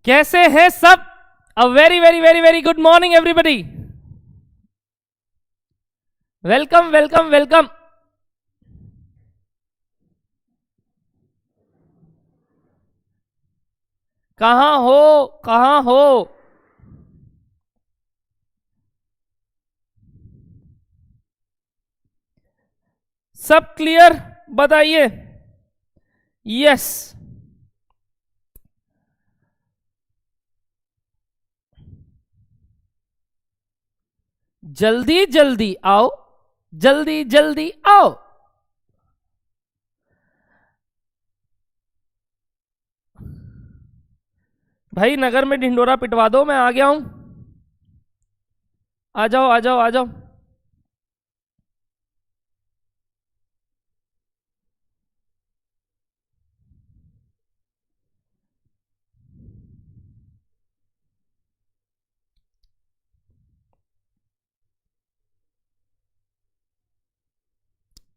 कैसे हैं सब? A very very very very good morning everybody. Welcome welcome welcome. कहाँ हो, कहाँ हो? सब क्लियर बताइए। यस, जल्दी जल्दी आओ, जल्दी जल्दी आओ। भाई नगर में ढिंडोरा पिटवा दो, मैं आ गया हूं। आ जाओ आ जाओ आ जाओ।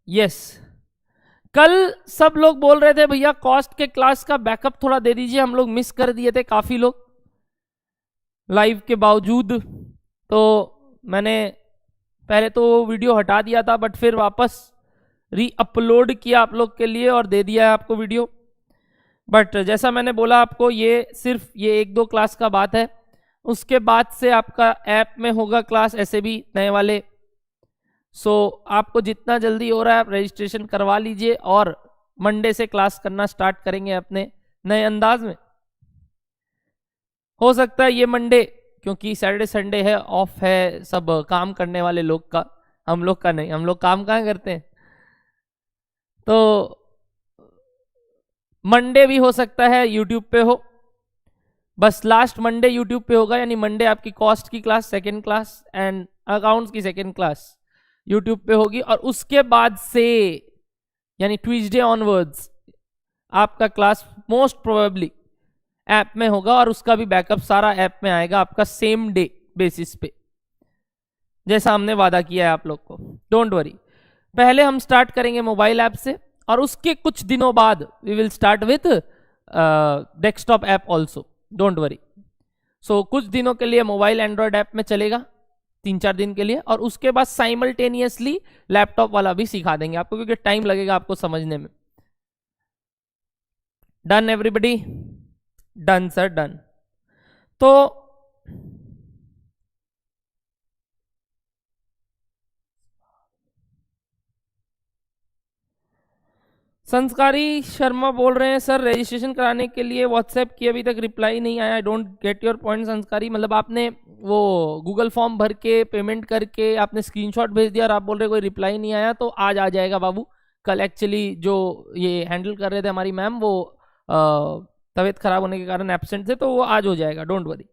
यस, कल सब लोग बोल रहे थे भैया कॉस्ट के क्लास का बैकअप थोड़ा दे दीजिए, हम लोग मिस कर दिए थे काफी लोग लाइव के बावजूद। तो मैंने पहले तो वीडियो हटा दिया था, बट फिर वापस री अपलोड किया आप लोग के लिए और दे दिया है आपको वीडियो। बट जैसा मैंने बोला आपको, ये सिर्फ ये 1-2 क्लास का बात है। उसके बाद से आपका ऐप में होगा क्लास ऐसे भी नए वाले। सो आपको जितना जल्दी हो रहा है आप रजिस्ट्रेशन करवा लीजिए और मंडे से क्लास करना स्टार्ट करेंगे अपने नए अंदाज में। हो सकता है ये मंडे, क्योंकि सैटरडे संडे है, ऑफ है सब काम करने वाले लोग का, हम लोग का नहीं। हम लोग काम कहाँ करते हैं? तो मंडे भी हो सकता है यूट्यूब पे हो, बस लास्ट मंडे यूट्यूब पे होगा। यानी मंडे आपकी कॉस्ट की class second class and accounts की सेकेंड क्लास यूट्यूब पे होगी। और उसके बाद से यानी ट्यूसडे ऑनवर्ड्स आपका क्लास मोस्ट प्रोबेबली ऐप में होगा और उसका भी बैकअप सारा ऐप में आएगा आपका सेम डे बेसिस पे, जैसा हमने वादा किया है आप लोग को। डोंट वरी, पहले हम स्टार्ट करेंगे मोबाइल ऐप से और उसके कुछ दिनों बाद we will start with desktop app also. Don't worry. So कुछ दिनों के लिए मोबाइल एंड्रॉयड ऐप में चलेगा, 3-4 दिन के लिए, और उसके बाद साइमल्टेनियसली लैपटॉप वाला भी सिखा देंगे आपको, क्योंकि टाइम लगेगा आपको समझने में। Done everybody? Done sir, done. तो संस्कारी शर्मा बोल रहे हैं सर रजिस्ट्रेशन कराने के लिए व्हाट्सएप की अभी तक रिप्लाई नहीं आया। I don't get your point संस्कारी। मतलब आपने वो गूगल फॉर्म भर के पेमेंट करके आपने स्क्रीनशॉट भेज दिया और आप बोल रहे कोई रिप्लाई नहीं आया, तो आज आ जाएगा बाबू। कल एक्चुअली जो ये हैंडल कर रहे थे हमारी मैम, वो तबीयत खराब होने के कारण एब्सेंट थे, तो वो आज हो जाएगा। Don't worry.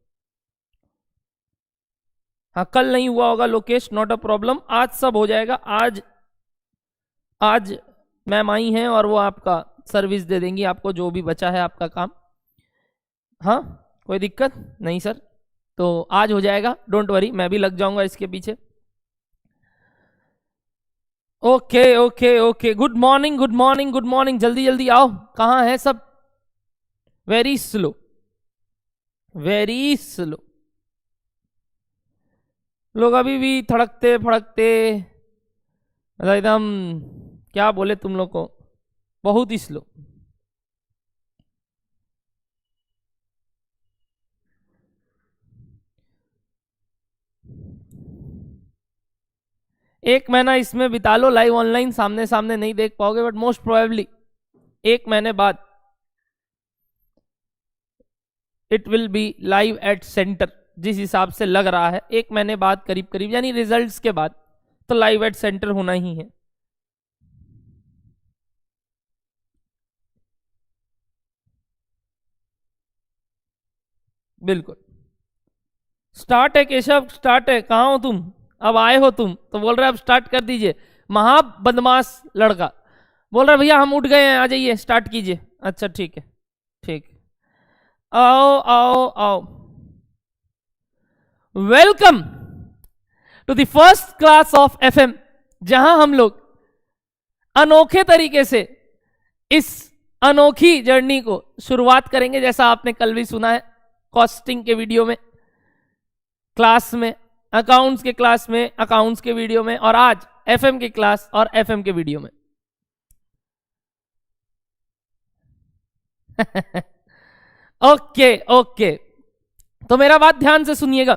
हाँ, कल नहीं हुआ होगा लोकेश, नॉट अ प्रॉब्लम, आज सब हो जाएगा। आज मैम आई हैं और वो आपका सर्विस दे देंगी आपको, जो भी बचा है आपका काम। हाँ, कोई दिक्कत नहीं सर, तो आज हो जाएगा। डोंट वरी, मैं भी लग जाऊंगा इसके पीछे। Okay okay okay, good morning good morning good morning. जल्दी जल्दी आओ, कहाँ है सब? Very slow, very slow. लोग अभी भी थड़कते फड़कते, मतलब एकदम क्या बोले तुम लोग को, बहुत ही स्लो। एक महीना इसमें बिता लो लाइव ऑनलाइन, सामने सामने नहीं देख पाओगे, बट मोस्ट प्रोबेबली 1 महीने बाद it will be live at centre. जिस हिसाब से लग रहा है 1 महीने बाद करीब करीब, यानी रिजल्ट्स के बाद, तो लाइव एट सेंटर होना ही है। बिल्कुल स्टार्ट है केशव, स्टार्ट है। कहाँ हो तुम? अब आए हो तुम तो बोल रहे अब स्टार्ट कर दीजिए। महा बदमाश लड़का बोल रहा भैया हम उठ गए हैं, आ जाइए स्टार्ट कीजिए। अच्छा ठीक है, ठीक। आओ आओ आओ, welcome to the first class of FM, जहां हम लोग अनोखे तरीके से इस अनोखी जर्नी को शुरुआत करेंगे। जैसा आपने कल भी सुना है, कॉस्टिंग के वीडियो में क्लास में, अकाउंट्स के क्लास में अकाउंट्स के वीडियो में, और आज एफएम की क्लास और एफएम के वीडियो में। ओके ओके, तो मेरा बात ध्यान से सुनिएगा।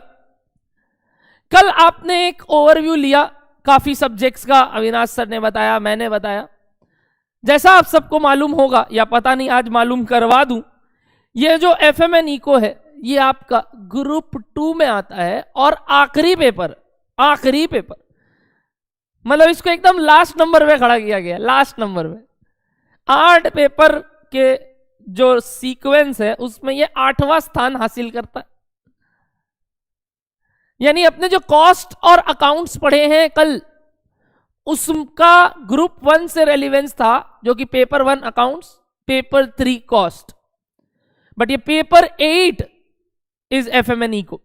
कल आपने एक ओवरव्यू लिया काफी सब्जेक्ट्स का, अविनाश सर ने बताया, मैंने बताया। जैसा आप सबको मालूम होगा, या पता नहीं आज मालूम करवा दूं, ये जो एफएम एंड इको है ये आपका ग्रुप 2 में आता है, और आखिरी पेपर मतलब इसको एकदम लास्ट नंबर पे खड़ा किया गया, लास्ट नंबर पे। 8 पेपर के जो सीक्वेंस है उसमें ये 8वां स्थान हासिल करता है। यानी अपने जो कॉस्ट और अकाउंट्स पढ़े हैं कल, उसका ग्रुप 1 से रेलिवेंस था, जो कि paper 1 accounts, paper 3 cost, but ये paper 8 is FM and eco.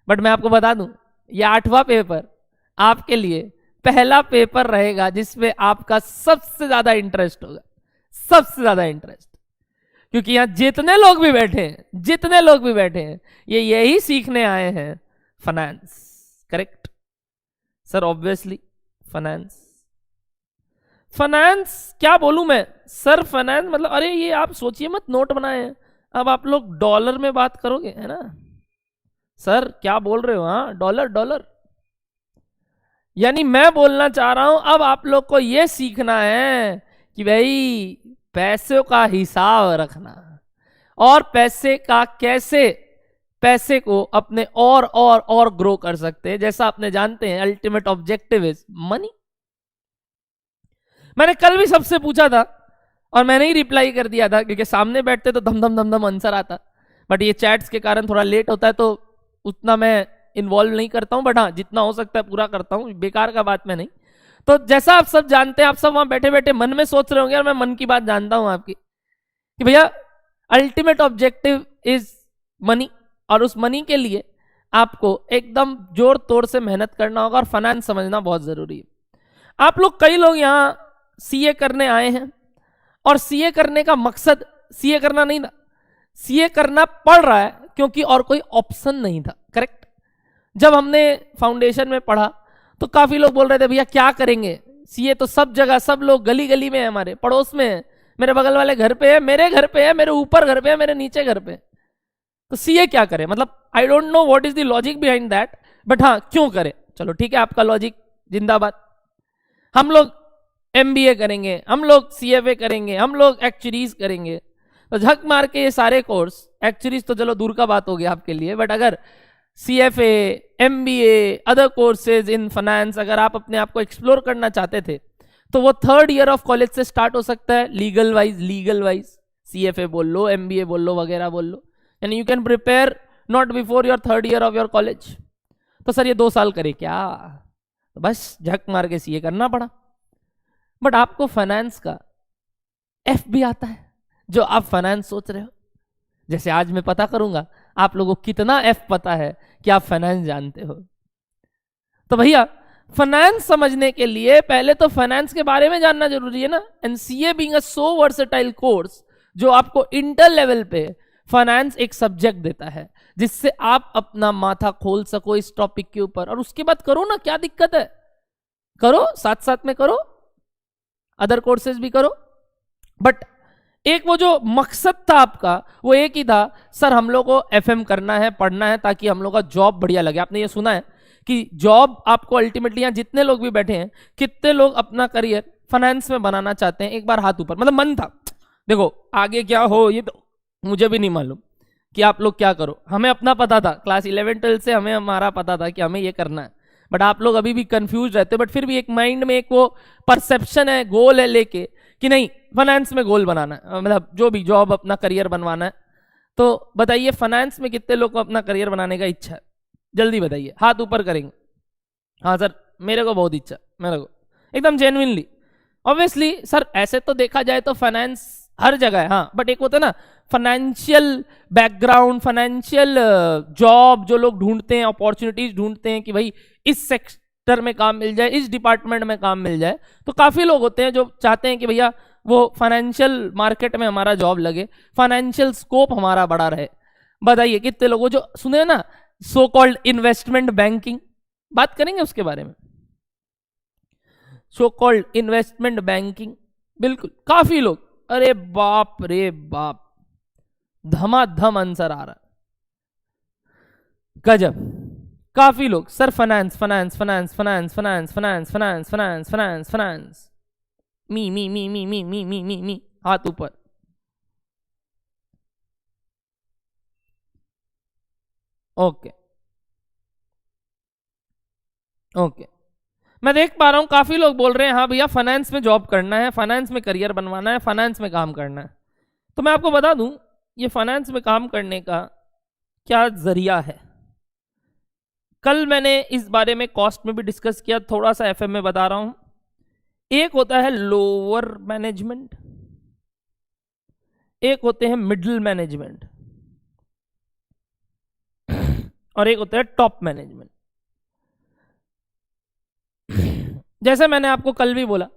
But मैं आपको बता दूं, ये 8वां पेपर आपके लिए पहला पेपर रहेगा जिसमें आपका सबसे ज्यादा इंटरेस्ट होगा, सबसे ज्यादा इंटरेस्ट। क्योंकि यहां जितने लोग भी बैठे हैं ये यही सीखने आए हैं finance, correct sir? Obviously finance क्या बोलूं मैं सर? फाइनेंस मतलब, अरे ये आप सोचिए मत, नोट बनाए हैं, अब आप लोग डॉलर में बात करोगे, है ना सर? क्या बोल रहे हो? हाँ, डॉलर। यानी मैं बोलना चाह रहा हूं, अब आप लोग को यह सीखना है कि भाई पैसों का हिसाब रखना, और पैसे का कैसे पैसे को अपने और ग्रो कर सकते हैं। जैसा आपने जानते हैं, अल्टीमेट ऑब्जेक्टिव इज मनी। मैंने कल भी सबसे पूछा था और मैंने ही रिप्लाई कर दिया था, क्योंकि सामने बैठते तो धम आंसर आता, बट ये चैट्स के कारण थोड़ा लेट होता है, तो उतना मैं इन्वॉल्व नहीं करता हूं, बट हाँ जितना हो सकता है पूरा करता हूं, बेकार का बात मैं नहीं। तो जैसा आप सब जानते हैं, आप सब वहां बैठे बैठे मन में सोच रहे होंगे, और मैं मन की बात जानता हूं आपकी, कि भैया अल्टीमेट ऑब्जेक्टिव इज मनी, और उस मनी के लिए आपको एकदम जोर तोड़ से मेहनत करना होगा, और फाइनेंस समझना बहुत जरूरी है। आप लोग, कई लोग यहाँ सीए करने आए हैं, और सीए करने का मकसद सीए करना नहीं था, सीए करना पड़ रहा है क्योंकि और कोई ऑप्शन नहीं था, करेक्ट? जब हमने फाउंडेशन में पढ़ा तो काफी लोग बोल रहे थे, भैया क्या करेंगे, सीए तो सब जगह, सब लोग गली गली में है, हमारे पड़ोस में है, मेरे बगल वाले घर पे है, मेरे घर पे है, मेरे ऊपर घर पे है, मेरे नीचे घर पे, तो सीए क्या करें? मतलब I don't know what is the logic behind that, but हाँ क्यों करें? चलो ठीक है, आपका लॉजिक जिंदाबाद। हम लोग एमबीए करेंगे, हम लोग सीएफए करेंगे, हम लोग एक्चुअरीज करेंगे, तो झक मार के ये सारे कोर्स, एक्चुअरीज तो चलो दूर का बात हो गया आपके लिए, बट अगर CFA, MBA, other courses in finance अगर आप अपने आप को एक्सप्लोर करना चाहते थे, तो वो 3rd ईयर ऑफ कॉलेज से स्टार्ट हो सकता है, लीगल वाइज सीएफए बोल लो, एमबीए बोल लो, वगैरह बोल लो, यानी you can prepare not before your 3rd year of your college. तो सर ये 2 साल करे क्या? तो बस झक मार के सीए करना पड़ा। बट आपको फाइनेंस का एफ भी आता है, जो आप फाइनेंस सोच रहे हो। जैसे आज मैं पता करूंगा आप लोगों को कितना एफ पता है कि आप फाइनेंस जानते हो। तो भैया फाइनेंस समझने के लिए पहले तो फाइनेंस के बारे में जानना जरूरी है ना। And CA being a so versatile course, जो आपको इंटर लेवल पे फाइनेंस एक सब्जेक्ट देता है, जिससे आप अपना माथा खोल सको इस टॉपिक के ऊपर, और उसके बाद करो ना, क्या दिक्कत है? करो, साथ साथ में करो, अदर कोर्सेज भी करो। बट एक वो जो मकसद था आपका, वो एक ही था, सर हम लोग को एफएम करना है, पढ़ना है, ताकि हम लोग का जॉब बढ़िया लगे। आपने ये सुना है कि जॉब आपको अल्टीमेटली, यहाँ जितने लोग भी बैठे हैं, कितने लोग अपना करियर फाइनेंस में बनाना चाहते हैं? एक बार हाथ ऊपर, मतलब मन था। देखो आगे क्या हो ये तो मुझे भी नहीं मालूम कि आप लोग क्या करो, हमें अपना पता था, क्लास 11-12 से हमें हमारा पता था कि हमें ये करना है। बट आप लोग अभी भी कंफ्यूज रहते हो, बट फिर भी एक माइंड में एक वो परसेप्शन है, गोल है लेके, कि नहीं फाइनेंस में गोल बनाना है, मतलब जो भी जॉब अपना करियर बनवाना है। तो बताइए फाइनेंस में कितने लोग को अपना करियर बनाने का इच्छा है? जल्दी बताइए, हाथ ऊपर करेंगे। हाँ सर मेरे को बहुत इच्छा, मेरे को एकदम जेन्युइनली। ऑब्वियसली सर ऐसे तो देखा जाए तो फाइनेंस हर जगह है, हाँ, बट एक होता है ना फाइनेंशियल बैकग्राउंड, फाइनेंशियल जॉब जो लोग ढूंढते हैं, अपॉर्चुनिटीज ढूंढते हैं कि भाई इस सेक्टर में काम मिल जाए, इस डिपार्टमेंट में काम मिल जाए। तो काफी लोग होते हैं जो चाहते हैं कि भैया वो फाइनेंशियल मार्केट में हमारा जॉब लगे, फाइनेंशियल स्कोप हमारा बड़ा रहे। बताइए कितने लोगों जो सुने ना सो कॉल्ड इन्वेस्टमेंट बैंकिंग, बात करेंगे उसके बारे में। सो कॉल्ड इन्वेस्टमेंट बैंकिंग, बिल्कुल काफी लोग, अरे बाप रे बाप, धमाधम आंसर आ रहा, गजब। काफी लोग sir finance finance finance finance finance finance finance finance finance finance, me me me me me me me me me, हाथ ऊपर। ओके ओके, मैं देख पा रहा हूं काफी लोग बोल रहे हैं हाँ भैया फाइनेंस में जॉब करना है, फाइनेंस में करियर बनवाना है, फाइनेंस में काम करना है। तो मैं आपको बता दूं ये फाइनेंस में काम करने का क्या जरिया है। कल मैंने इस बारे में कॉस्ट में भी डिस्कस किया, थोड़ा सा एफएम में बता रहा हूं। एक होता है लोअर मैनेजमेंट, एक होते हैं मिडिल मैनेजमेंट, और एक होता है टॉप मैनेजमेंट। जैसे मैंने आपको कल भी बोला,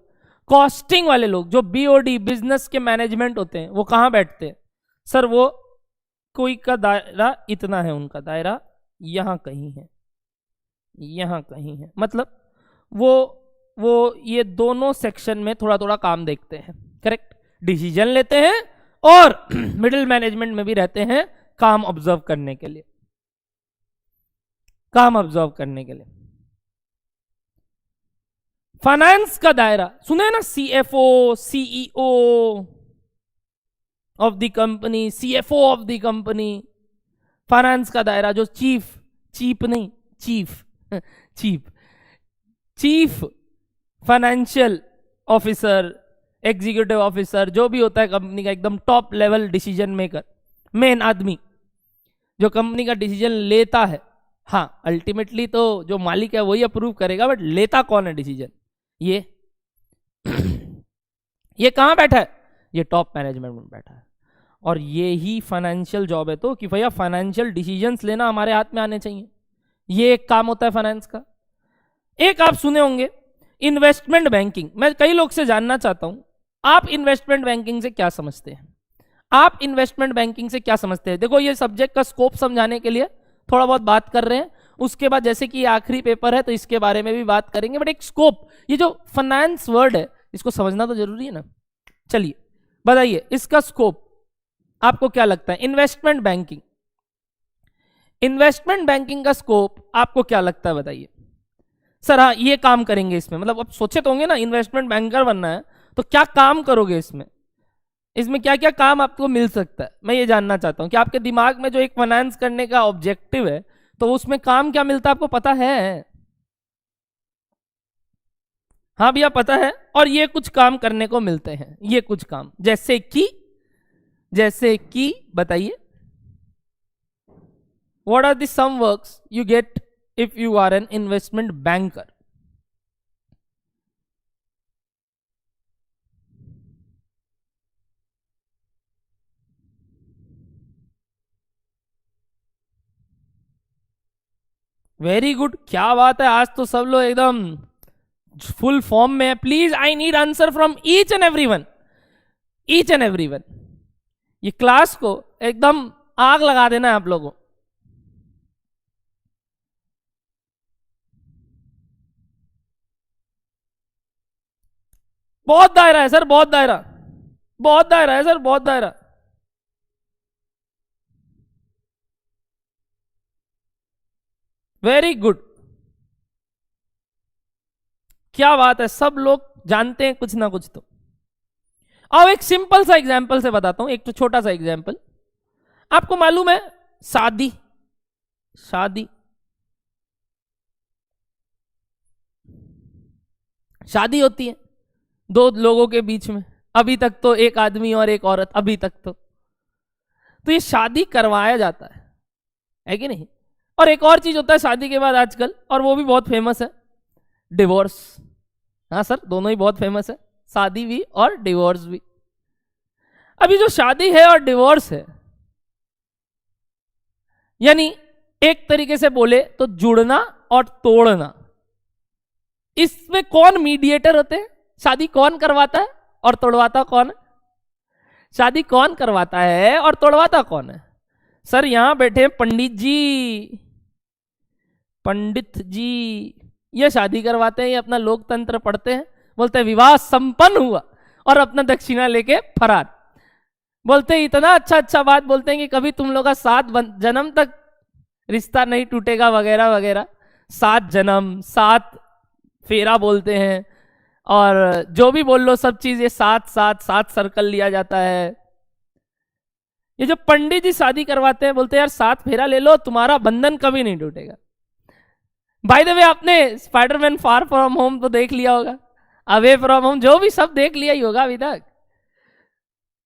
कॉस्टिंग वाले लोग जो बीओडी बिजनेस के मैनेजमेंट होते हैं वो कहां बैठते हैं सर? वो कोई का दायरा इतना है, उनका दायरा यहां कहीं है, यहां कहीं है, मतलब वो ये दोनों सेक्शन में थोड़ा थोड़ा काम देखते हैं, करेक्ट, डिसीजन लेते हैं, और मिडिल मैनेजमेंट में भी रहते हैं काम ऑब्जर्व करने के लिए, काम ऑब्जर्व करने के लिए। फाइनेंस का दायरा सुने ना, CFO, CEO of the company, CFO of the company. Finance का दायरा जो चीफ नहीं, chief financial officer, executive officer, जो भी होता है कंपनी का एकदम top level decision maker, main आदमी जो कंपनी का डिसीजन लेता है। हाँ अल्टीमेटली तो जो मालिक है वही अप्रूव करेगा, बट लेता कौन है डिसीजन? ये कहां बैठा है? ये टॉप मैनेजमेंट में बैठा है। और ये ही फाइनेंशियल जॉब है तो कि भैया फाइनेंशियल डिसीजंस लेना हमारे हाथ में आने चाहिए, ये एक काम होता है फाइनेंस का। एक आप सुने होंगे इन्वेस्टमेंट बैंकिंग। मैं कई लोग से जानना चाहता हूं आप इन्वेस्टमेंट बैंकिंग से क्या समझते हैं, आप इन्वेस्टमेंट बैंकिंग से क्या समझते हैं? देखो ये सब्जेक्ट का स्कोप समझाने के लिए थोड़ा बहुत बात कर रहे हैं, उसके बाद जैसे कि आखिरी पेपर है तो इसके बारे में भी बात करेंगे, बट एक स्कोप, ये जो फाइनेंस वर्ड है इसको समझना तो जरूरी है ना। चलिए बताइए इसका स्कोप आपको क्या लगता है? इन्वेस्टमेंट बैंकिंग, इन्वेस्टमेंट बैंकिंग का स्कोप आपको क्या लगता है बताइए सर? हाँ ये काम करेंगे इसमें, मतलब अब सोचे तो होंगे ना इन्वेस्टमेंट बैंकर बनना है तो क्या काम करोगे इसमें, इसमें क्या क्या काम आपको मिल सकता है? मैं ये जानना चाहता हूं कि आपके दिमाग में जो एक फाइनेंस करने का ऑब्जेक्टिव है तो उसमें काम क्या मिलता है आपको पता है? हाँ भैया पता है। और ये कुछ काम करने को मिलते हैं, ये कुछ काम जैसे कि बताइए, what are the some works you get if you are an investment banker? Very good, क्या बात है, आज तो सब लोग एकदम फुल फॉर्म में है। Please I need answer from each and everyone, each and everyone. ये क्लास को एकदम आग लगा देना है आप लोगों। बहुत दायरा है सर, बहुत दायरा, बहुत दायरा है सर, बहुत दायरा। वेरी गुड, क्या बात है, सब लोग जानते हैं कुछ ना कुछ तो। अब एक सिंपल सा एग्जांपल से बताता हूं, एक तो छोटा सा एग्जांपल। आपको मालूम है शादी, शादी होती है दो लोगों के बीच में, अभी तक तो एक आदमी और एक औरत, अभी तक तो ये शादी करवाया जाता है कि नहीं? और एक और चीज होता है शादी के बाद आजकल, और वो भी बहुत फेमस है, डिवोर्स। हाँ सर, दोनों ही बहुत फेमस है, शादी भी और डिवोर्स भी। अभी जो शादी है और डिवोर्स है, यानी एक तरीके से बोले तो जुड़ना और तोड़ना, इसमें कौन मीडिएटर होते हैं? शादी कौन करवाता है और तोड़वाता कौन है? शादी कौन करवाता है और तोड़वाता कौन है? सर यहां बैठे हैं पंडित जी, पंडित जी ये शादी करवाते हैं, ये अपना लोकतंत्र पढ़ते हैं, बोलते हैं विवाह संपन्न हुआ और अपना दक्षिणा लेके फरार। बोलते हैं इतना अच्छा अच्छा बात बोलते हैं कि कभी तुम लोग का 7 जन्म तक रिश्ता नहीं टूटेगा वगैरह वगैरह। 7 जन्म 7 फेरा बोलते हैं, और जो भी बोल लो सब चीज ये 7 सर्कल लिया जाता है। ये जो पंडित जी शादी करवाते हैं बोलते हैं यार 7 फेरा ले लो, तुम्हारा बंधन कभी नहीं टूटेगा। बाय द वे आपने स्पाइडरमैन फार फ्रॉम होम तो देख लिया होगा, अवे फ्रॉम होम, जो भी सब देख लिया ही होगा अभी तक।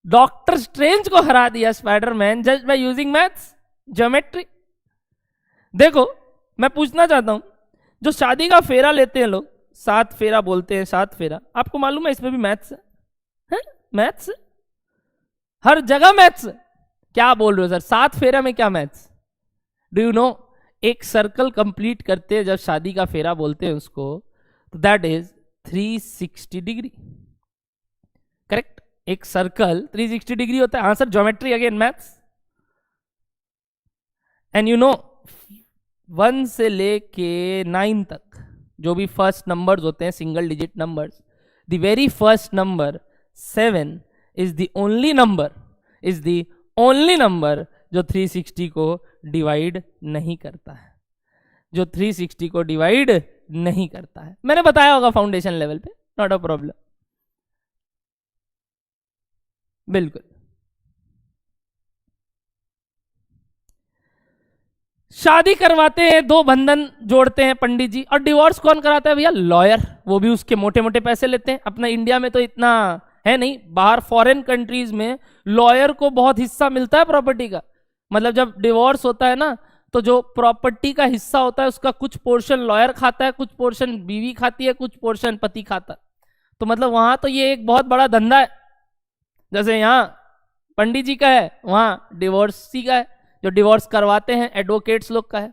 डॉक्टर स्ट्रेंज को हरा दिया Spiderman just by using maths, geometry. देखो मैं पूछना चाहता हूं, जो शादी का फेरा लेते हैं लोग, 7 फेरा बोलते हैं, 7 फेरा, आपको मालूम है इसमें भी मैथ्स है? मैथ्स हर जगह मैथ्स। क्या बोल रहे हो सर, 7 फेरा में क्या मैथ्स? डू यू नो, एक सर्कल कंप्लीट करते हैं जब शादी का फेरा बोलते हैं उसको, तो दैट इज 360 डिग्री। करेक्ट, एक सर्कल 360 डिग्री होता है। हाँ sir, geometry again maths. And you know 1 से लेके 9 तक जो भी फर्स्ट नंबर्स होते हैं, single digit numbers, the very first number 7 is the only number जो 360 को डिवाइड नहीं करता है, जो 360 को डिवाइड नहीं करता है। मैंने बताया होगा फाउंडेशन लेवल पे, नॉट अ प्रॉब्लम। बिल्कुल। शादी करवाते हैं, 2 बंधन जोड़ते हैं पंडित जी, और डिवोर्स कौन कराता है भैया? लॉयर। वो भी उसके मोटे मोटे पैसे लेते हैं। अपना इंडिया में तो इतना है नहीं, बाहर फॉरेन कंट्रीज में लॉयर को बहुत हिस्सा मिलता है प्रॉपर्टी का। मतलब जब डिवोर्स होता है ना, तो जो प्रॉपर्टी का हिस्सा होता है उसका कुछ पोर्शन लॉयर खाता है, कुछ पोर्शन बीवी खाती है, कुछ पोर्शन पति खाता है। तो मतलब वहां तो ये एक बहुत बड़ा धंधा है। जैसे यहाँ पंडित जी का है, वहां डिवोर्सी का है, जो डिवोर्स करवाते हैं एडवोकेट्स लोग का है।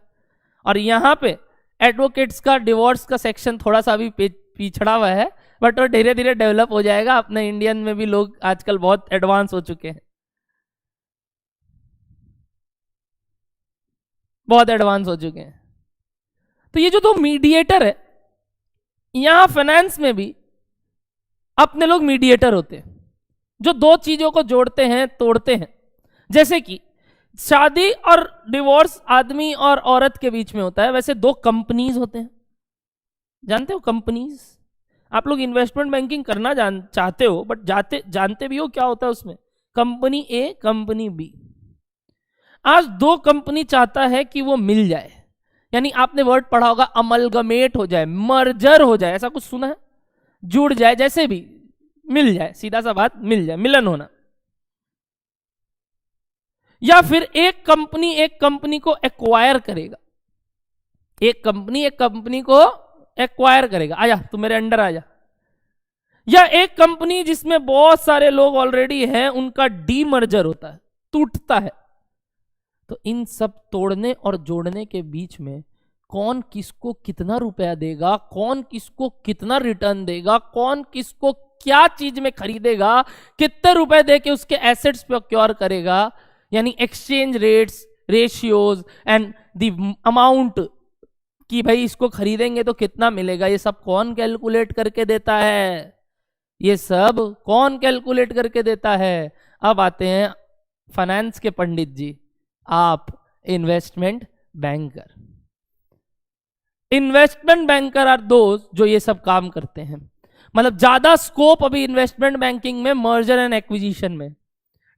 और यहाँ पे एडवोकेट्स का डिवोर्स का सेक्शन थोड़ा सा अभी पिछड़ा हुआ है, बट वो धीरे धीरे डेवलप हो जाएगा। अपने इंडियन में भी लोग आजकल बहुत एडवांस हो चुके हैं, बहुत एडवांस हो चुके हैं। तो ये जो 2 मीडिएटर है, यहां फाइनेंस में भी अपने लोग मीडिएटर होते हैं, जो 2 चीजों को जोड़ते हैं, तोड़ते हैं। जैसे कि शादी और डिवोर्स आदमी और औरत के बीच में होता है, वैसे 2 कंपनीज होते हैं। जानते हो कंपनीज? आप लोग इन्वेस्टमेंट बैंकिंग करना चाहते हो, बट जानते भी हो क्या होता है उसमें? कंपनी ए, कंपनी बी। आज 2 कंपनी चाहता है कि वो मिल जाए, यानी आपने वर्ड पढ़ा होगा अमलगमेट हो जाए, मर्जर हो जाए, ऐसा कुछ सुना है? जुड़ जाए, जैसे भी मिल जाए, सीधा सा बात, मिल जाए, मिलन होना। या फिर एक कंपनी को एक्वायर करेगा, एक कंपनी को एक्वायर करेगा, आजा तू मेरे अंडर आजा। या एक कंपनी जिसमें बहुत सारे लोग ऑलरेडी हैं, उनका डीमर्जर होता है, टूटता है। तो इन सब तोड़ने और जोड़ने के बीच में कौन किसको कितना रुपया देगा, कौन किसको कितना रिटर्न देगा, कौन किसको क्या चीज में खरीदेगा, कितने रुपए दे के उसके एसेट्स प्रोक्योर करेगा, यानी exchange rates, ratios and the amount कि भाई इसको खरीदेंगे तो कितना मिलेगा, ये सब कौन कैलकुलेट करके देता है? ये सब कौन कैलकुलेट करके देता है? अब आते हैं फाइनेंस के पंडित जी, आप investment banker. Investment bankers are those जो ये सब काम करते हैं। मतलब ज्यादा स्कोप अभी इन्वेस्टमेंट बैंकिंग में मर्जर एंड एक्विजिशन में,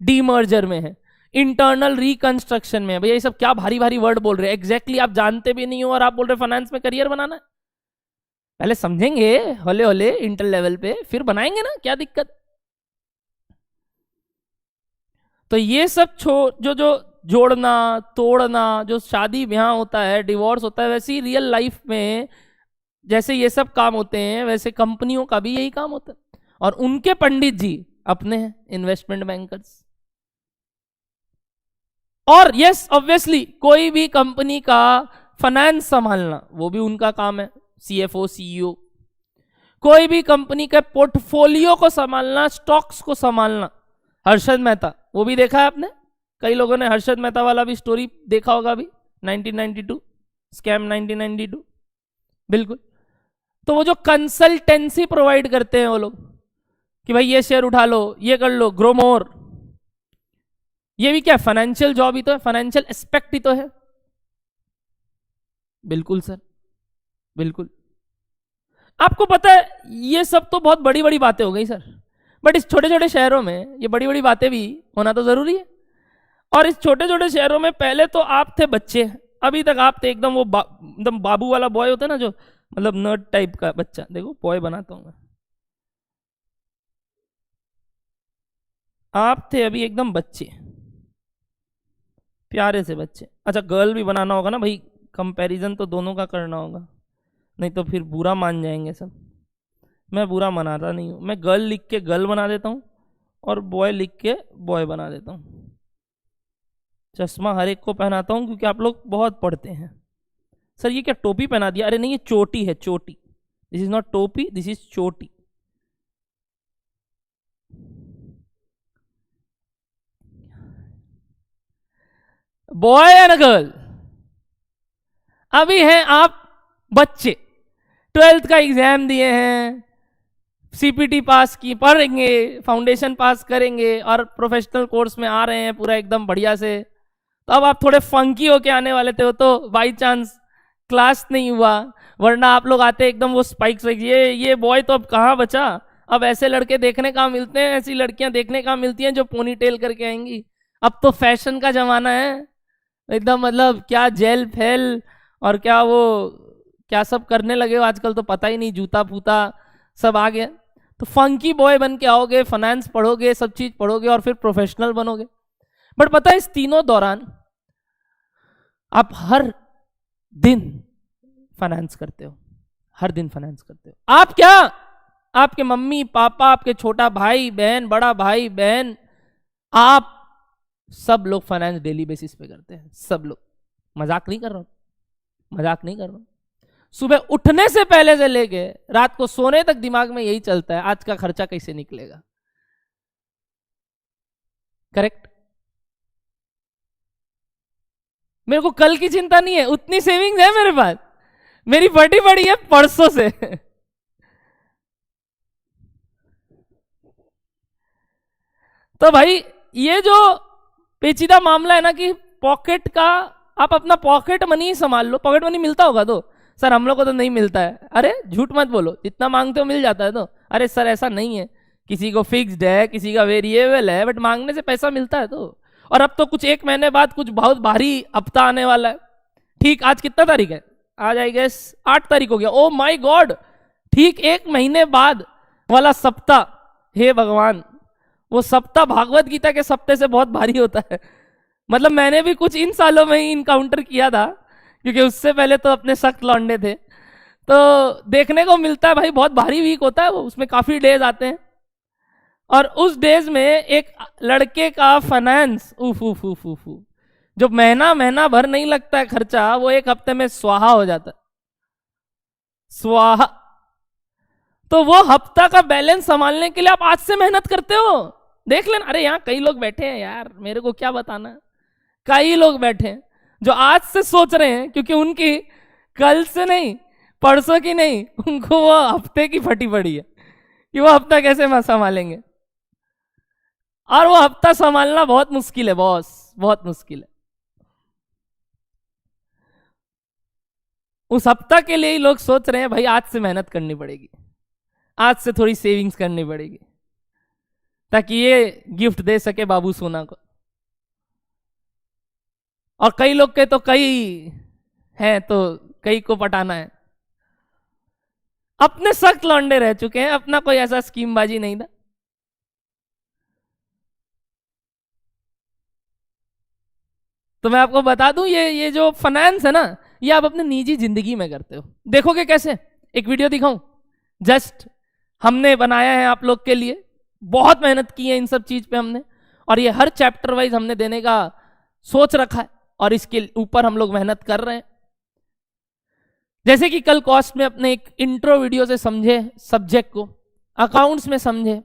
डीमर्जर में है, इंटरनल रिकंस्ट्रक्शन में है। भैया ये सब क्या भारी भारी वर्ड बोल रहे हैं, एग्जैक्टली आप जानते भी नहीं हो और आप बोल रहे फाइनेंस में करियर बनाना है। पहले समझेंगे होले होले इंटर लेवल पे, फिर बनाएंगे ना, क्या दिक्कत। तो ये सब जो जोड़ना तोड़ना, जो शादी ब्याह होता है, डिवोर्स होता है, वैसे ही रियल लाइफ में जैसे ये सब काम होते हैं, वैसे कंपनियों का भी यही काम होता है। और उनके पंडित जी अपने हैं इन्वेस्टमेंट बैंकर्स। और यस ऑब्वियसली कोई भी कंपनी का फाइनेंस संभालना वो भी उनका काम है, सीएफओ, सीईओ। कोई भी कंपनी के पोर्टफोलियो को संभालना, स्टॉक्स को संभालना, हर्षद मेहता, वो भी देखा है आपने, कई लोगों ने हर्षद मेहता वाला भी स्टोरी देखा होगा अभी, 1992 स्कैम 1992, बिल्कुल। तो वो जो कंसल्टेंसी प्रोवाइड करते हैं वो लोग कि भाई ये शेयर उठा लो, ये कर लो, ग्रो मोर, ये भी क्या फाइनेंशियल जॉब ही तो है, फाइनेंशियल एस्पेक्ट ही तो है। बिल्कुल सर, बिल्कुल। आपको पता है ये सब तो बहुत बड़ी बड़ी बातें हो गई सर, बट इस छोटे छोटे शहरों में ये बड़ी बड़ी बातें भी होना तो जरूरी है। और इस छोटे छोटे शहरों में पहले तो आप थे बच्चे, अभी तक आप थे एकदम वो एकदम बाबू वाला बॉय होता है ना, जो मतलब नर्ड टाइप का बच्चा। देखो बॉय बनाता हूं मैं, आप थे अभी एकदम बच्चे, प्यारे से बच्चे। अच्छा गर्ल भी बनाना होगा ना भाई, कंपैरिजन तो दोनों का करना होगा, नहीं तो फिर बुरा मान जाएंगे सब। मैं बुरा मनाता नहीं हूँ, मैं गर्ल लिख के गर्ल बना देता हूँ और बॉय लिख के बॉय बना देता हूँ। चश्मा हर एक को पहनाता हूँ क्योंकि आप लोग बहुत पढ़ते हैं। सर ये क्या टोपी पहना दिया? अरे नहीं, ये चोटी है, चोटी। दिस इज नॉट टोपी, दिस इज चोटी। बॉय एंड गर्ल, अभी हैं आप बच्चे, 12th का एग्जाम दिए हैं, सीपीटी पास की, पढ़ेंगे, फाउंडेशन पास करेंगे और प्रोफेशनल कोर्स में आ रहे हैं पूरा एकदम बढ़िया से। तो अब आप थोड़े फंकी होके आने वाले थे, वो तो बाई चांस क्लास नहीं हुआ, वरना आप लोग आते एकदम वो स्पाइक्स। ये बॉय तो अब कहाँ बचा, अब ऐसे लड़के देखने कहाँ मिलते हैं, ऐसी लड़कियां देखने कहाँ मिलती हैं जो पोनी टेल करके आएंगी। अब तो फैशन का जमाना है एकदम, मतलब क्या जेल फैल और क्या वो क्या सब करने लगे हो आजकल तो पता ही नहीं, जूता फूता सब आ गया। तो फंकी बॉय बन के आओगे, फाइनेंस पढ़ोगे, सब चीज पढ़ोगे और फिर प्रोफेशनल बनोगे। बट पता है इस तीनों दौरान आप हर दिन फाइनेंस करते हो, हर दिन फाइनेंस करते हो। आप क्या, आपके मम्मी पापा, आपके छोटा भाई बहन, बड़ा भाई बहन, आप सब लोग फाइनेंस डेली बेसिस पे करते हैं, सब लोग। मजाक नहीं कर रहा हूं, मजाक नहीं कर रहा हूं। सुबह उठने से पहले से लेके रात को सोने तक दिमाग में यही चलता है, आज का खर्चा कैसे निकलेगा। करेक्ट? मेरे को कल की चिंता नहीं है, उतनी सेविंग्स है मेरे पास, मेरी फटी पड़ी है परसों से। तो भाई ये जो पेचीदा मामला है ना कि पॉकेट का, आप अपना पॉकेट मनी संभाल लो। पॉकेट मनी मिलता होगा तो सर हम लोग को तो नहीं मिलता है। अरे झूठ मत बोलो, जितना मांगते हो मिल जाता है तो। अरे सर ऐसा नहीं है, किसी को फिक्स्ड है, किसी का वेरिएबल है, बट मांगने से पैसा मिलता है तो। और अब तो कुछ एक महीने बाद कुछ बहुत भारी हफ्ता आने वाला है। ठीक आज कितना तारीख है? आज आई गेस 8 तारीख हो गया। ओ माय गॉड, ठीक एक महीने बाद वाला सप्ताह, हे भगवान, वो सप्ताह भागवत गीता के सप्ताह से बहुत भारी होता है। मतलब मैंने भी कुछ इन सालों में ही इनकाउंटर किया था, क्योंकि उससे पहले तो अपने सख्त लौंडे थे। तो देखने को मिलता है भाई बहुत भारी वीक होता है वो, उसमें काफी डेज आते हैं। और उस डेज में एक लड़के का फाइनेंस उफ उफ उफ उफ उफ, जो महीना भर नहीं लगता है खर्चा, वो एक हफ्ते में स्वाहा हो जाता है, स्वाहा। तो वो हफ्ता का बैलेंस संभालने के लिए आप आज से मेहनत करते हो। देख लेना, अरे यहाँ कई लोग बैठे हैं यार, मेरे को क्या बताना, कई लोग बैठे हैं जो आज से सोच रहे हैं, क्योंकि उनकी कल से नहीं, परसों की नहीं, उनको वो हफ्ते की फटी पड़ी है कि वो हफ्ता कैसे संभालेंगे। और वो हफ्ता संभालना बहुत मुश्किल है बॉस, बहुत मुश्किल है। उस हफ्ता के लिए ही लोग सोच रहे हैं भाई आज से मेहनत करनी पड़ेगी, आज से थोड़ी सेविंग्स करनी पड़ेगी, ताकि ये गिफ्ट दे सके बाबू सोना को। और कई लोग के तो कई हैं, तो कई को पटाना है। अपने सख्त लौंडे रह चुके हैं, अपना कोई ऐसा स्कीमबाजी नहीं था। तो मैं आपको बता दूं, ये जो फाइनेंस है ना, ये आप अपने निजी जिंदगी में करते हो। देखोगे कैसे? एक वीडियो दिखाऊं, जस्ट हमने बनाया है आप लोग के लिए, बहुत मेहनत की है इन सब चीज पे हमने, और ये हर चैप्टर वाइज हमने देने का सोच रखा है, और इसके ऊपर हम लोग मेहनत कर रहे हैं। जैसे कि कल कॉस्ट में अपने एक इंट्रो वीडियो से समझे सब्जेक्ट को, अकाउंट्स में समझे,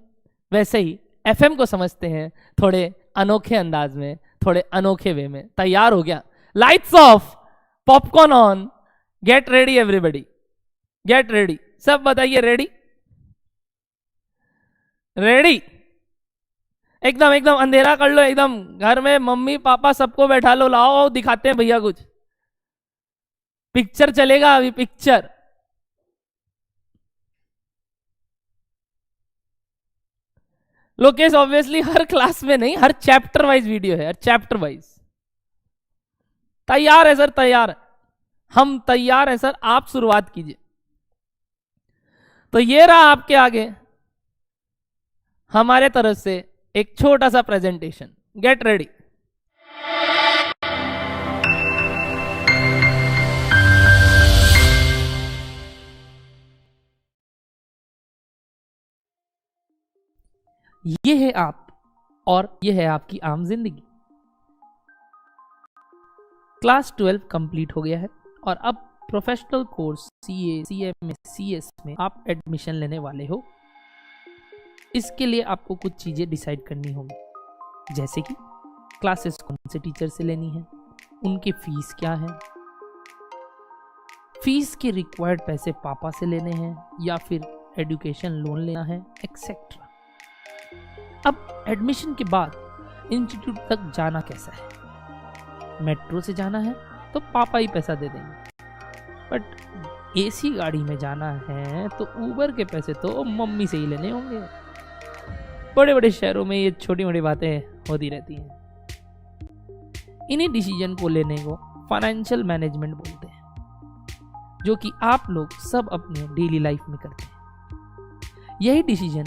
वैसे ही एफएम को समझते हैं थोड़े अनोखे अंदाज में, थोड़े अनोखे वे में। तैयार हो गया? Lights off, popcorn on, get ready everybody, get ready. सब बताइए रेडी? रेडी? एकदम एकदम अंधेरा कर लो, एकदम घर में मम्मी पापा सबको बैठा लो, लाओ दिखाते हैं भैया कुछ पिक्चर चलेगा अभी, पिक्चर। लोकेश ऑब्वियसली हर क्लास में नहीं, हर चैप्टर वाइज वीडियो है, हर चैप्टर वाइज। तैयार है सर? तैयार, हम तैयार है सर, आप शुरुआत कीजिए। तो ये रहा आपके आगे हमारे तरफ से एक छोटा सा प्रेजेंटेशन। Get ready. ये है आप और ये है आपकी आम जिंदगी। क्लास 12 कंप्लीट हो गया है और अब professional course CA, CMA, CS में आप एडमिशन लेने वाले हो। इसके लिए आपको कुछ चीजें डिसाइड करनी होंगी, जैसे कि क्लासेस कौन से टीचर से लेनी है, उनकी फीस क्या है, फीस के रिक्वायर्ड पैसे पापा से लेने हैं या फिर एजुकेशन लोन लेना है, एक्सेट्रा। अब एडमिशन के बाद इंस्टीट्यूट तक जाना कैसा है? मेट्रो से जाना है तो पापा ही पैसा दे देंगे, बट एसी गाड़ी में जाना है तो उबर के पैसे तो मम्मी से ही लेने होंगे। बड़े बड़े शहरों में ये छोटी मोटी बातें होती रहती हैं। इन्हीं डिसीजन को लेने को फाइनेंशियल मैनेजमेंट बोलते हैं, जो कि आप लोग सब अपने डेली लाइफ में करते हैं। यही डिसीजन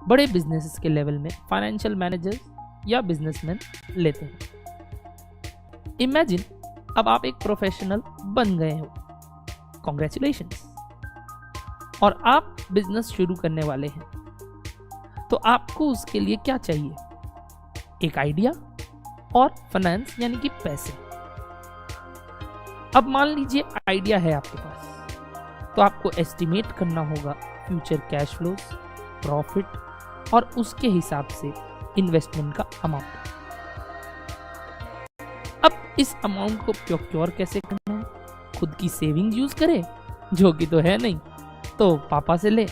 बड़े बिजनेसेस के लेवल में फाइनेंशियल मैनेजर्स या बिजनेसमैन लेते हैं। इमेजिन अब आप एक प्रोफेशनल बन गए हो, कॉन्ग्रेचुलेशंस, और आप बिजनेस शुरू करने वाले हैं। तो आपको उसके लिए क्या चाहिए? एक आइडिया और फाइनेंस यानी कि पैसे। अब मान लीजिए आइडिया है आपके पास, तो आपको एस्टिमेट करना होगा फ्यूचर कैश फ्लोज, प्रॉफिट और उसके हिसाब से इन्वेस्टमेंट का अमाउंट। अब इस अमाउंट को प्रोक्योर कैसे करना है? खुद की सेविंग यूज करे, जो कि तो है नहीं, तो पापा से ले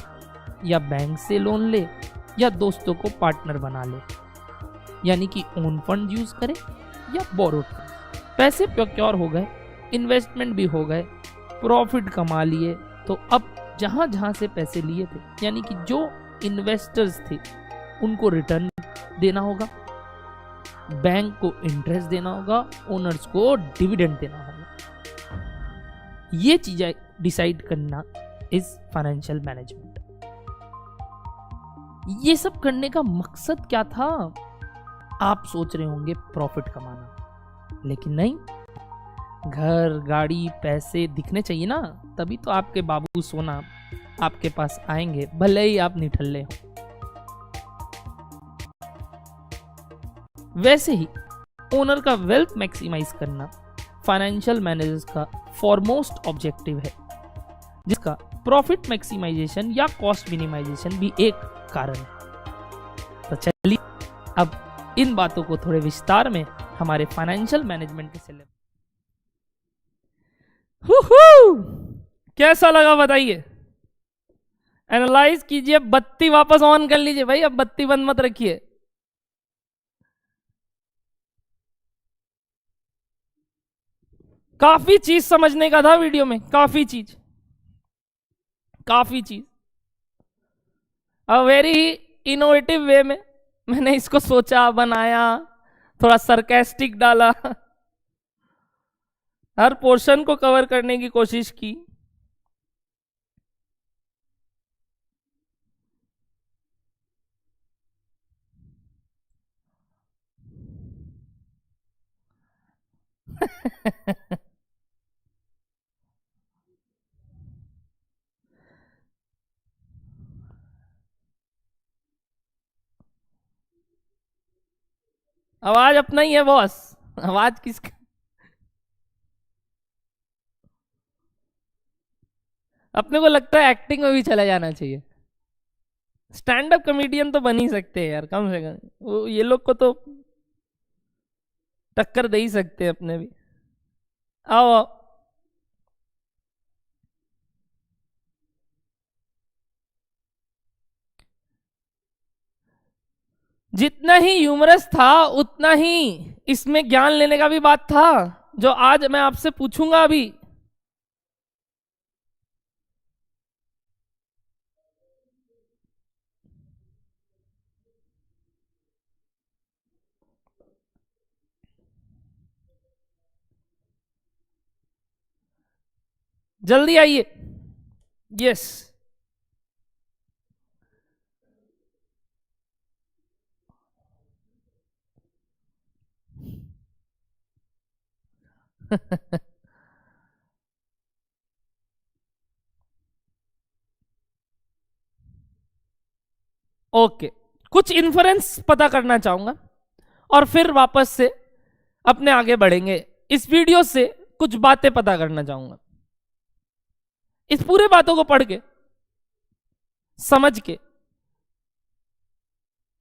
या बैंक से लोन ले या दोस्तों को पार्टनर बना ले, यानी कि ओन फंड यूज करे या बोरो करे। पैसे प्रोक्योर हो गए, इन्वेस्टमेंट भी हो गए, प्रॉफिट कमा लिए, तो अब जहां जहां से पैसे लिए थे, यानी कि जो इन्वेस्टर्स थे उनको रिटर्न देना होगा, बैंक को इंटरेस्ट देना होगा, ओनर्स को डिविडेंड देना होगा। ये चीजें डिसाइड करना इज फाइनेंशियल मैनेजमेंट। ये सब करने का मकसद क्या था? आप सोच रहे होंगे प्रॉफिट कमाना, लेकिन नहीं, घर, गाड़ी, पैसे दिखने चाहिए ना, तभी तो आपके बाबू सोना आपके पास आएंगे, भले ही आप निठल्ले हो। वैसे ही ओनर का वेल्थ मैक्सिमाइज करना फाइनेंशियल मैनेजर्स का फॉरमोस्ट ऑब्जेक्टिव है, जिसका प्रॉफिट मैक्सिमाइजेशन या कॉस्ट मिनिमाइजेशन भी एक कारण है। तो चलिए अब इन बातों को थोड़े विस्तार में हमारे फाइनेंशियल मैनेजमेंट के सिलेबस। कैसा लगा बताइए? एनालाइज कीजिए, बत्ती वापस ऑन कर लीजिए भाई, अब बत्ती बंद मत रखिए। काफी चीज समझने का था वीडियो में, काफी चीज वेरी इनोवेटिव वे में मैंने इसको सोचा, बनाया, थोड़ा सरकास्टिक डाला, हर पोर्शन को कवर करने की कोशिश की। आवाज अपना ही है बॉस, आवाज किसका? अपने को लगता है एक्टिंग में भी चला जाना चाहिए। स्टैंड अप कॉमेडियन तो बन ही सकते हैं यार, कम से कम ये लोग को तो टक्कर दे ही सकते हैं अपने भी। आओ आओ। जितना ही ह्यूमरस था उतना ही इसमें ज्ञान लेने का भी बात था, जो आज मैं आपसे पूछूंगा अभी। जल्दी आइए। यस। ओके, कुछ इन्फ्रेंस पता करना चाहूंगा और फिर वापस से अपने आगे बढ़ेंगे। इस वीडियो से कुछ बातें पता करना चाहूंगा, इस पूरे बातों को पढ़ के समझ के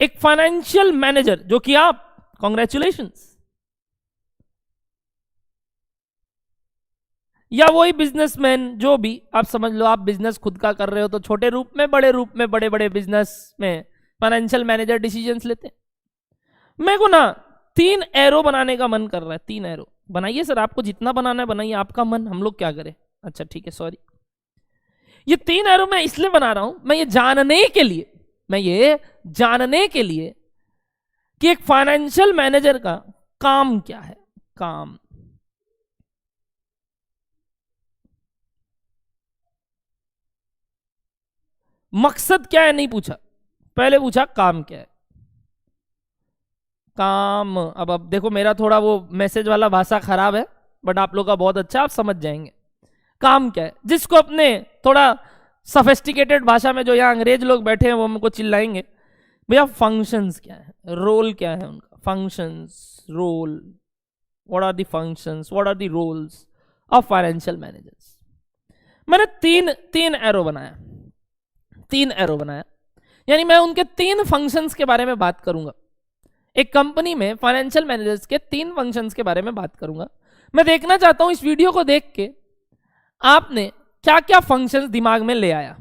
एक फाइनेंशियल मैनेजर, जो कि आप, कॉन्ग्रेचुलेशंस, या वही बिजनेसमैन, जो भी आप समझ लो, आप बिजनेस खुद का कर रहे हो तो छोटे रूप में, बड़े रूप में, बड़े बड़े बिजनेस में फाइनेंशियल मैनेजर डिसीजंस लेते हैं। मेरे को ना 3 एरो बनाने का मन कर रहा है। 3 एरो बनाइए सर, आपको जितना बनाना है बनाइए, आपका मन, हम लोग क्या करें। अच्छा ठीक है, सॉरी। ये 3 एरो मैं इसलिए बना रहा हूं, मैं ये जानने के लिए कि एक फाइनेंशियल मैनेजर का काम क्या है। काम, मकसद क्या है नहीं पूछा, पहले पूछा काम क्या है। काम, अब देखो मेरा थोड़ा वो मैसेज वाला भाषा खराब है, बट आप लोग का बहुत अच्छा, आप समझ जाएंगे। काम क्या है, जिसको अपने थोड़ा सफेस्टिकेटेड भाषा में, जो यहाँ अंग्रेज लोग बैठे हैं वो हमको चिल्लाएंगे, भैया फंक्शंस क्या है, रोल क्या है उनका। Functions, role, what are the functions, what are the roles of financial managers. मैंने तीन एरो बनाया, 3 एरो बनाया, यानी मैं उनके 3 फंक्शंस के बारे में बात करूंगा। एक कंपनी में फाइनेंशियल मैनेजर्स के 3 फंक्शंस के बारे में बात करूंगा। मैं देखना चाहता हूं इस वीडियो को देख के आपने क्या क्या फंक्शंस दिमाग में ले आया,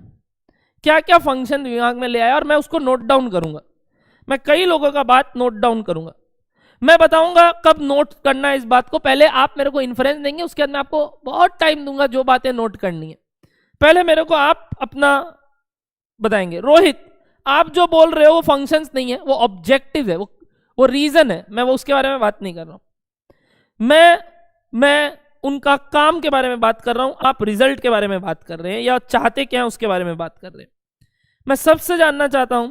क्या क्या फंक्शन दिमाग में ले आया, और मैं उसको नोट डाउन करूंगा। मैं कई लोगों का बात नोट डाउन करूंगा। मैं बताऊंगा कब नोट करना है इस बात को। पहले आप मेरे को इन्फ्रेंस देंगे, उसके बाद मैं आपको बहुत टाइम दूंगा जो बातें नोट करनी है। पहले मेरे को आप अपना बताएंगे। रोहित, आप जो बोल रहे हो वो फंक्शंस नहीं है, वो ऑब्जेक्टिव है, वो रीजन है। मैं वो उसके बारे में बात नहीं कर रहा हूं। मैं उनका काम के बारे में बात कर रहा हूं। आप रिजल्ट के बारे में बात कर रहे हैं या चाहते क्या है उसके बारे में बात कर रहे हैं। मैं सबसे जानना चाहता हूं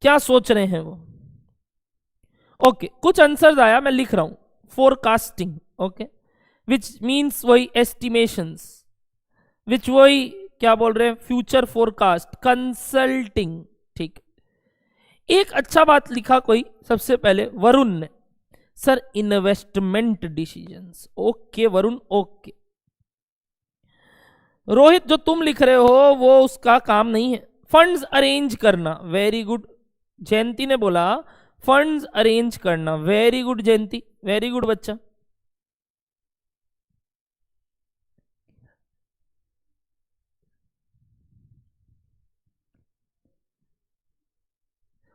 क्या सोच रहे हैं वो। ओके, कुछ आंसर्स आया, मैं लिख रहा हूं। फोरकास्टिंग, ओके, विच मीन्स वही एस्टिमेशंस, विच वही क्या बोल रहे हैं, फ्यूचर फोरकास्ट, कंसल्टिंग। ठीक, एक अच्छा बात लिखा कोई सबसे पहले, वरुण ने, sir investment decisions. Okay Varun, okay. Rohit, जो तुम लिख रहे हो वो उसका काम नहीं है। फंड्स अरेंज करना, वेरी गुड। जयंती ने बोला फंड्स अरेंज करना, वेरी गुड जयंती, वेरी गुड बच्चा।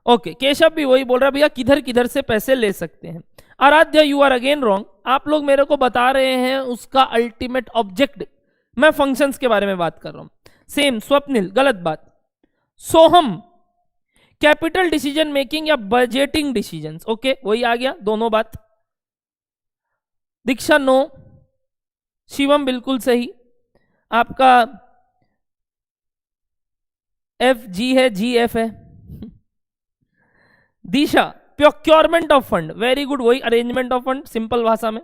ओके, केशव भी वही बोल रहा है, भैया किधर किधर से पैसे ले सकते हैं। Aradhya, you are again wrong. आप लोग मेरे को बता रहे हैं उसका अल्टीमेट ऑब्जेक्ट, मैं फंक्शंस के बारे में बात कर रहा हूं। सेम, स्वप्निल, गलत बात। सोहम, कैपिटल डिसीजन मेकिंग या बजटिंग डिसीजंस। ओके, वही आ गया, दोनों बात। दीक्षा, नो। शिवम, बिल्कुल सही। आपका एफ जी है, जी एफ है। Disha, procurement of fund, very good, वही अरेंजमेंट ऑफ फंड, सिंपल भाषा में।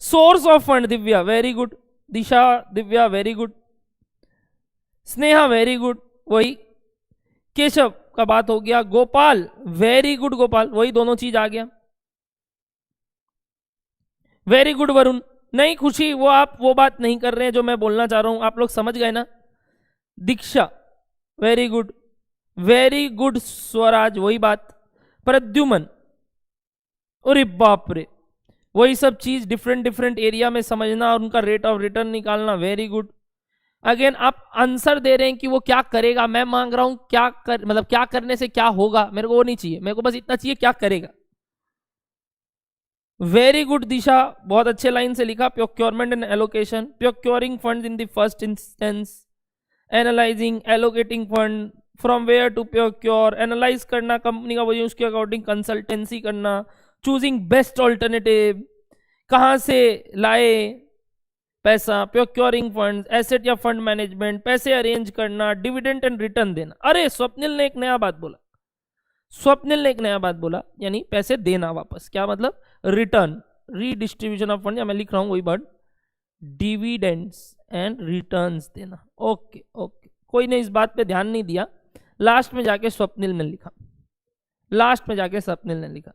Source of fund, Divya, very good. Disha, Divya, very good. Sneha, very good, वही। केशव का बात हो गया। गोपाल, वेरी गुड गोपाल, वही दोनों चीज आ गया। Very good Varun. नहीं खुशी, वो आप वो बात नहीं कर रहे हैं जो मैं बोलना चाह रहा हूं, आप लोग समझ गए ना। Diksha, very good, very good. Swaraj, वही बात। प्रद्युमन, अरे बाप रे, वही सब चीज डिफरेंट डिफरेंट एरिया में समझना और उनका रेट ऑफ रिटर्न निकालना, वेरी गुड। अगेन आप आंसर दे रहे हैं कि वो क्या करेगा, मैं मांग रहा हूं क्या कर, मतलब क्या करने से क्या होगा, मेरे को वो नहीं चाहिए, मेरे को बस इतना चाहिए क्या करेगा। वेरी गुड दिशा, बहुत अच्छे लाइन से लिखा। Procurement and allocation, procuring funds in the first instance, analysing allocating fund, from where to procure, analyse करना कंपनी का वजन उसके अकॉर्डिंग कंसल्टेंसी करना, चूजिंग बेस्ट ऑल्टरनेटिव, कहां से लाए पैसा, प्रोक्योरिंग फंड, एसेट या फंड मैनेजमेंट, पैसे अरेंज करना, डिविडेंड एंड रिटर्न देना। अरे स्वप्निल ने एक नया बात बोला, स्वप्निल ने एक नया बात बोला, यानी पैसे देना वापस, क्या मतलब, रिटर्न, रीडिस्ट्रीब्यूशन ऑफ फंड, या मैं लिख रहा हूं वही वर्ड, डिविडेंड्स एंड रिटर्न्स देना। ओके ओके, कोई ने इस बात पे ध्यान नहीं दिया, लास्ट में जाके स्वप्निल ने लिखा, लास्ट में जाके स्वप्निल ने लिखा।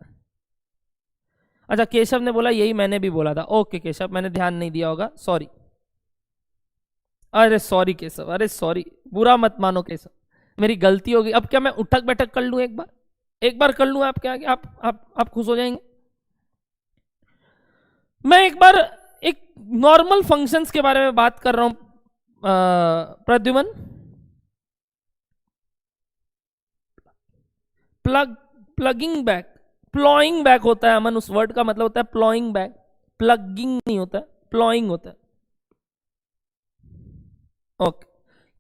अच्छा केशव ने बोला यही मैंने भी बोला था, ओके केशव मैंने ध्यान नहीं दिया होगा, सॉरी। अरे सॉरी केशव, अरे सॉरी, बुरा मत मानो केशव, मेरी गलती होगी। अब क्या मैं उठक बैठक कर लूं, एक बार कर लूं आपके आगे, आप खुश हो जाएंगे। मैं एक बार एक नॉर्मल फंक्शंस के बारे में बात कर रहा हूं Pradyuman. Plugging back, ploughing back होता है अमन, उस वर्ड का मतलब होता है प्लॉइंग बैक, प्लगिंग नहीं होता है, प्लॉइंग होता है। ओके,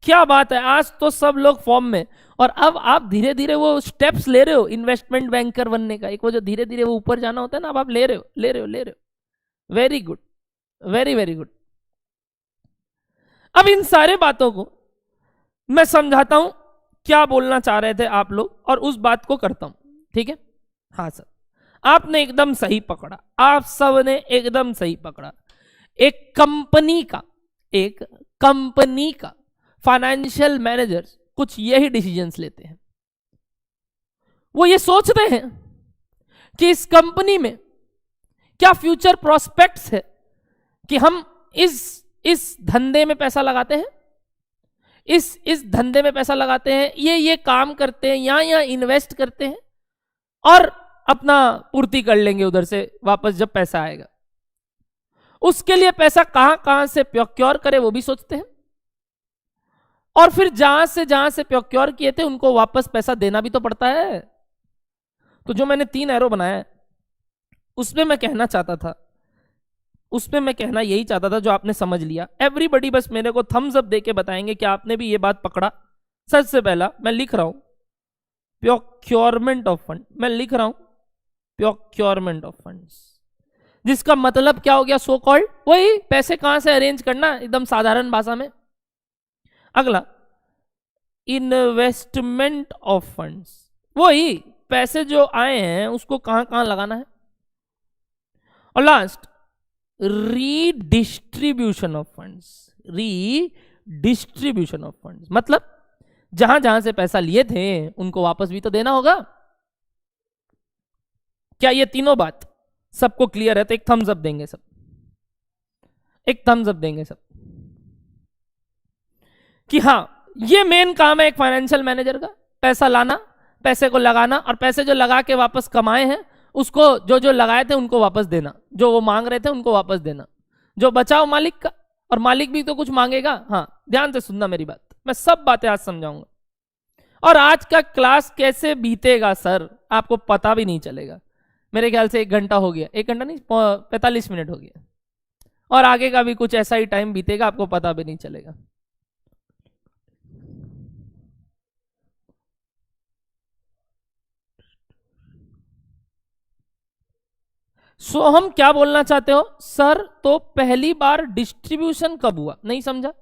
क्या बात है, आज तो सब लोग फॉर्म में, और अब आप धीरे धीरे वो स्टेप्स ले रहे हो इन्वेस्टमेंट बैंकर बनने का, एक वो जो धीरे धीरे वो ऊपर जाना होता है ना, अब आप ले रहे हो, very good, very very good. अब इन सारे बातों को मैं समझाता हूं क्या बोलना चाह रहे थे आप लोग, और उस बात को करता हूं, ठीक है। हाँ सर, आपने एकदम सही पकड़ा, आप सब ने एकदम सही पकड़ा। एक कंपनी का फाइनेंशियल मैनेजर्स कुछ यही डिसीजंस लेते हैं। वो ये सोचते हैं कि इस कंपनी में क्या फ्यूचर प्रोस्पेक्ट्स है, कि हम इस धंधे में पैसा लगाते हैं, इस धंधे में पैसा लगाते हैं, ये काम करते हैं, यहां इन्वेस्ट करते हैं, और अपना पूर्ति कर लेंगे उधर से वापस जब पैसा आएगा। उसके लिए पैसा कहां से प्रोक्योर करे वो भी सोचते हैं, और फिर जहां से प्रोक्योर किए थे उनको वापस पैसा देना भी तो पड़ता है। तो जो मैंने 3 एरो बनाया उसमें मैं कहना यही चाहता था जो आपने समझ लिया। एवरीबडी बस मेरे को थम्स अप देके बताएंगे कि आपने भी ये बात पकड़ा। सबसे पहला मैं लिख रहा हूं प्रोक्योरमेंट ऑफ फंड, मैं लिख रहा हूं प्रोक्योरमेंट ऑफ फंड्स, जिसका मतलब क्या हो गया, सो कॉल्ड वही पैसे कहां से अरेंज करना, एकदम साधारण भाषा में। अगला इन्वेस्टमेंट ऑफ फंड्स, वही पैसे जो आए हैं उसको कहां कहां लगाना है। और last redistribution of funds, redistribution of funds मतलब जहां से पैसा लिए थे उनको वापस भी तो देना होगा। क्या ये तीनों बात सबको क्लियर है? तो एक थम्स अप देंगे सब, एक थम्स अप देंगे सब कि हाँ ये मेन काम है एक फाइनेंशियल मैनेजर का, पैसा लाना, पैसे को लगाना, और पैसे जो लगा के वापस कमाए हैं उसको जो लगाए थे उनको वापस देना, जो वो मांग रहे थे उनको वापस देना, जो बचाओ मालिक का, और मालिक भी तो कुछ मांगेगा। हाँ ध्यान से सुनना मेरी बात, मैं सब बातें आज समझाऊंगा। और आज का क्लास कैसे बीतेगा सर आपको पता भी नहीं चलेगा। मेरे ख्याल से 1 घंटा हो गया, 1 घंटा नहीं 45 मिनट हो गया, और आगे का भी कुछ ऐसा ही टाइम बीतेगा, आपको पता भी नहीं चलेगा। हम क्या बोलना चाहते हो सर? तो पहली बार डिस्ट्रीब्यूशन कब हुआ, नहीं समझा?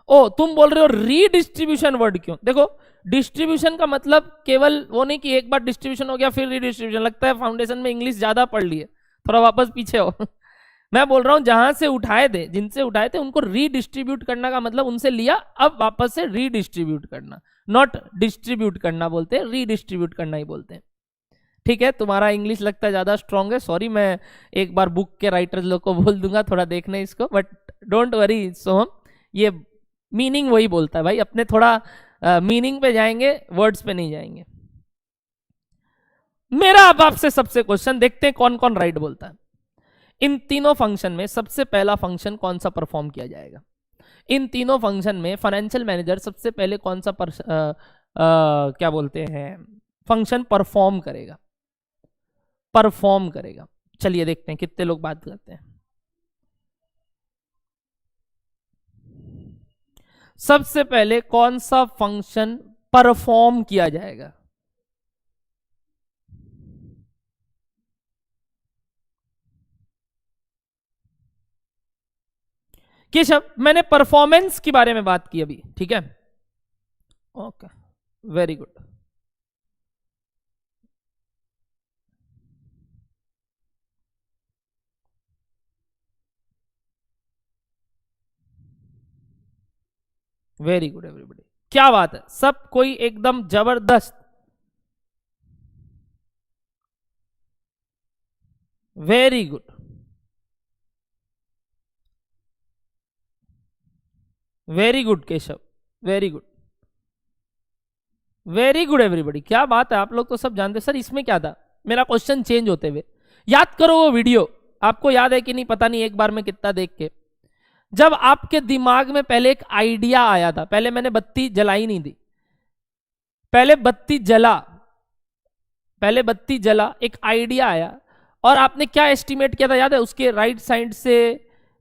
ओ तुम बोल रहे हो रीडिस्ट्रीब्यूशन वर्ड क्यों? देखो डिस्ट्रीब्यूशन का मतलब केवल वो नहीं कि एक बार डिस्ट्रीब्यूशन हो गया फिर रीडिस्ट्रीब्यूशन। लगता है फाउंडेशन में इंग्लिश ज्यादा पढ़ लिए, थोड़ा वापस पीछे हो। मैं बोल रहा हूं जहां से उठाए थे, जिनसे उठाए थे उनको रीडिस्ट्रीब्यूट करना का मतलब उनसे लिया अब वापस से रीडिस्ट्रीब्यूट करना, नॉट डिस्ट्रीब्यूट करना बोलते हैं, रीडिस्ट्रीब्यूट करना ही बोलते हैं। ठीक है, तुम्हारा इंग्लिश लगता है ज्यादा स्ट्रांग है, सॉरी, मैं एक बार बुक के राइटर्स लोग को बोल दूंगा थोड़ा देखने इसको, बट डोंट वरी सोहम, ये मीनिंग वही बोलता है भाई, अपने थोड़ा मीनिंग पे जाएंगे, वर्ड्स पे नहीं जाएंगे। मेरा अब आपसे सबसे क्वेश्चन, देखते हैं कौन कौन राइट बोलता है। इन तीनों फंक्शन में सबसे पहला फंक्शन कौन सा परफॉर्म किया जाएगा? इन तीनों फंक्शन में फाइनेंशियल मैनेजर सबसे पहले कौन सा क्या बोलते हैं फंक्शन परफॉर्म करेगा? परफॉर्म करेगा। चलिए देखते हैं कितने लोग बात करते हैं। सबसे पहले कौन सा फंक्शन परफॉर्म किया जाएगा? केशव, मैंने परफॉर्मेंस के बारे में बात की अभी, ठीक है? Okay, very good. Very good everybody, क्या बात है, सब कोई एकदम जबरदस्त। Very good, very good Keshav, very good, very good everybody, क्या बात है, आप लोग तो सब जानते। सर इसमें क्या था? मेरा क्वेश्चन चेंज होते हुए, याद करो वो वीडियो, आपको याद है कि नहीं पता नहीं, एक बार में कितना देख के, जब आपके दिमाग में पहले एक आइडिया आया था, पहले मैंने बत्ती जलाई नहीं थी, पहले बत्ती जला, पहले बत्ती जला, एक आइडिया आया और आपने क्या एस्टिमेट किया था याद है? उसके राइट साइड से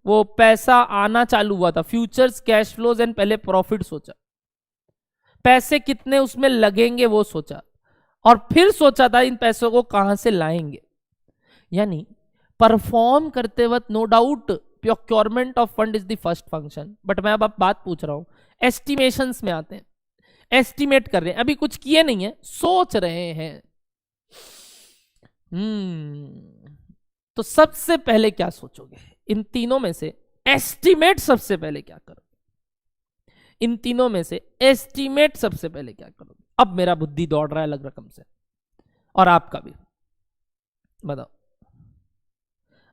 वो पैसा आना चालू हुआ था, फ्यूचर्स, कैश फ्लोज एंड पहले प्रॉफिट सोचा, पैसे कितने उसमें लगेंगे वो सोचा, और फिर सोचा था इन पैसों को कहां से लाएंगे। यानी परफॉर्म करते वक्त no doubt procurement of fund is the first function, but मैं अब बात पूछ रहा हूं, एस्टिमेशंस में आते हैं, एस्टिमेट कर रहे हैं, अभी कुछ किए नहीं है, सोच रहे हैं। तो सबसे पहले क्या सोचोगे इन तीनों में से? एस्टिमेट सबसे पहले क्या करोगे? इन तीनों में से एस्टिमेट सबसे पहले क्या करोगे? अब मेरा बुद्धि दौड़ रहा है अलग रकम से, और आपका भी, बताओ।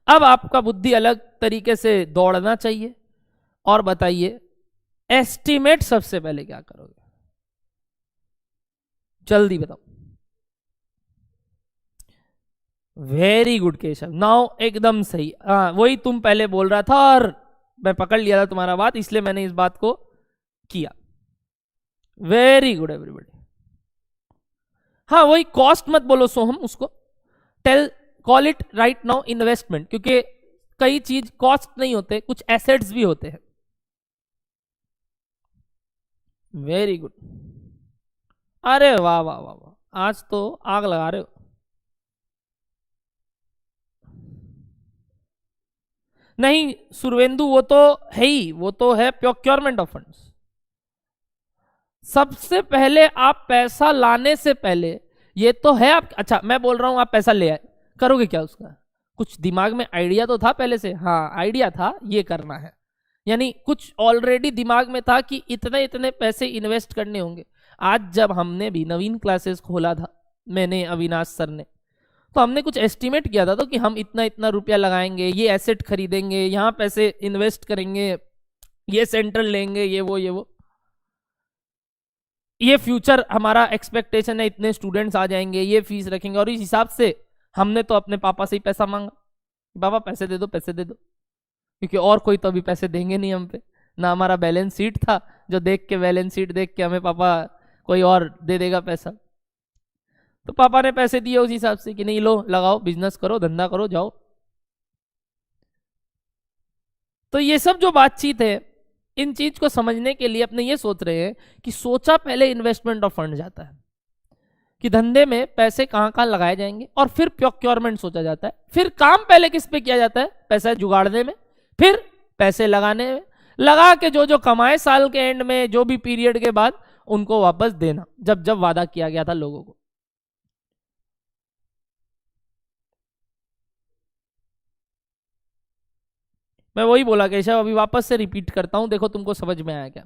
अब आपका बुद्धि अलग तरीके से दौड़ना चाहिए, और बताइए एस्टिमेट सबसे पहले क्या करोगे? जल्दी बताओ। वेरी गुड केशव, नाउ एकदम सही। हाँ, वही तुम पहले बोल रहा था और मैं पकड़ लिया था तुम्हारा बात, इसलिए मैंने इस बात को किया। Very good everybody. हाँ, वही कॉस्ट मत बोलो सोहम, उसको tell, call it right now investment, क्योंकि कई चीज कॉस्ट नहीं होते, कुछ एसेट्स भी होते हैं। वेरी गुड, अरे वाह वाह वाह वाह, आज तो आग लगा रहे हो। नहीं सुरवेंदु, वो तो है ही, वो तो है प्रोक्योरमेंट ऑफ फंड्स। सबसे पहले आप पैसा लाने से पहले ये तो है आप, अच्छा मैं बोल रहा हूं आप पैसा ले आए, करोगे क्या उसका? कुछ दिमाग में आइडिया तो था पहले से, हाँ आइडिया था ये करना है, यानी कुछ ऑलरेडी दिमाग में था कि इतने इतने पैसे इन्वेस्ट करने होंगे। आज जब हमने भी नवीन क्लासेस खोला था, मैंने, अविनाश सर ने, तो हमने कुछ एस्टिमेट किया था तो कि हम इतना इतना रुपया लगाएंगे, ये एसेट खरीदेंगे, यहाँ पैसे इन्वेस्ट करेंगे, ये सेंटर लेंगे, ये वो, ये फ्यूचर हमारा एक्सपेक्टेशन है, इतने स्टूडेंट्स आ जाएंगे, ये फीस रखेंगे, और इस हिसाब से हमने तो अपने पापा से ही पैसा मांगा, पापा पैसे दे दो, पैसे दे दो, क्योंकि और कोई तो अभी पैसे देंगे नहीं हम पे, ना हमारा बैलेंस शीट था जो देख के, बैलेंस शीट देख के हमें पापा कोई और दे देगा पैसा, तो पापा ने पैसे दिए उस हिसाब से कि नहीं लो लगाओ, बिजनेस करो, धंधा करो, जाओ। तो ये सब जो बातचीत है, इन चीज को समझने के लिए अपने ये सोच रहे हैं कि सोचा पहले इन्वेस्टमेंट ऑफ फंड जाता है कि धंधे में पैसे कहां कहां लगाए जाएंगे, और फिर प्रोक्योरमेंट सोचा जाता है, फिर काम पहले किस पे किया जाता है? पैसा जुगाड़ने में, फिर पैसे लगाने में, लगा के जो जो कमाए साल के एंड में, जो भी पीरियड के बाद, उनको वापस देना, जब जब वादा किया गया था लोगों को। मैं वही बोला केशव, अभी वापस से रिपीट करता हूं, देखो तुमको समझ में आया क्या?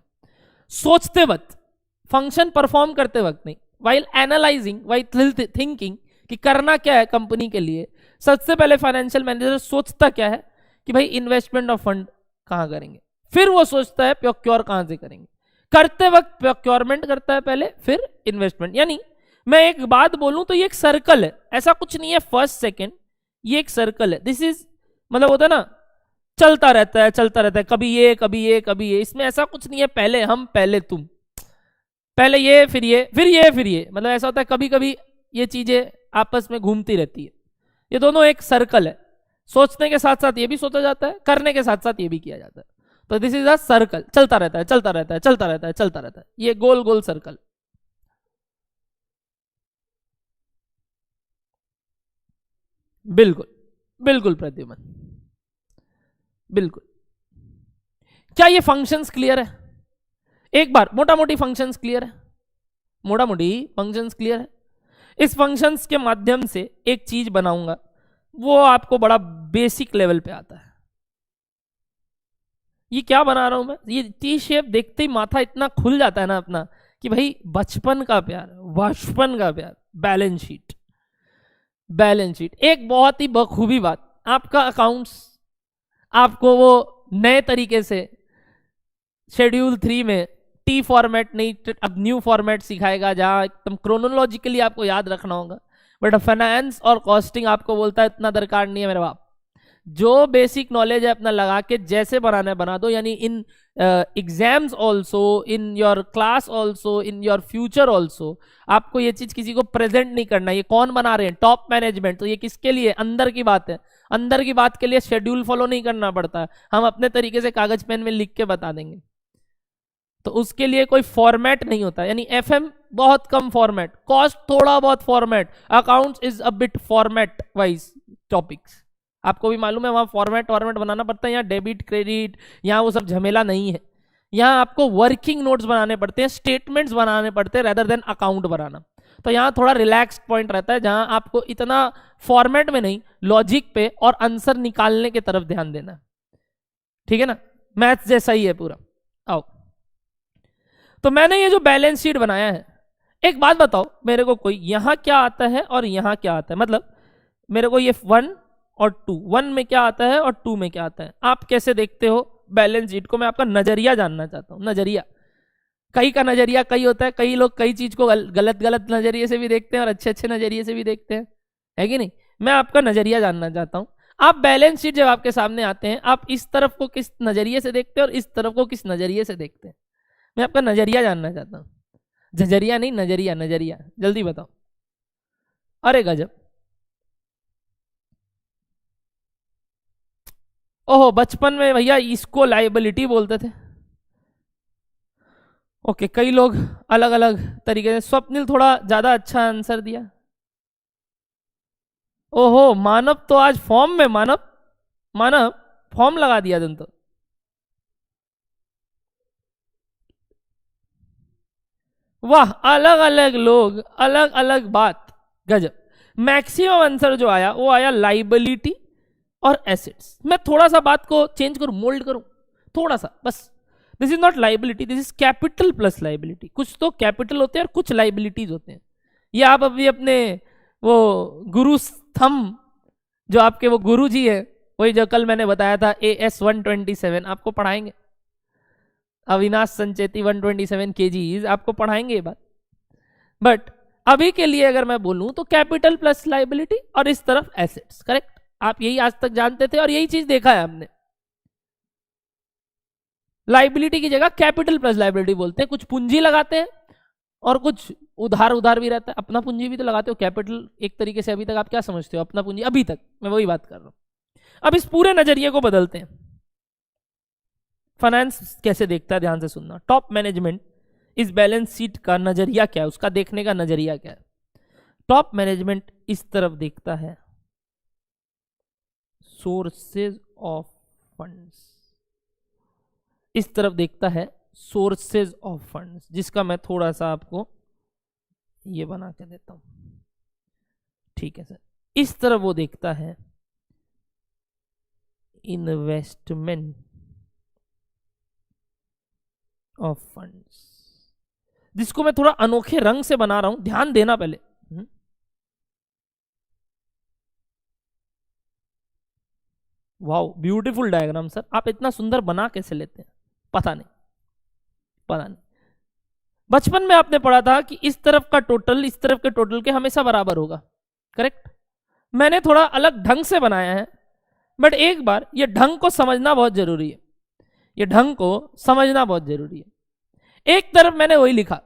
सोचते वक्त, फंक्शन परफॉर्म करते वक्त नहीं, वाइल एनालाइजिंग, वाइल थिंकिंग कि करना क्या है कंपनी के लिए, सबसे पहले फाइनेंशियल मैनेजर सोचता क्या है कि भाई इन्वेस्टमेंट ऑफ फंड कहां करेंगे, फिर वो सोचता है प्रोक्योर कहां से करेंगे, करते वक्त प्रोक्योरमेंट करता है पहले, फिर इन्वेस्टमेंट। यानी मैं एक बात बोलूं तो ये एक सर्कल है, ऐसा कुछ नहीं है फर्स्ट सेकंड, ये एक सर्कल है। दिस इज मतलब होता है ना, चलता रहता है चलता रहता है, कभी ये कभी ये कभी ये, इसमें ऐसा कुछ नहीं है पहले हम पहले तुम, पहले ये फिर ये फिर ये फिर ये, मतलब ऐसा होता है कभी कभी ये चीजें आपस में घूमती रहती है। ये दोनों एक सर्कल है, सोचने के साथ साथ ये भी सोचा जाता है, करने के साथ साथ ये भी किया जाता है। तो दिस इज अ सर्कल, चलता रहता है चलता रहता है चलता रहता है चलता रहता है, ये गोल गोल सर्कल। बिल्कुल बिल्कुल प्रद्युमन, बिल्कुल। क्या ये फंक्शंस क्लियर है? एक बार मोटा मोटी फंक्शंस क्लियर है, मोटा मोटी फंक्शंस क्लियर है। इस फंक्शंस के माध्यम से एक चीज बनाऊंगा, वो आपको बड़ा बेसिक लेवल पे आता है। ये क्या बना रहा हूं मैं, ये टी शेप देखते ही माथा इतना खुल जाता है ना अपना, कि भाई बचपन का प्यार, बचपन का प्यार, बैलेंस शीट। बैलेंस शीट एक बहुत ही बखूबी बात, आपका अकाउंट्स आपको वो नए तरीके से शेड्यूल 3 में टी फॉर्मेट नहीं, अब न्यू फॉर्मेट सिखाएगा, जहां एकदम क्रोनोलॉजिकली आपको याद रखना होगा। बट फाइनेंस और कॉस्टिंग आपको बोलता है इतना दरकार नहीं है मेरे बाप, जो बेसिक नॉलेज है अपना लगा के जैसे बनाना है बना दो। यानी in exams also, in your class also, in your future also, आपको ये चीज किसी को प्रेजेंट नहीं करना। ये कौन बना रहे हैं? Top management. तो ये किसके लिए? अंदर की बात है। अंदर की बात के लिए शेड्यूल फॉलो नहीं करना पड़ता, हम अपने तरीके से कागज पेन में लिख के बता देंगे। तो उसके लिए कोई फॉर्मेट नहीं होता, यानी एफएम बहुत कम फॉर्मेट, कॉस्ट थोड़ा बहुत format, accounts is a bit format wise topics. आपको भी मालूम है वहां फॉर्मेट बनाना पड़ता है, यहाँ डेबिट क्रेडिट, यहाँ वो सब झमेला नहीं है। यहाँ आपको वर्किंग नोट्स बनाने पड़ते हैं, स्टेटमेंट्स बनाने पड़ते हैं, रेदर देन अकाउंट बनाना। तो यहाँ थोड़ा रिलैक्स पॉइंट रहता है, जहां आपको इतना फॉर्मेट में नहीं, लॉजिक पे और आंसर निकालने की तरफ ध्यान देना। ठीक है ना, मैथ्स जैसा ही है पूरा। आओ, तो मैंने ये जो बैलेंस शीट बनाया है, एक बात बताओ मेरे को, कोई यहां क्या आता है और यहां क्या आता है? मतलब मेरे को ये 1 और 2, 1 में क्या आता है और 2 में क्या आता है, आप कैसे देखते हो बैलेंस शीट को? मैं आपका नजरिया जानना चाहता हूं। नजरिया, कई का नजरिया कई होता है, कई लोग कई चीज को गलत गलत नजरिए से भी देखते हैं और अच्छे अच्छे नजरिए से भी देखते हैं, है कि नहीं? मैं आपका नजरिया जानना चाहता हूं। आप बैलेंस शीट जब आपके सामने आते हैं, आप इस तरफ को किस नजरिए से देखते हैं और इस तरफ को किस नजरिए से देखते हैं? मैं आपका नजरिया जानना चाहता हूं, झजरिया नहीं, नजरिया, नजरिया, जल्दी बताओ। अरे गजब, ओहो, बचपन में भैया इसको लाइबिलिटी बोलते थे। ओके, कई लोग अलग अलग तरीके से। स्वप्निल थोड़ा ज्यादा अच्छा आंसर दिया। ओहो, मानव तो आज फॉर्म में, मानव मानव फॉर्म लगा दिया तुम तो। वाह, अलग अलग लोग, अलग अलग बात, गजब। मैक्सिमम आंसर जो आया वो आया लाइबिलिटी और एसेट्स। मैं थोड़ा सा बात को चेंज करूं, मोल्ड करूं थोड़ा सा बस। This is not liability, this is capital plus liability. कुछ तो कैपिटल होते हैं और कुछ लाइबिलिटीज होते हैं। ये आप अभी अपने वो गुरु स्तंभ, जो आपके वो गुरु जी है, वही जो कल मैंने बताया था AS127, आपको पढ़ाएंगे। अविनाश संचेती 127 kgs आपको पढ़ाएंगे ये बात। बट अभी के लिए अगर मैं बोलूं तो कैपिटल प्लस लाइबिलिटी और इस तरफ एसेट्स, करेक्ट? आप यही आज तक जानते थे और यही चीज देखा है हमने। लाइबिलिटी की जगह कैपिटल प्लस लाइबिलिटी बोलते हैं। कुछ पूंजी लगाते हैं और कुछ उधार उधार भी रहता है। अपना पूंजी भी तो लगाते हो, कैपिटल एक तरीके से। अभी तक आप क्या समझते हो अपना पूंजी? अभी तक मैं वही बात कर रहा हूं। अब इस पूरे नजरिए को बदलते हैं। फाइनेंस कैसे देखता है, ध्यान से सुनना। टॉप मैनेजमेंट इस बैलेंस शीट का नजरिया क्या है, उसका देखने का नजरिया क्या है? टॉप मैनेजमेंट इस तरफ देखता है, सोर्सेज ऑफ फंड्स। इस तरफ देखता है सोर्सेज ऑफ फंड्स, जिसका मैं थोड़ा सा आपको ये बना के देता हूं। ठीक है सर। इस तरफ वो देखता है इन्वेस्टमेंट ऑफ फंड्स, जिसको मैं थोड़ा अनोखे रंग से बना रहा हूं, ध्यान देना पहले। Wow, beautiful diagram sir. आप इतना सुंदर बना कैसे लेते हैं? पता नहीं, पता नहीं। बचपन में आपने पढ़ा था कि इस तरफ का टोटल इस तरफ के टोटल के हमेशा बराबर होगा, करेक्ट। मैंने थोड़ा अलग ढंग से बनाया है, बट एक बार ये ढंग को समझना बहुत जरूरी है, ये ढंग को समझना बहुत जरूरी है। एक तरफ मैंने वही लिखा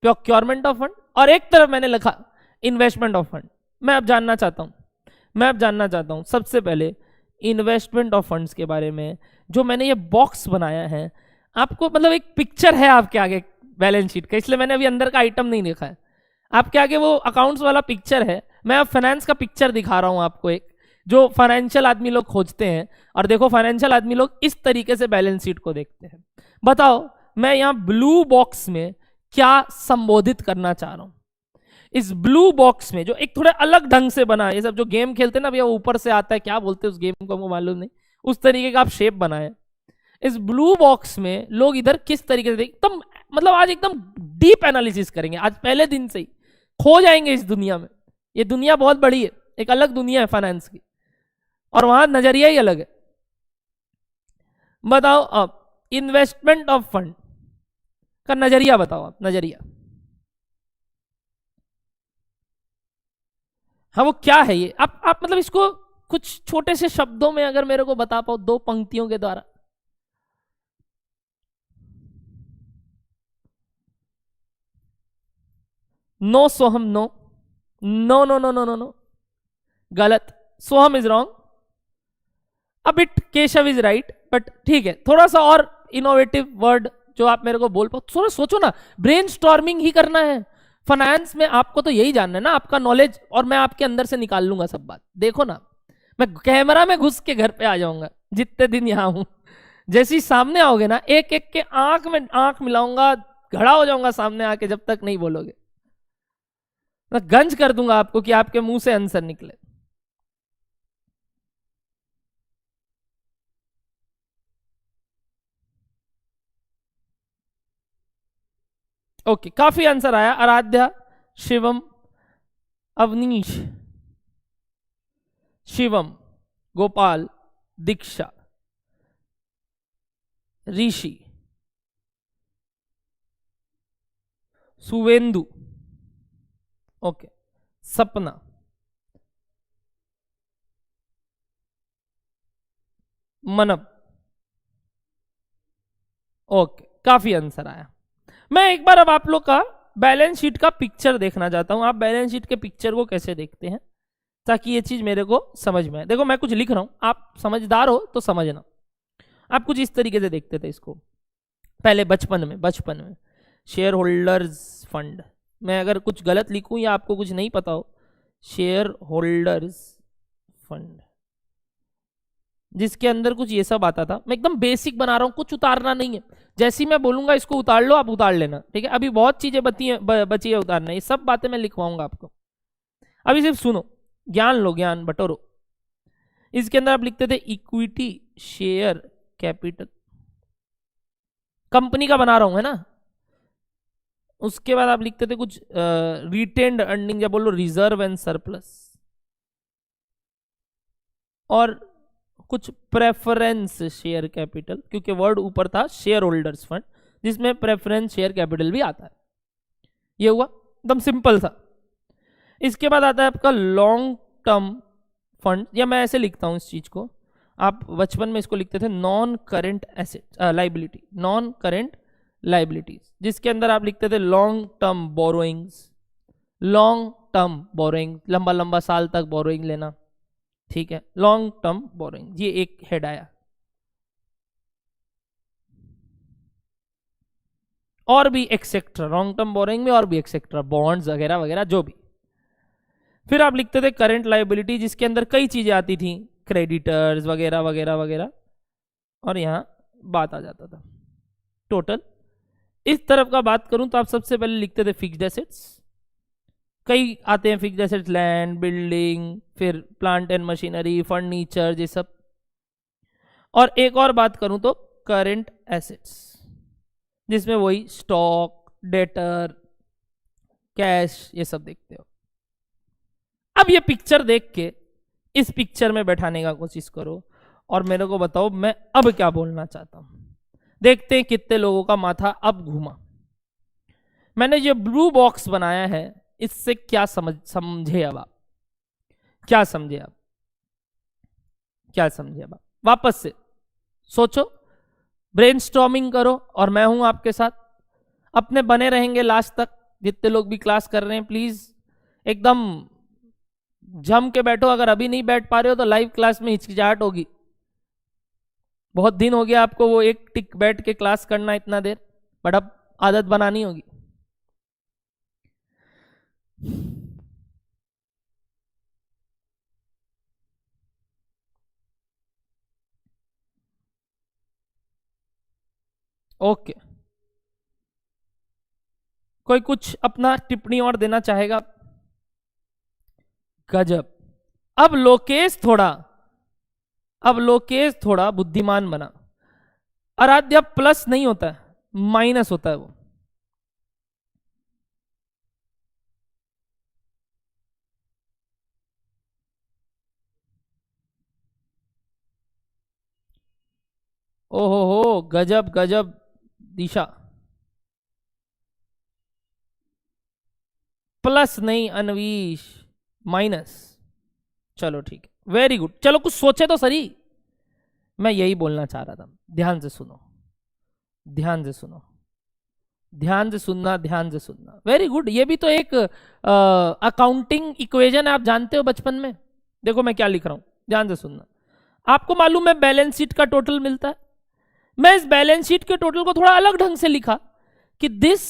प्रोक्योरमेंट ऑफ फंड और एक तरफ मैंने लिखा इन्वेस्टमेंट ऑफ फंड। मैं अब जानना चाहता हूं सबसे पहले इन्वेस्टमेंट ऑफ फंड्स के बारे में। जो मैंने ये बॉक्स बनाया है आपको, मतलब एक पिक्चर है आपके आगे बैलेंस शीट का, इसलिए मैंने अभी अंदर का आइटम नहीं लिखा है। आपके आगे वो अकाउंट्स वाला पिक्चर है, मैं अब फाइनेंस का पिक्चर दिखा रहा हूं आपको, एक जो फाइनेंशियल आदमी लोग खोजते हैं। और देखो फाइनेंशियल आदमी लोग इस तरीके से बैलेंस शीट को देखते हैं। बताओ मैं यहां ब्लू बॉक्स में क्या संबोधित करना चाह रहा हूं। इस ब्लू बॉक्स में जो एक थोड़ा अलग ढंग से बना है, ये सब जो गेम खेलते हैं ना भैया, ऊपर से आता है, क्या बोलते हैं उस गेम को हमको मालूम नहीं, उस तरीके का आप शेप बनाए। इस ब्लू बॉक्स में लोग इधर किस तरीके से एकदम, मतलब आज एकदम डीप एनालिसिस करेंगे, आज पहले दिन से ही खो जाएंगे इस दुनिया में। ये दुनिया बहुत बड़ी है, एक अलग दुनिया है फाइनेंस की, और वहां नजरिया ही अलग है। बताओ अब इन्वेस्टमेंट ऑफ फंड का नजरिया बताओ आप, नजरिया। हाँ वो क्या है ये, आप मतलब इसको कुछ छोटे से शब्दों में अगर मेरे को बता पाओ, 2 पंक्तियों के द्वारा। No Soham no, no no no no no no, गलत। सोहम इज रॉन्ग, अब it Keshav is right, but ठीक है, थोड़ा सा और इनोवेटिव वर्ड जो आप मेरे को बोल पाओ। थोड़ा सोचो ना, ब्रेन स्टॉर्मिंग ही करना है फाइनेंस में, आपको तो यही जानना है ना, आपका नॉलेज, और मैं आपके अंदर से निकाल लूंगा सब बात। देखो ना, मैं कैमरा में घुस के घर पे आ जाऊंगा जितने दिन यहां हूं। जैसे ही सामने आओगे ना, एक एक के आंख में आंख मिलाऊंगा, खड़ा हो जाऊंगा सामने आके, जब तक नहीं बोलोगे मैं गंज कर दूंगा आपको कि आपके मुंह से आंसर निकले। ओके, काफी आंसर आया। आराध्या, शिवम, अवनीश, शिवम, गोपाल, दीक्षा, ऋषि, सुवेंदु, ओके, सपना, मनब, ओके, काफी आंसर आया। मैं एक बार अब आप लोग का बैलेंस शीट का पिक्चर देखना चाहता हूं, आप बैलेंस शीट के पिक्चर को कैसे देखते हैं, ताकि ये चीज मेरे को समझ में आए। देखो मैं कुछ लिख रहा हूं, आप समझदार हो तो समझना। आप कुछ इस तरीके से देखते थे इसको पहले बचपन में शेयर होल्डर्स फंड। मैं अगर कुछ गलत लिखूं या आपको कुछ नहीं पता हो, शेयर होल्डर्स फंड, जिसके अंदर कुछ ये सब आता था। मैं एकदम बेसिक बना रहा हूं, कुछ उतारना नहीं है, जैसी मैं बोलूंगा इसको उतार लो, आप उतार लेना, ठीक है। अभी बहुत चीजें बची है उतारना, ये सब बातें मैं लिखवाऊंगा आपको। अभी सिर्फ सुनो, ज्ञान लो, ज्ञान बटोरो। इसके अंदर आप लिखते थे इक्विटी शेयर कैपिटल, कंपनी का बना रहा हूं है ना। उसके बाद आप लिखते थे कुछ रिटेन्ड अर्निंग, या बोलो रिजर्व एंड सरप्लस, और कुछ प्रेफरेंस शेयर कैपिटल, क्योंकि वर्ड ऊपर था शेयर होल्डर्स फंड, जिसमें प्रेफरेंस शेयर कैपिटल भी आता है। ये हुआ एकदम सिंपल था। इसके बाद आता है आपका लॉन्ग टर्म फंड, या मैं ऐसे लिखता हूं इस चीज को, आप बचपन में इसको लिखते थे non current asset liability, non current liabilities, जिसके अंदर आप लिखते थे long term borrowings, long term borrowing, लंबा लंबा साल तक बोरोइंग लेना, ठीक है, लॉन्ग टर्म बोरोइंग, ये एक हेड आया। और भी एक्सेट्रा, लॉन्ग टर्म बोरोइंग में और भी एक्सेट्रा, बॉन्ड्स वगैरह वगैरह जो भी। फिर आप लिखते थे करंट लाइबिलिटी, जिसके अंदर कई चीजें आती थी, क्रेडिटर्स वगैरह वगैरह वगैरह, और यहां बात आ जाता था टोटल। इस तरफ का बात करूं तो आप सबसे पहले लिखते थे फिक्स्ड एसेट्स, कई आते हैं फिक्स्ड एसेट्स, लैंड, बिल्डिंग, फिर प्लांट एंड मशीनरी, फर्नीचर, ये सब। और एक और बात करूं तो करंट एसेट्स, जिसमें वही स्टॉक, डेटर, कैश, ये सब देखते हो। अब ये पिक्चर देख के इस पिक्चर में बैठाने का कोशिश करो और मेरे को बताओ मैं अब क्या बोलना चाहता हूं। देखते हैं कितने लोगों का माथा अब घूमा। मैंने ये ब्लू बॉक्स बनाया है, इससे क्या समझे अब आप, क्या समझे आप, क्या समझे अब आप? वापस से सोचो, ब्रेनस्टॉर्मिंग करो, और मैं हूं आपके साथ, अपने बने रहेंगे लास्ट तक। जितने लोग भी क्लास कर रहे हैं प्लीज एकदम जम के बैठो। अगर अभी नहीं बैठ पा रहे हो तो लाइव क्लास में हिचकिचाहट होगी। बहुत दिन हो गया आपको वो एक टिक बैठ के क्लास करना इतना देर, बट अब आदत बनानी होगी। ओके, कोई कुछ अपना टिप्पणी और देना चाहेगा? गजब। अब लोकेश थोड़ा बुद्धिमान बना। आराध्या प्लस नहीं होता है, माइनस होता है वो। ओहो हो, गजब गजब दिशा। प्लस नहीं अनवीश, माइनस। चलो ठीक है, वेरी गुड। चलो कुछ सोचे तो सही। मैं यही बोलना चाह रहा था। ध्यान से सुनो, ध्यान से सुनो, ध्यान से सुनना, ध्यान से सुनना। Very good. ये भी तो एक अकाउंटिंग इक्वेशन है, आप जानते हो बचपन में। देखो मैं क्या लिख रहा हूं, ध्यान से सुनना। आपको मालूम है बैलेंस शीट का टोटल मिलता है। मैं इस बैलेंस शीट के टोटल को थोड़ा अलग ढंग से लिखा कि this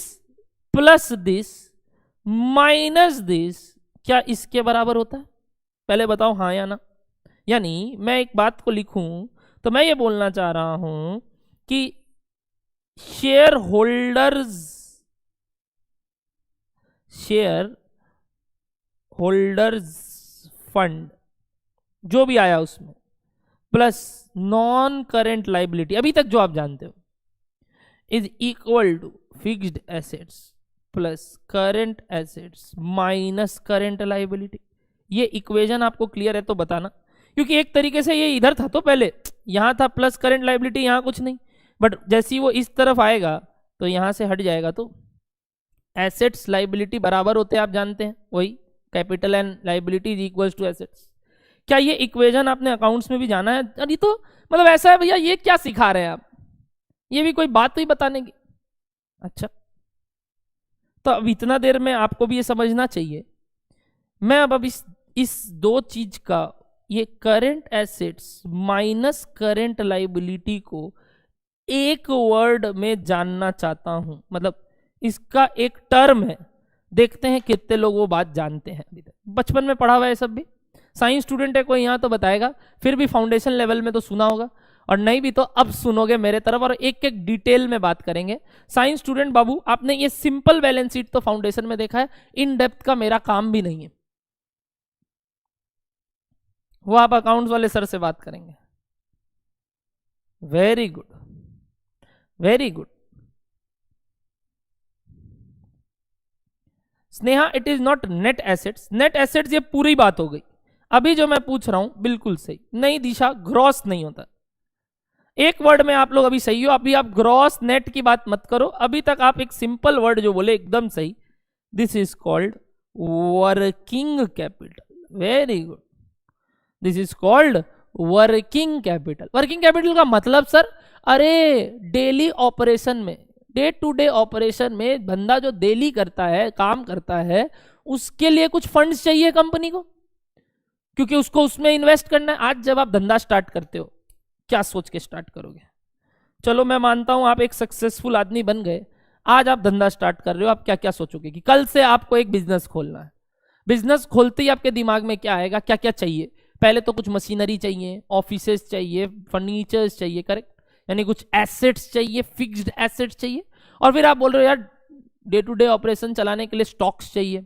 plus this minus this, क्या इसके बराबर होता है? पहले बताओ हाँ या ना। यानी मैं एक बात को लिखूं तो मैं ये बोलना चाह रहा हूं कि शेयर होल्डर्स फंड जो भी आया उसमें प्लस नॉन करेंट लाइबिलिटी, अभी तक जो आप जानते हो, is equal to fixed assets plus current assets minus current liability. ये इक्वेशन आपको क्लियर है तो बताना, क्योंकि एक तरीके से ये इधर था तो पहले यहां था प्लस करेंट लाइबिलिटी, यहां कुछ नहीं, बट जैसे ही वो इस तरफ आएगा तो यहां से हट जाएगा, तो एसेट्स लाइबिलिटी बराबर होते हैं, आप जानते हैं वही capital and liability is equals to assets. क्या ये इक्वेशन आपने अकाउंट्स में भी जाना है? अरे तो मतलब ऐसा है भैया, ये क्या सिखा रहे हैं आप, ये भी कोई बात ही बताने की। अच्छा, तो अब इतना देर में आपको भी ये समझना चाहिए। मैं अब इस दो चीज का, ये current assets minus current liability को एक वर्ड में जानना चाहता हूं, मतलब इसका एक टर्म है। देखते हैं कितने लोग वो बात जानते हैं। अभी तक बचपन में पढ़ा हुआ है सब भी। साइंस स्टूडेंट है कोई यहाँ तो बताएगा, फिर भी फाउंडेशन लेवल में तो सुना होगा, और नहीं भी तो अब सुनोगे मेरे तरफ, और एक एक डिटेल में बात करेंगे। साइंस स्टूडेंट बाबू, आपने ये सिंपल बैलेंस शीट तो फाउंडेशन में देखा है, इन डेप्थ का मेरा काम भी नहीं है, वो आप अकाउंट्स वाले सर से बात करेंगे। Very good, very good. Sneha, it is not net assets. Net assets ये पूरी बात हो गई। अभी जो मैं पूछ रहा हूं बिल्कुल सही नहीं। दिशा, ग्रॉस नहीं होता। एक वर्ड में आप लोग अभी सही हो, अभी आप ग्रॉस नेट की बात मत करो। अभी तक आप एक सिंपल वर्ड जो बोले एकदम सही, this is called working capital. Very good, this is called working capital. Working capital का मतलब सर, अरे डेली ऑपरेशन में, डे टू डे ऑपरेशन में बंदा जो डेली करता है, काम करता है, उसके लिए कुछ फंड्स चाहिए कंपनी को, क्योंकि उसको उसमें इन्वेस्ट करना है। आज जब आप धंधा स्टार्ट करते हो, क्या सोच के स्टार्ट करोगे? चलो मैं मानता हूं आप एक सक्सेसफुल आदमी बन गए, आज आप धंधा स्टार्ट कर रहे हो, आप क्या क्या सोचोगे कि कल से आपको एक बिजनेस खोलना है। बिजनेस खोलते ही आपके दिमाग में क्या आएगा, क्या क्या चाहिए? पहले तो कुछ मशीनरी चाहिए, ऑफिसेस चाहिए, फर्नीचर्स चाहिए, करेक्ट? यानी कुछ एसेट्स चाहिए, फिक्स्ड एसेट्स चाहिए। और फिर आप बोल रहे हो यार डे टू डे ऑपरेशन चलाने के लिए स्टॉक्स चाहिए,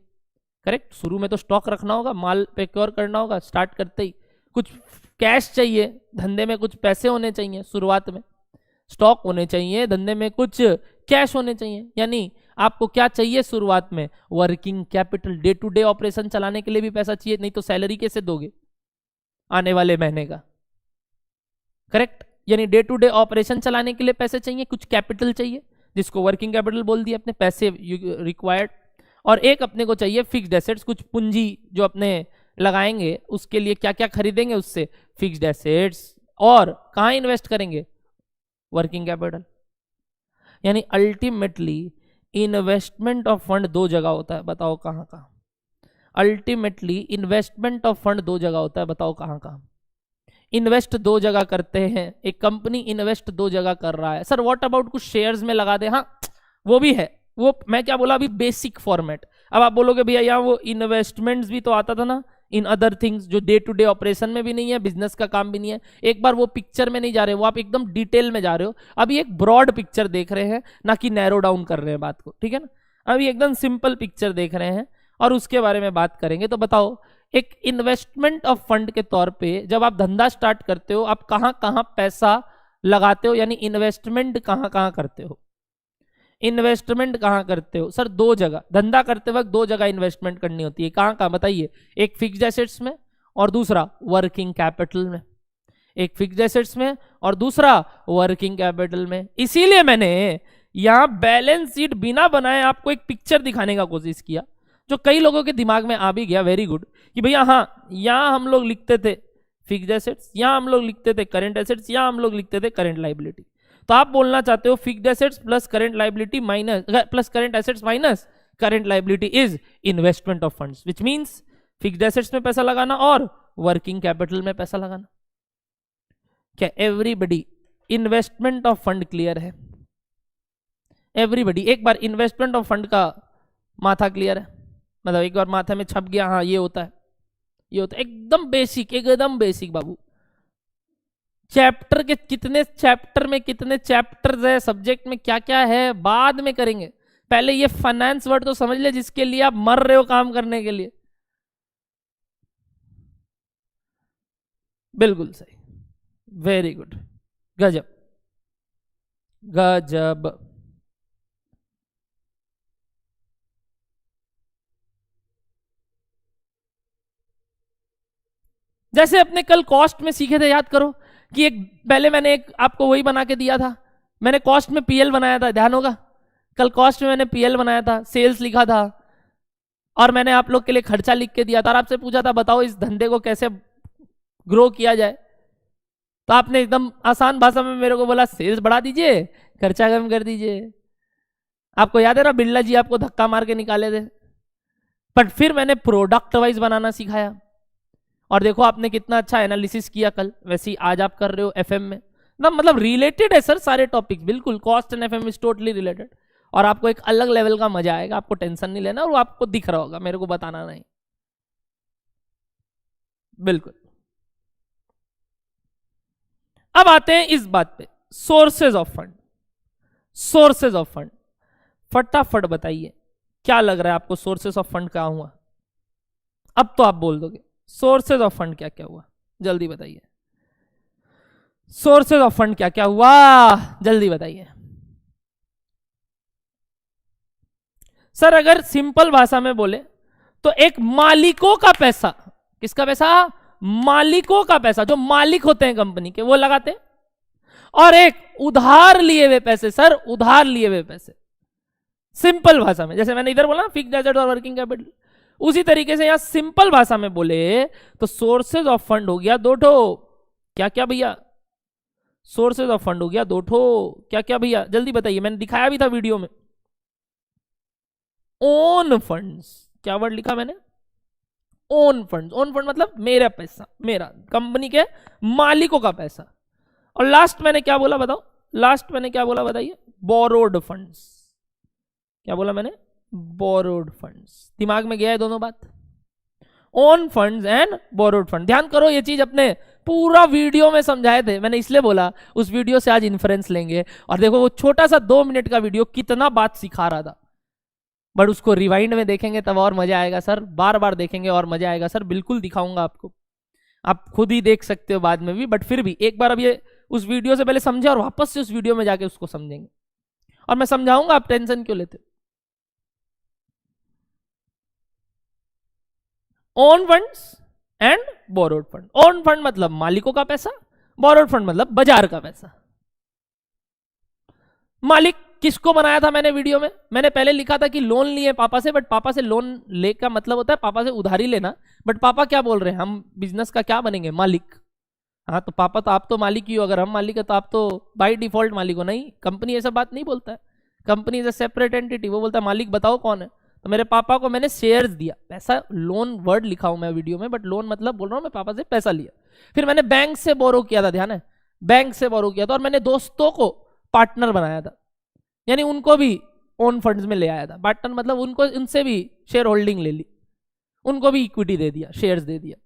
करेक्ट? शुरू में तो स्टॉक रखना होगा, माल प्रोक्योर करना होगा, स्टार्ट करते ही कुछ कैश चाहिए, धंधे में कुछ पैसे होने चाहिए, शुरुआत में स्टॉक होने चाहिए, धंधे में कुछ कैश होने चाहिए। यानी आपको क्या चाहिए शुरुआत में? Working capital. Day to day operation चलाने के लिए भी पैसा चाहिए, नहीं तो सैलरी कैसे दोगे आने वाले महीने का, करेक्ट? यानी डे टू डे ऑपरेशन चलाने के लिए पैसे चाहिए, कुछ कैपिटल चाहिए। जिसको वर्किंग कैपिटल बोल दिया अपने, पैसे रिक्वायर्ड, और एक अपने को चाहिए फिक्स्ड एसेट्स, कुछ पूंजी जो अपने लगाएंगे उसके लिए क्या क्या खरीदेंगे उससे, फिक्स्ड एसेट्स, और कहां इन्वेस्ट करेंगे, वर्किंग कैपिटल। यानी अल्टीमेटली इन्वेस्टमेंट ऑफ फंड दो जगह होता है, बताओ कहां कहां। अल्टीमेटली इन्वेस्टमेंट ऑफ फंड दो जगह होता है, बताओ कहां कहां। इन्वेस्ट दो जगह करते हैं, एक कंपनी इन्वेस्ट दो जगह कर रहा है। सर व्हाट अबाउट कुछ शेयर्स में लगा दे, हाँ वो भी है, वो मैं क्या बोला अभी, बेसिक फॉर्मेट। अब आप बोलोगे भैया यहाँ वो इन्वेस्टमेंट्स भी तो आता था ना इन अदर थिंग्स, जो डे टू डे ऑपरेशन में भी नहीं है, बिजनेस का काम भी नहीं है। एक बार वो पिक्चर में नहीं जा रहे, वो आप एकदम डिटेल में जा रहे हो। अभी एक ब्रॉड पिक्चर देख रहे हैं, ना कि नैरो डाउन कर रहे हैं बात को, ठीक है ना। अभी एकदम सिंपल पिक्चर देख रहे हैं और उसके बारे में बात करेंगे। तो बताओ, एक इन्वेस्टमेंट ऑफ फंड के तौर पे जब आप धंधा स्टार्ट करते हो, आप कहां कहां पैसा लगाते हो, यानी इन्वेस्टमेंट कहां कहां करते हो। इन्वेस्टमेंट कहां करते हो, सर दो जगह, धंधा करते वक्त दो जगह इन्वेस्टमेंट करनी होती है। कहां कहां बताइए, एक फिक्स्ड एसेट्स में और दूसरा वर्किंग कैपिटल में। एक फिक्स्ड एसेट्स में और दूसरा वर्किंग कैपिटल में। इसीलिए मैंने यहां बैलेंस शीट बिना बनाए आपको एक पिक्चर दिखाने का कोशिश किया, जो कई लोगों के दिमाग में आ भी गया, वेरी गुड, कि भैया हाँ यहां हम लोग लिखते थे फिक्स्ड एसेट्स, यहां हम लोग लिखते थे करंट एसेट्स, यहां हम लोग लिखते थे करंट लायबिलिटी। तो आप बोलना चाहते हो fixed assets plus current liability minus plus current assets minus current liability is investment of funds, which means fixed assets में पैसा लगाना और वर्किंग कैपिटल में पैसा लगाना। क्या everybody investment of fund clear है? एवरीबडी एक बार इन्वेस्टमेंट ऑफ फंड का माथा क्लियर है, मतलब एक बार माथा में छप गया, हाँ ये होता है, ये होता है, एकदम बेसिक, एकदम बेसिक बाबू। चैप्टर के कितने चैप्टर में कितने चैप्टर्स है, सब्जेक्ट में क्या क्या है, बाद में करेंगे। पहले ये फाइनेंस वर्ड तो समझ ले, जिसके लिए आप मर रहे हो काम करने के लिए। बिल्कुल सही, वेरी गुड, गजब गजब। जैसे अपने कल कॉस्ट में सीखे थे, याद करो कि एक पहले मैंने एक आपको वही बना के दिया था, मैंने कॉस्ट में पीएल बनाया था, ध्यान होगा। कल कॉस्ट में मैंने पीएल बनाया था, सेल्स लिखा था, और मैंने आप लोग के लिए खर्चा लिख के दिया था, और आपसे पूछा था बताओ इस धंधे को कैसे ग्रो किया जाए। तो आपने एकदम आसान भाषा में मेरे को बोला सेल्स बढ़ा दीजिए, खर्चा कम कर दीजिए। आपको याद है ना, बिरला जी आपको धक्का मार के निकाले थे। बट फिर मैंने प्रोडक्ट वाइज बनाना सिखाया, और देखो आपने कितना अच्छा एनालिसिस किया कल, वैसे ही आज आप कर रहे हो एफएम में ना, मतलब रिलेटेड है सर सारे टॉपिक, बिल्कुल cost and FM is totally related. और आपको एक अलग लेवल का मजा आएगा, आपको टेंशन नहीं लेना, और वो आपको दिख रहा होगा, मेरे को बताना नहीं। बिल्कुल। अब आते हैं इस बात पे, sources of fund. Sources of fund फटाफट बताइए, क्या लग रहा है आपको सोर्सेज ऑफ फंड क्या हुआ? अब तो आप बोल दोगे सोर्सेज ऑफ फंड क्या क्या हुआ, जल्दी बताइए। सोर्सेज ऑफ फंड क्या क्या हुआ, जल्दी बताइए। सर अगर सिंपल भाषा में बोले तो एक मालिकों का पैसा, किसका पैसा? मालिकों का पैसा, जो मालिक होते हैं कंपनी के वो लगाते हैं, और एक उधार लिए हुए पैसे, सर उधार लिए हुए पैसे। सिंपल भाषा में, जैसे मैंने इधर बोला फिक्स्ड एसेट और वर्किंग कैपिटल, उसी तरीके से यहां सिंपल भाषा में बोले तो सोर्सेज ऑफ फंड हो गया दो ठो, क्या क्या भैया? सोर्सेज ऑफ फंड हो गया दो ठो, क्या क्या भैया? जल्दी बताइए, मैंने दिखाया भी था वीडियो में। ओन फंड्स, क्या वर्ड लिखा मैंने? Own funds. ओन फंड मतलब मेरा पैसा, मेरा कंपनी के मालिकों का पैसा। और लास्ट मैंने क्या बोला बताओ? लास्ट मैंने क्या बोला बताइए? Borrowed funds. क्या बोला मैंने? Borrowed funds. दिमाग में गया है दोनों बात? Own funds and borrowed fund. ध्यान करो, ये चीज अपने पूरा वीडियो में समझाए थे, मैंने इसलिए बोला उस वीडियो से आज इन्फ्रेंस लेंगे। और देखो वो छोटा सा 2 मिनट का वीडियो कितना बात सिखा रहा था, बट उसको रिवाइंड में देखेंगे तब और मजा आएगा सर, बार बार देखेंगे और मजा आएगा सर, बिल्कुल दिखाऊंगा आपको, आप खुद ही देख सकते हो बाद में भी। बट फिर भी एक बार अब ये उस वीडियो से पहले समझे और वापस से उस वीडियो में जाके उसको समझेंगे, और मैं समझाऊंगा, आप टेंशन क्यों लेते? Own funds and borrowed fund. Own fund मतलब मालिकों का पैसा, बोरोड फंड मतलब बाजार का पैसा। मालिक किसको बनाया था मैंने वीडियो में? मैंने पहले लिखा था कि लोन लिए पापा से, बट पापा से लोन ले का मतलब होता है पापा से उधारी लेना। बट पापा क्या बोल रहे हैं, हम बिजनेस का क्या बनेंगे, मालिक। हाँ तो पापा तो आप तो मालिक ही हो, अगर हम मालिक है तो आप तो बाय डिफॉल्ट मालिक हो। नहीं, कंपनी ऐसा बात नहीं बोलता है, company is a separate entity. वो बोलता है मालिक बताओ कौन है। तो मेरे पापा को मैंने शेयर्स दिया, पैसा, लोन वर्ड लिखा हूं मैं वीडियो में, बट लोन मतलब बोल रहा हूं मैं पापा से पैसा लिया। फिर मैंने बैंक से बोरो किया था, ध्यान है, बैंक से बोरो किया था। और मैंने दोस्तों को पार्टनर बनाया था, यानी उनको भी ओन फंड्स में ले आया था। पार्टनर मतलब उनको, उनसे भी शेयर होल्डिंग ले ली, उनको भी इक्विटी दे दिया, शेयर्स दे दिया,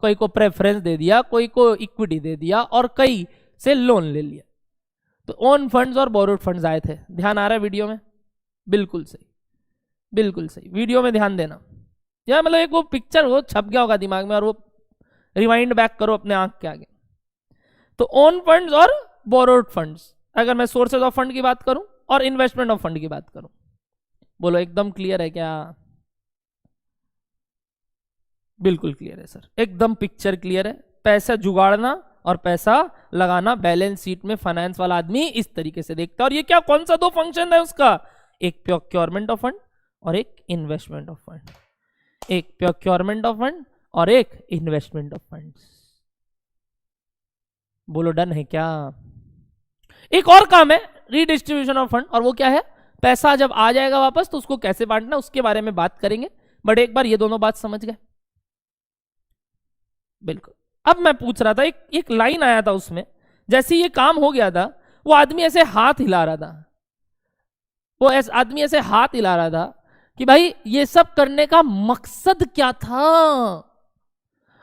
कोई को प्रेफरेंस दे दिया, कोई को इक्विटी दे दिया, और कई से लोन ले लिया। तो ओन फंड्स और बोरोड फंड्स आए थे। ध्यान आ रहा है वीडियो में? बिल्कुल सही, बिल्कुल सही, वीडियो में ध्यान देना। यार मतलब एक वो पिक्चर वो छप गया होगा दिमाग में, और वो रिवाइंड बैक करो अपने आंख के आगे। तो ओन फंड्स और बोरोड फंड्स, अगर मैं सोर्सेज ऑफ फंड की बात करूं और इन्वेस्टमेंट ऑफ फंड की बात करूं, बोलो एकदम क्लियर है क्या? बिल्कुल क्लियर है सर, एकदम पिक्चर क्लियर है। पैसा जुगाड़ना और पैसा लगाना, बैलेंस शीट में फाइनेंस वाला आदमी इस तरीके से देखता है। और ये क्या, कौन सा दो फंक्शन है उसका? एक प्रोक्योरमेंट ऑफ फंड और एक इन्वेस्टमेंट ऑफ फंड। एक प्रोक्योरमेंट ऑफ फंड और एक इन्वेस्टमेंट ऑफ फंड। बोलो डन है क्या? एक और काम है रीडिस्ट्रीब्यूशन ऑफ फंड, और वो क्या है? पैसा जब आ जाएगा वापस तो उसको कैसे बांटना, उसके बारे में बात करेंगे। बट एक बार ये दोनों बात समझ गए? बिल्कुल। अब मैं पूछ रहा था, एक लाइन आया था उसमें, जैसे ये काम हो गया था, वो आदमी ऐसे हाथ हिला रहा था, वो आदमी ऐसे हाथ हिला रहा था कि भाई ये सब करने का मकसद क्या था।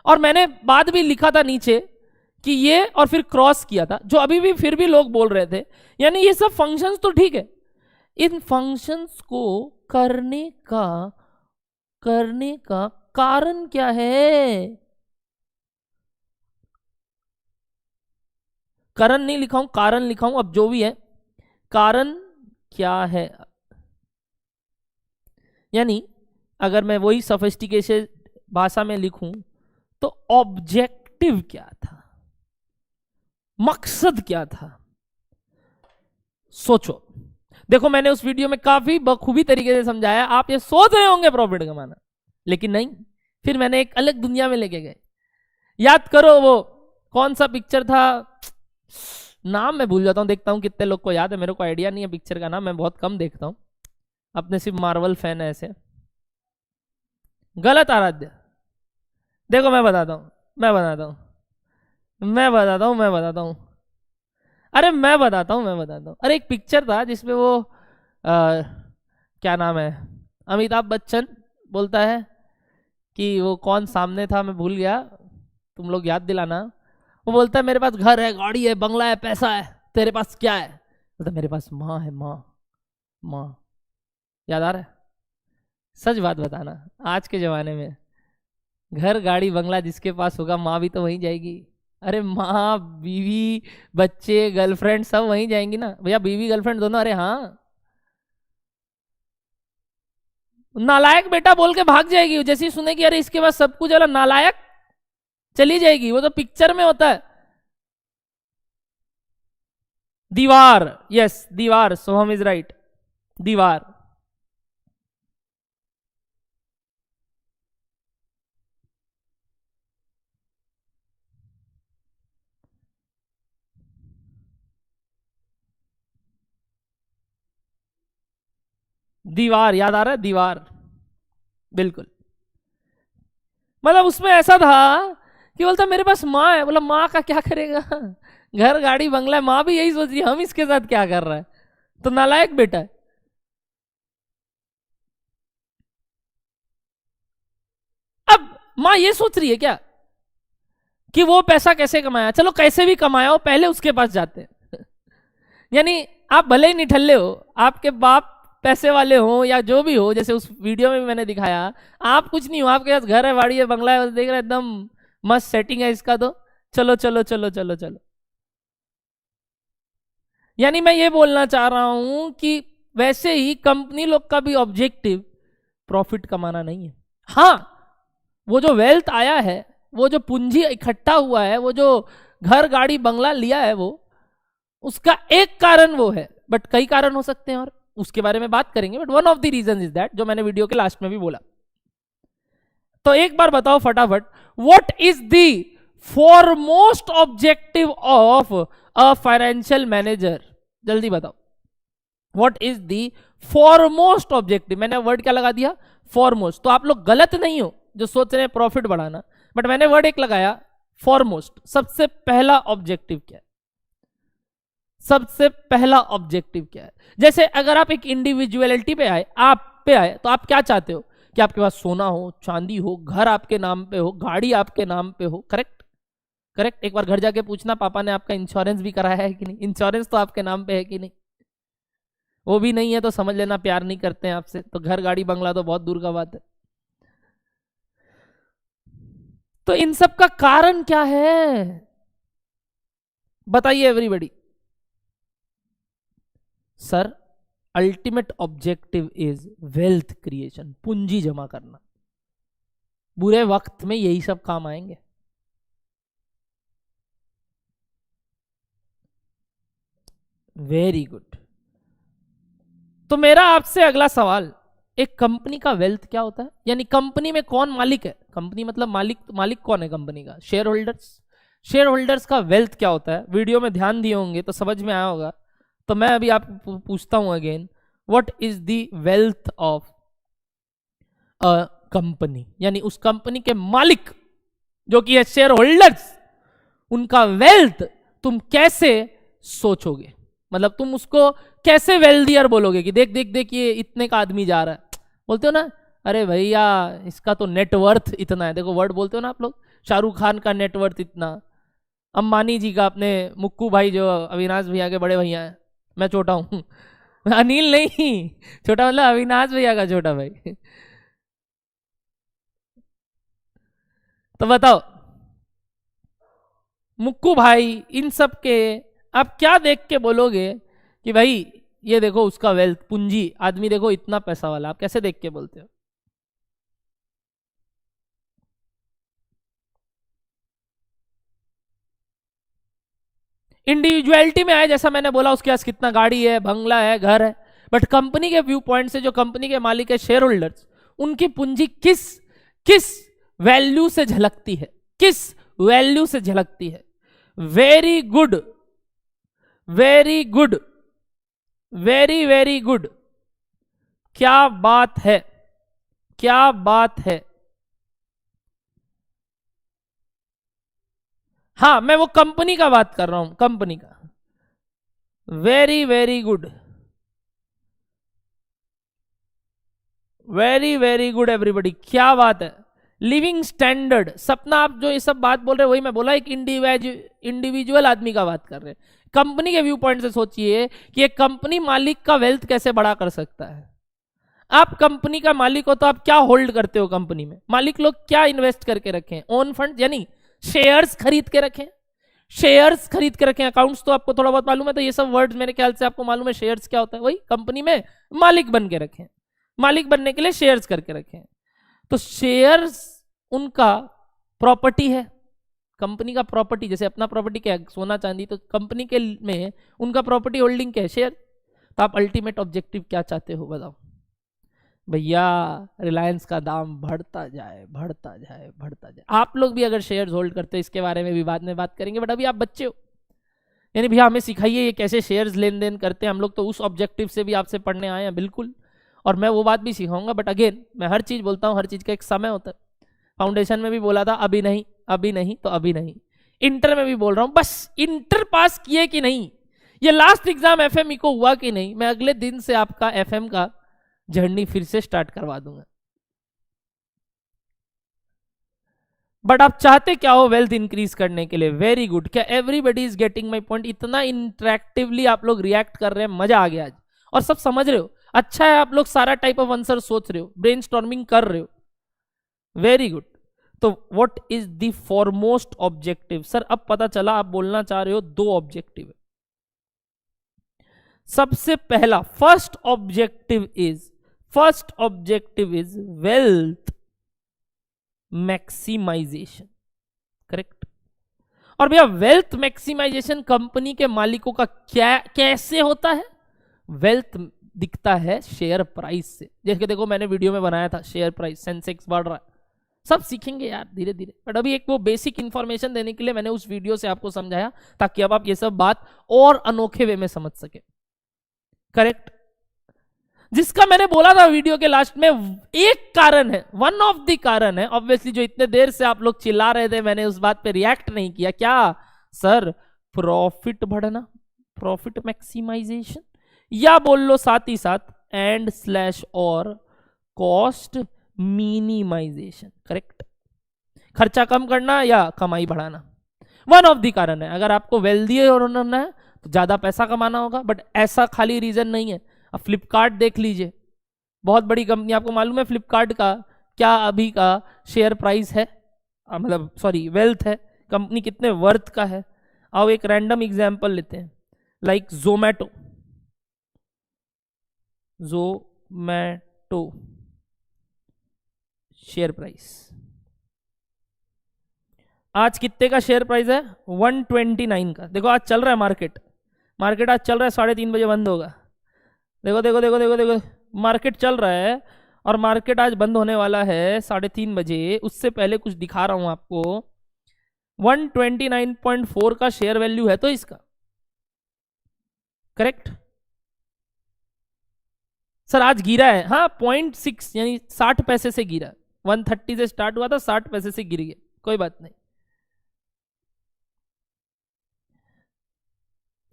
और मैंने बाद भी लिखा था नीचे कि ये, और फिर क्रॉस किया था, जो अभी भी फिर भी लोग बोल रहे थे, यानी ये सब फंक्शंस तो ठीक है, इन फंक्शंस को करने का कारण क्या है? कारण नहीं लिखा हूं, कारण लिखा हूं, अब जो भी है, कारण क्या है? यानी अगर मैं वही सोफिस्टिकेटेड भाषा में लिखूं तो ऑब्जेक्टिव क्या था, मकसद क्या था? सोचो। देखो मैंने उस वीडियो में काफी बखूबी तरीके से समझाया, आप ये सोच रहे होंगे प्रॉफिट कमाना, लेकिन नहीं, फिर मैंने एक अलग दुनिया में लेके गए। याद करो वो कौन सा पिक्चर था, नाम मैं भूल जाता हूं, देखता हूं कितने लोग को याद है, मेरे को आइडिया नहीं है पिक्चर का नाम, मैं बहुत कम देखता हूं, अपने सिर्फ मार्वल फैन है ऐसे। गलत आराध्य। देखो मैं बताता हूं, मैं बताता हूं, अरे मैं बताता हूं। अरे एक पिक्चर था जिसमें वो क्या नाम है, अमिताभ बच्चन बोलता है कि वो कौन सामने था मैं भूल गया, तुम लोग याद दिलाना। वो बोलता है मेरे पास घर है, गाड़ी है, बंगला है, पैसा है, तेरे पास क्या है? बोलता मेरे पास माँ है, माँ। याद आ रहा है? सच बात बताना, आज के जमाने में घर गाड़ी बंगला जिसके पास होगा, माँ भी तो वहीं जाएगी। अरे माँ, बीवी, बच्चे, गर्लफ्रेंड सब वहीं जाएंगी ना भैया, बीवी गर्लफ्रेंड दोनों। अरे हाँ, नालायक बेटा बोल के भाग जाएगी, जैसे ही सुनेगी अरे इसके पास सब कुछ है, नालायक, चली जाएगी। वो तो पिक्चर में होता है। दीवार, यस दीवार, सोहम इज राइट, दीवार। दीवार याद आ रहा है? दीवार, बिल्कुल। मतलब उसमें ऐसा था कि बोलता मेरे पास माँ है, बोला माँ का क्या करेगा, घर गाड़ी बंगला है, माँ भी यही सोच रही है हम इसके साथ क्या कर रहा है, तो नालायक बेटा है। अब माँ ये सोच रही है क्या कि वो पैसा कैसे कमाया, चलो कैसे भी कमाया हो, पहले उसके पास जाते हैं। यानी आप भले ही निठल्ले हो, आपके बाप पैसे वाले हो या जो भी हो, जैसे उस वीडियो में भी मैंने दिखाया, आप कुछ नहीं हो, आपके पास घर है, बाड़ी है, बंगला है, देख रहे एकदम मस्त सेटिंग है इसका, तो चलो चलो चलो चलो चलो। यानी मैं ये बोलना चाह रहा हूं कि वैसे ही कंपनी लोग का भी ऑब्जेक्टिव प्रॉफिट कमाना नहीं है। हाँ, वो जो वेल्थ आया है, वो जो पूंजी इकट्ठा हुआ है, वो जो घर गाड़ी बंगला लिया है, वो उसका एक कारण वो है बट कई कारण हो सकते हैं और उसके बारे में बात करेंगे, but one of the reason is that, जो मैंने वीडियो के लास्ट में भी बोला। तो एक बार बताओ फटाफट, what is the foremost objective of a financial manager? जल्दी बताओ, what is the foremost objective? मैंने वर्ड क्या लगा दिया? फॉरमोस्ट। तो आप लोग गलत नहीं हो जो सोच रहे हैं प्रॉफिट बढ़ाना, बट मैंने वर्ड एक लगाया फॉरमोस्ट। सबसे पहला ऑब्जेक्टिव क्या है? सबसे पहला ऑब्जेक्टिव क्या है? जैसे अगर आप एक इंडिविजुअलिटी पे आए, आप पे आए, तो आप क्या चाहते हो कि आपके पास सोना हो, चांदी हो, घर आपके नाम पे हो, गाड़ी आपके नाम पे हो, करेक्ट? करेक्ट। एक बार घर जाके पूछना पापा ने आपका इंश्योरेंस भी कराया है कि नहीं, इंश्योरेंस तो आपके नाम पे है कि नहीं। वो भी नहीं है तो समझ लेना प्यार नहीं करते हैं आपसे, तो घर गाड़ी बंगला तो बहुत दूर का बात है। तो इन सब का कारण क्या है बताइए everybody. Sir ultimate objective is wealth creation, पूंजी जमा करना। बुरे वक्त में यही सब काम आएंगे। Very good. तो मेरा आपसे अगला सवाल, एक कंपनी का वेल्थ क्या होता है? यानी कंपनी में कौन मालिक है? कंपनी मतलब मालिक कौन है कंपनी का? Share holders. शेयर होल्डर्स का वेल्थ क्या होता है? वीडियो में ध्यान दिए होंगे तो समझ में आया होगा, तो मैं अभी आपको पूछता हूं again, what is the wealth of a company? यानी उस कंपनी के मालिक जो कि है शेयर होल्डर्स, उनका वेल्थ तुम कैसे सोचोगे? मतलब तुम उसको कैसे वेल्दियर बोलोगे कि देख देख देख ये इतने का आदमी जा रहा है। बोलते हो ना, अरे भैया इसका तो नेटवर्थ इतना है। देखो वर्ड बोलते हो ना आप लोग, शाहरुख खान का नेटवर्थ इतना, अंबानी जी का, अपने मुक्कू भाई जो अविनाश भैया के बड़े भैया हैं, मैं छोटा हूं अनिल नहीं, छोटा मतलब अविनाश भैया का छोटा भाई तो बताओ मुक्कू भाई इन सब के आप क्या देख के बोलोगे कि भाई ये देखो उसका वेल्थ, पूंजी, आदमी देखो इतना पैसा वाला? आप कैसे देख के बोलते हो? इंडिविजुअलिटी में आए, जैसा मैंने बोला उसके पास कितना गाड़ी है, बंगला है, घर है, बट कंपनी के व्यू पॉइंट से जो कंपनी के मालिक है, शेयर होल्डर्स, उनकी पूंजी किस किस वैल्यू से झलकती है? किस वैल्यू से झलकती है? Very good, very good, very very good. क्या बात है, क्या बात है। हाँ मैं वो कंपनी का बात कर रहा हूं, कंपनी का। Very very good, very very good everybody, क्या बात है। लिविंग स्टैंडर्ड, सपना, आप जो ये सब बात बोल रहे हैं वही मैं बोला, एक इंडिविजुअल आदमी का बात कर रहे हैं। कंपनी के व्यू पॉइंट से सोचिए कि एक कंपनी मालिक का वेल्थ कैसे बड़ा कर सकता है। आप कंपनी का मालिक हो तो आप क्या होल्ड करते हो कंपनी में? मालिक लोग क्या इन्वेस्ट करके रखें? ओन फंड, यानी शेयर्स खरीद के रखें, शेयर्स खरीद के रखें। अकाउंट्स तो आपको थोड़ा बहुत मालूम है, तो ये सब वर्ड्स मेरे ख्याल से आपको मालूम है। शेयर्स क्या होता है? वही कंपनी में मालिक बन के रखें, मालिक बनने के लिए शेयर्स करके रखें। तो शेयर्स उनका प्रॉपर्टी है, कंपनी का प्रॉपर्टी। जैसे अपना प्रॉपर्टी क्या है? सोना चांदी। तो कंपनी के में उनका प्रॉपर्टी होल्डिंग क्या है? शेयर। तो आप अल्टीमेट ऑब्जेक्टिव क्या चाहते हो बताओ? भैया रिलायंस का दाम बढ़ता जाए, बढ़ता जाए, बढ़ता जाए। आप लोग भी अगर शेयर्स होल्ड करते हो, इसके बारे में भी बाद में बात करेंगे, बट अभी आप बच्चे हो, यानी भैया हमें सिखाइए ये कैसे शेयर्स लेन देन करते हैं। हम लोग तो उस ऑब्जेक्टिव से भी आपसे पढ़ने आए हैं, बिल्कुल, और मैं वो बात भी सिखाऊंगा। बट अगेन मैं हर चीज बोलता हूँ, हर चीज का एक समय होता है। फाउंडेशन में भी बोला था अभी नहीं, अभी नहीं तो अभी नहीं। इंटर में भी बोल रहा हूं, बस इंटर पास किए कि नहीं, ये लास्ट एग्जाम एफएमई को हुआ कि नहीं, मैं अगले दिन से आपका एफएम का जर्नी फिर से स्टार्ट करवा दूंगा। बट आप चाहते क्या हो वेल्थ इंक्रीज करने के लिए? Very good. क्या everybody is getting my point? इतना इंटरेक्टिवली आप लोग रिएक्ट कर रहे हैं, मजा आ गया आज, और सब समझ रहे हो। अच्छा है आप लोग सारा टाइप ऑफ आंसर सोच रहे हो, ब्रेनस्टॉर्मिंग कर रहे हो, वेरी गुड। तो what is the foremost objective? Sir अब पता चला आप बोलना चाह रहे हो दो ऑब्जेक्टिव है। सबसे पहला first objective is wealth maximisation, correct. और भैया वेल्थ मैक्सिमाइजेशन कंपनी के मालिकों का क्या कैसे होता है? वेल्थ दिखता है शेयर प्राइस से। जैसे देखो मैंने वीडियो में बनाया था शेयर प्राइस, सेंसेक्स बढ़ रहा है, सब सीखेंगे यार धीरे धीरे, बट अभी एक वो बेसिक इंफॉर्मेशन देने के लिए मैंने उस वीडियो से आपको समझाया, ताकि अब आप ये सब बात और अनोखे वे में समझ सके। करेक्ट? जिसका मैंने बोला था वीडियो के लास्ट में, एक कारण है, वन ऑफ द कारण है, ऑब्वियसली जो इतने देर से आप लोग चिल्ला रहे थे, मैंने उस बात पे रिएक्ट नहीं किया। क्या सर? प्रॉफिट बढ़ना, प्रॉफिट मैक्सिमाइजेशन, या बोल लो साथ ही साथ एंड स्लैश और कॉस्ट मिनिमाइजेशन। करेक्ट? खर्चा कम करना या कमाई बढ़ाना, वन ऑफ द कारण है। अगर आपको वेल्दी होना है तो ज्यादा पैसा कमाना होगा, बट ऐसा खाली रीजन नहीं है। अब फ्लिपकार्ट देख लीजिए, बहुत बड़ी कंपनी, आपको मालूम है फ्लिपकार्ट का क्या अभी का शेयर प्राइस है, मतलब सॉरी वेल्थ है, कंपनी कितने वर्थ का है। आओ एक रैंडम एग्जांपल लेते हैं, like Zomato. Zomato share price आज कितने का शेयर प्राइस है? 129 का। देखो आज चल रहा है मार्केट आज चल रहा है 3:30 बजे बंद होगा। देखो देखो देखो देखो देखो, मार्केट चल रहा है और मार्केट आज बंद होने वाला है 3:30 बजे। उससे पहले कुछ दिखा रहा हूं आपको, 129.4 का शेयर वैल्यू है तो इसका। करेक्ट? सर आज गिरा है, हाँ 0.6 यानी 60 पैसे से गिरा। 130 से स्टार्ट हुआ था, 60 पैसे से गिर गया, कोई बात नहीं।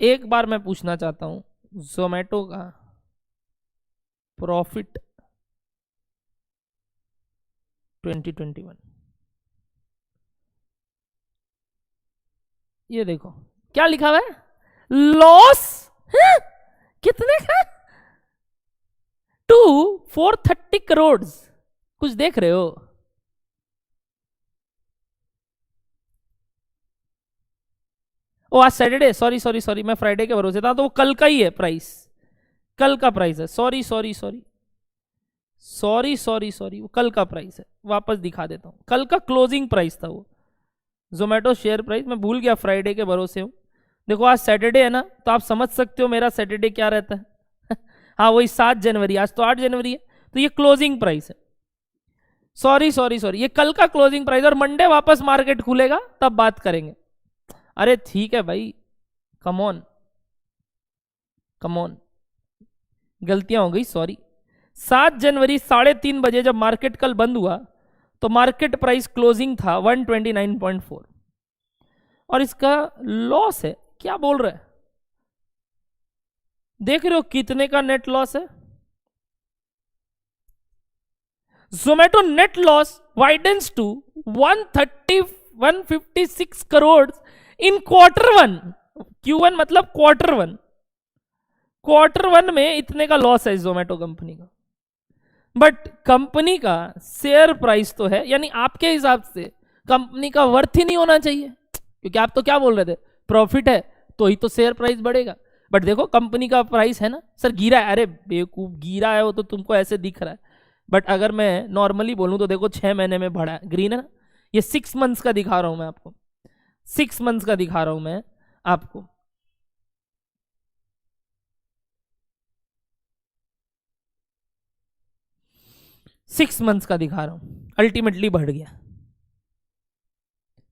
एक बार मैं पूछना चाहता हूं, जोमैटो का प्रॉफिट 2021, ये देखो क्या लिखा हुआ है, लॉस है? कितने का? 430 करोड़। कुछ देख रहे हो? ओ आज सैटरडे, सॉरी सॉरी सॉरी, मैं फ्राइडे के भरोसे था, तो वो कल का ही है प्राइस, कल का प्राइस है। Sorry sorry sorry sorry sorry sorry, वो कल का प्राइस है। वापस दिखा देता हूं, कल का क्लोजिंग प्राइस था वो जोमेटो शेयर प्राइस। मैं भूल गया, फ्राइडे के भरोसे हूं। देखो आज सैटरडे है ना, तो आप समझ सकते हो मेरा सैटरडे क्या रहता है। हाँ वही 7 जनवरी, आज तो 8 जनवरी है, तो ये क्लोजिंग प्राइस है। सॉरी सॉरी सॉरी, ये कल का क्लोजिंग प्राइस, और मंडे वापस मार्केट खुलेगा तब बात करेंगे। अरे ठीक है भाई, कम ऑन कम ऑन, गलतियां हो गई, सॉरी। 7 जनवरी 3:30 बजे जब मार्केट कल बंद हुआ तो मार्केट प्राइस क्लोजिंग था 129.4, और इसका लॉस है। क्या बोल रहे हैं? देख रहे हो कितने का नेट लॉस है? Zomato net loss widens to 156 crore in Q1। Q1 मतलब Q1। Q1 में इतने का लॉस है जोमेटो कंपनी का, बट कंपनी का शेयर प्राइस तो है, यानी आपके हिसाब से कंपनी का वर्थ ही नहीं होना चाहिए, क्योंकि आप तो क्या बोल रहे थे, प्रॉफिट है तो ही तो शेयर प्राइस बढ़ेगा। बट देखो कंपनी का प्राइस है ना, सर गिरा है, अरे बेवकूफ गिरा है वो तो तुमको ऐसे दिख रहा है, बट अगर मैं नॉर्मली बोलूं तो देखो 6 महीने में बढ़ा है, ग्रीन है ना। ये 6 मंथ्स का दिखा रहा हूं मैं आपको, 6 मंथ्स का दिखा रहा हूं मैं आपको। सिक्स मंथ्स का दिखा रहा हूं, अल्टीमेटली बढ़ गया,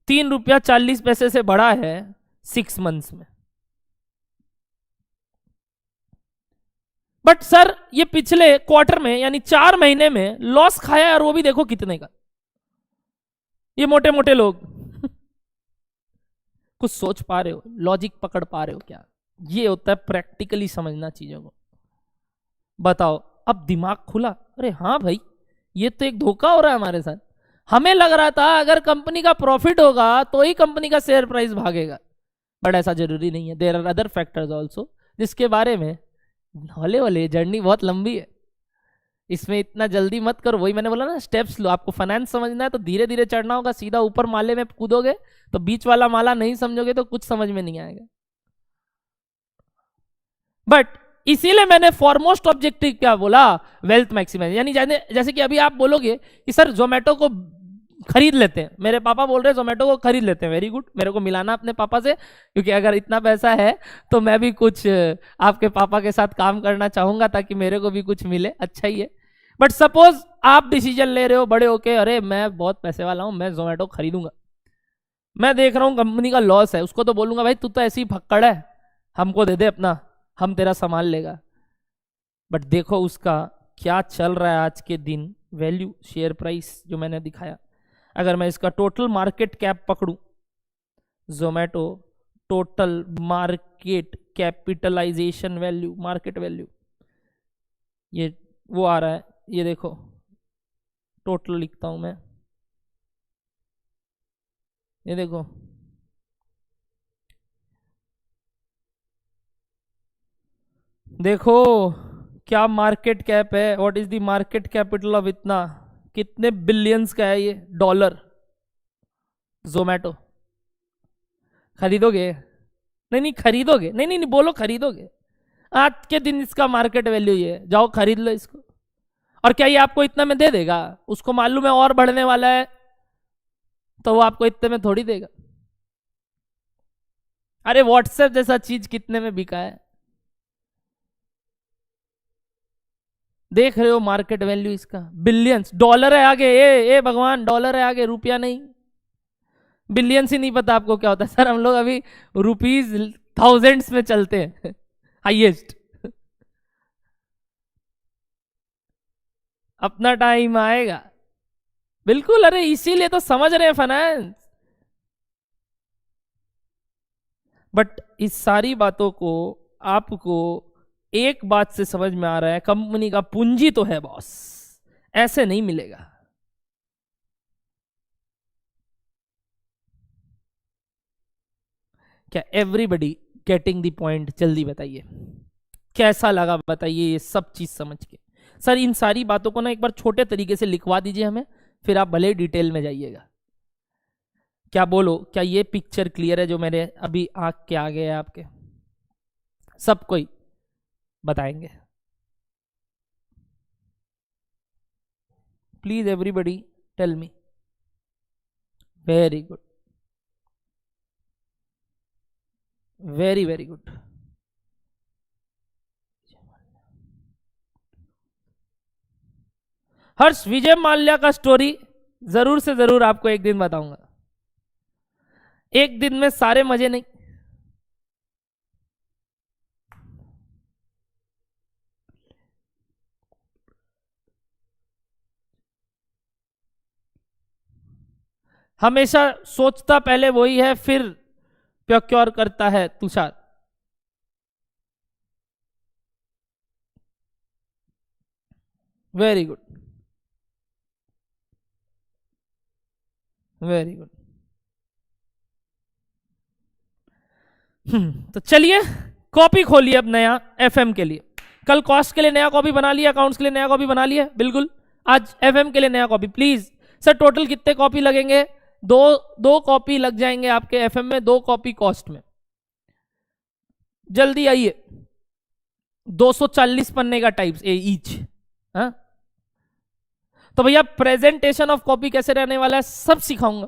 3 रुपया 40 पैसे से बढ़ा है 6 मंथ्स में। बट सर ये पिछले क्वार्टर में यानी 4 महीने में लॉस खाया है, और वो भी देखो कितने का। ये मोटे मोटे लोग कुछ सोच पा रहे हो, लॉजिक पकड़ पा रहे हो क्या? ये होता है प्रैक्टिकली समझना चीजों को। बताओ, अब दिमाग खुला। अरे हाँ भाई, ये तो एक धोखा हो रहा है हमारे साथ। हमें लग रहा था अगर कंपनी का प्रॉफिट होगा तो ही कंपनी का शेयर प्राइस भागेगा, बट ऐसा जरूरी नहीं है। There are other factors also, जिसके बारे में हौले हौले, जर्नी बहुत लंबी है, इसमें इतना जल्दी मत करो। वही मैंने बोला ना, स्टेप्स लो। आपको फाइनेंस समझना है तो धीरे धीरे चढ़ना होगा, सीधा ऊपर माले में कूदोगे तो बीच वाला माला नहीं समझोगे तो कुछ समझ में नहीं आएगा। बट इसीलिए मैंने फॉरमोस्ट ऑब्जेक्टिव क्या बोला, वेल्थ मैक्सिमाइज। यानी जैसे कि अभी आप बोलोगे कि सर जोमेटो को खरीद लेते हैं। मेरे पापा बोल रहे हैं जोमेटो को खरीद लेते हैं, वेरी गुड, मेरे को मिलाना अपने पापा से, क्योंकि अगर इतना पैसा है तो मैं भी कुछ आपके पापा के साथ काम करना चाहूंगा ताकि मेरे को भी कुछ मिले, अच्छा ही है। बट सपोज आप डिसीजन ले रहे हो बड़े होके, अरे मैं बहुत पैसे वाला हूं, मैं जोमेटो खरीदूंगा, मैं देख रहा हूं कंपनी का लॉस है, उसको तो बोलूंगा भाई तू तो ऐसी ही भक्कड़ है, हमको दे दे अपना, हम तेरा संभाल लेगा। बट देखो उसका क्या चल रहा है आज के दिन, वैल्यू, शेयर प्राइस जो मैंने दिखाया, अगर मैं इसका टोटल मार्केट कैप पकड़ूं, Zomato total market capitalisation value, market value, ये वो आ रहा है, ये देखो टोटल लिखता हूं मैं, ये देखो देखो क्या मार्केट कैप है, what is the market capital of इतना, कितने बिलियंस का है ये डॉलर। जोमेटो खरीदोगे? नहीं नहीं खरीदोगे, नहीं नहीं नहीं बोलो खरीदोगे, आज के दिन इसका मार्केट वैल्यू ये है, जाओ खरीद लो इसको। और क्या ये आपको इतना में दे देगा? उसको मालूम है और बढ़ने वाला है, तो वो आपको इतने में थोड़ी देगा। अरे व्हाट्सएप जैसा चीज कितने में बिका है, देख रहे हो मार्केट वैल्यू इसका, बिलियंस, डॉलर है आगे, ए भगवान, डॉलर है आगे, रुपया नहीं। बिलियंस ही नहीं पता आपको क्या होता है? सर हम लोग अभी रुपीज थाउजेंड्स में चलते हैं हाईएस्ट। अपना टाइम आएगा, बिल्कुल, अरे इसीलिए तो समझ रहे हैं फाइनेंस। बट इस सारी बातों को आपको एक बात से समझ में आ रहा है, कंपनी का पूंजी तो है बॉस, ऐसे नहीं मिलेगा। क्या एवरीबडी गेटिंग द पॉइंट? जल्दी बताइए कैसा लगा, बताइए ये सब चीज समझ के। सर इन सारी बातों को ना एक बार छोटे तरीके से लिखवा दीजिए हमें, फिर आप भले डिटेल में जाइएगा। क्या बोलो, क्या ये पिक्चर क्लियर है जो मेरे अभी आंख के आगे है आपके? सब कोई बताएंगे please, everybody tell me. Very good, very very good. Harsh, Vijay Mallya का स्टोरी जरूर से जरूर आपको एक दिन बताऊंगा, एक दिन में सारे मजे नहीं। हमेशा सोचता पहले वही है, फिर प्योक्योर करता है Tushar. Very good, very good. तो चलिए कॉपी खोलिए अब नया एफएम के लिए। कल कॉस्ट के लिए नया कॉपी बना लिया, अकाउंट्स के लिए नया कॉपी बना लिया, बिल्कुल। आज एफएम के लिए नया कॉपी प्लीज। सर टोटल कितने कॉपी लगेंगे? दो कॉपी लग जाएंगे आपके एफएम में, 2 कॉपी कॉस्ट में। जल्दी आइए, 240 पन्ने का टाइप्स ईच। हाँ तो भैया प्रेजेंटेशन ऑफ कॉपी कैसे रहने वाला है सब सिखाऊंगा।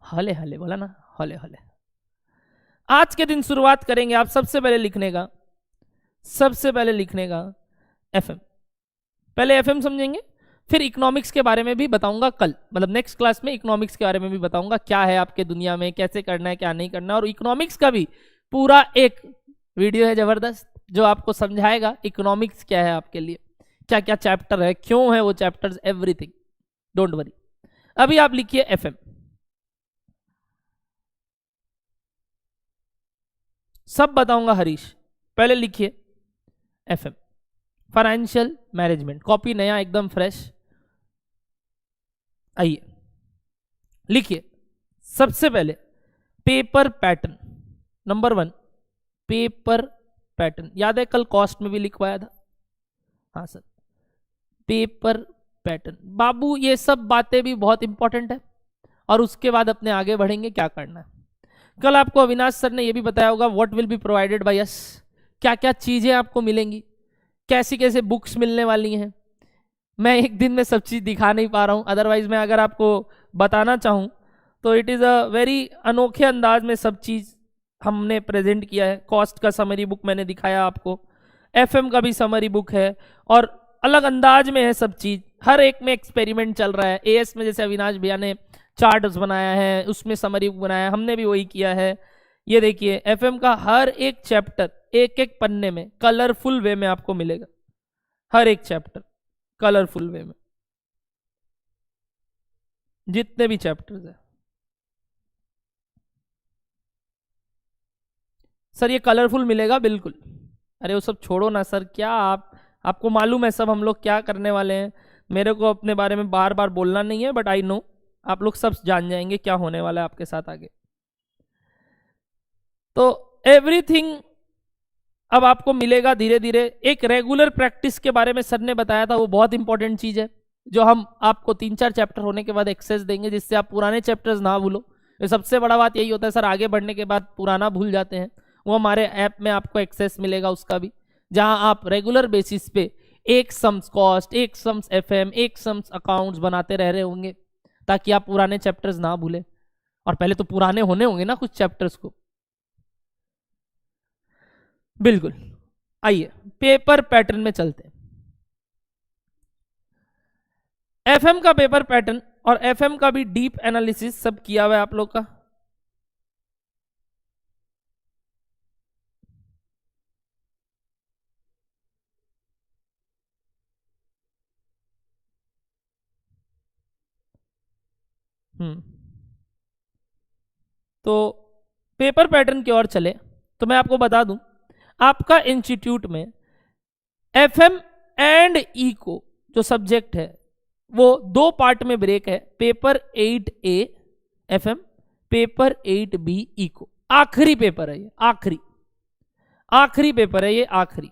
हले हले बोला ना, हले हले। आज के दिन शुरुआत करेंगे आप सबसे पहले लिखने का, एफएम। पहले एफएम समझेंगे, फिर इकोनॉमिक्स के बारे में भी बताऊंगा कल, मतलब नेक्स्ट क्लास में इकोनॉमिक्स के बारे में भी बताऊंगा, क्या है आपके दुनिया में, कैसे करना है, क्या नहीं करना। और इकोनॉमिक्स का भी पूरा एक वीडियो है जबरदस्त, जो आपको समझाएगा इकोनॉमिक्स क्या है आपके लिए, क्या क्या चैप्टर है, क्यों है वो चैप्टर्स, एवरीथिंग। Don't worry. अभी आप लिखिए एफएम। सब बताऊंगा हरीश, पहले लिखिए एफएम, फाइनेंशियल मैनेजमेंट। कॉपी नया एकदम फ्रेश। आइए लिखिए सबसे पहले paper pattern. Number 1 paper pattern, याद है कल कॉस्ट में भी लिखवाया था? हाँ सर, पेपर पैटर्न। बाबू ये सब बातें भी बहुत इंपॉर्टेंट है, और उसके बाद अपने आगे बढ़ेंगे क्या करना है। कल आपको अविनाश सर ने यह भी बताया होगा what will be provided by us, क्या क्या चीजें आपको मिलेंगी, कैसी कैसे बुक्स मिलने वाली हैं। मैं एक दिन में सब चीज दिखा नहीं पा रहा हूं, अदरवाइज मैं अगर आपको बताना चाहूँ तो इट इज़ अ वेरी अनोखे अंदाज में सब चीज़ हमने प्रेजेंट किया है। कॉस्ट का समरी बुक मैंने दिखाया आपको, एफएम का भी समरी बुक है, और अलग अंदाज में है सब चीज़। हर एक में एक्सपेरिमेंट चल रहा है। एएस में जैसे अविनाश भैया ने चार्ट्स बनाया है, उसमें समरी बुक बनाया है, हमने भी वही किया है। ये देखिए एफएम का हर एक चैप्टर एक एक पन्ने में कलरफुल वे में आपको मिलेगा, हर एक चैप्टर कलरफुल वे में, जितने भी चैप्टर्स हैं। सर ये कलरफुल मिलेगा बिल्कुल। अरे वो सब छोड़ो ना सर, क्या आपको मालूम है सब हम लोग क्या करने वाले हैं। मेरे को अपने बारे में बार बार बोलना नहीं है, बट आई नो आप लोग सब जान जाएंगे क्या होने वाला है आपके साथ आगे। तो एवरीथिंग अब आपको मिलेगा धीरे धीरे। एक रेगुलर प्रैक्टिस के बारे में सर ने बताया था, वो बहुत इंपॉर्टेंट चीज है, जो हम आपको 3-4 चैप्टर होने के बाद एक्सेस देंगे, जिससे आप पुराने चैप्टर्स ना भूलो। तो सबसे बड़ा बात यही होता है सर, आगे बढ़ने के बाद पुराना भूल जाते हैं। वो हमारे ऐप में आपको एक्सेस मिलेगा उसका भी, जहां आप रेगुलर बेसिस पे एक सम्स कॉस्ट, एक सम्स एफएम, एक सम्स अकाउंट्स बनाते रह रहे होंगे, ताकि आप पुराने चैप्टर्स ना भूलें। और पहले तो पुराने होने होंगे ना कुछ चैप्टर्स को। बिल्कुल, आइए पेपर पैटर्न में चलते हैं। एफएम का पेपर पैटर्न और एफएम का भी डीप एनालिसिस सब किया हुआ है आप लोग का। तो पेपर पैटर्न की ओर चले तो मैं आपको बता दूं, आपका इंस्टीट्यूट में एफएम एंड इको जो सब्जेक्ट है वो 2 पार्ट में ब्रेक है। Paper 8A FM, paper 8B eco. आखिरी पेपर है ये, आखिरी पेपर है ये, आखिरी।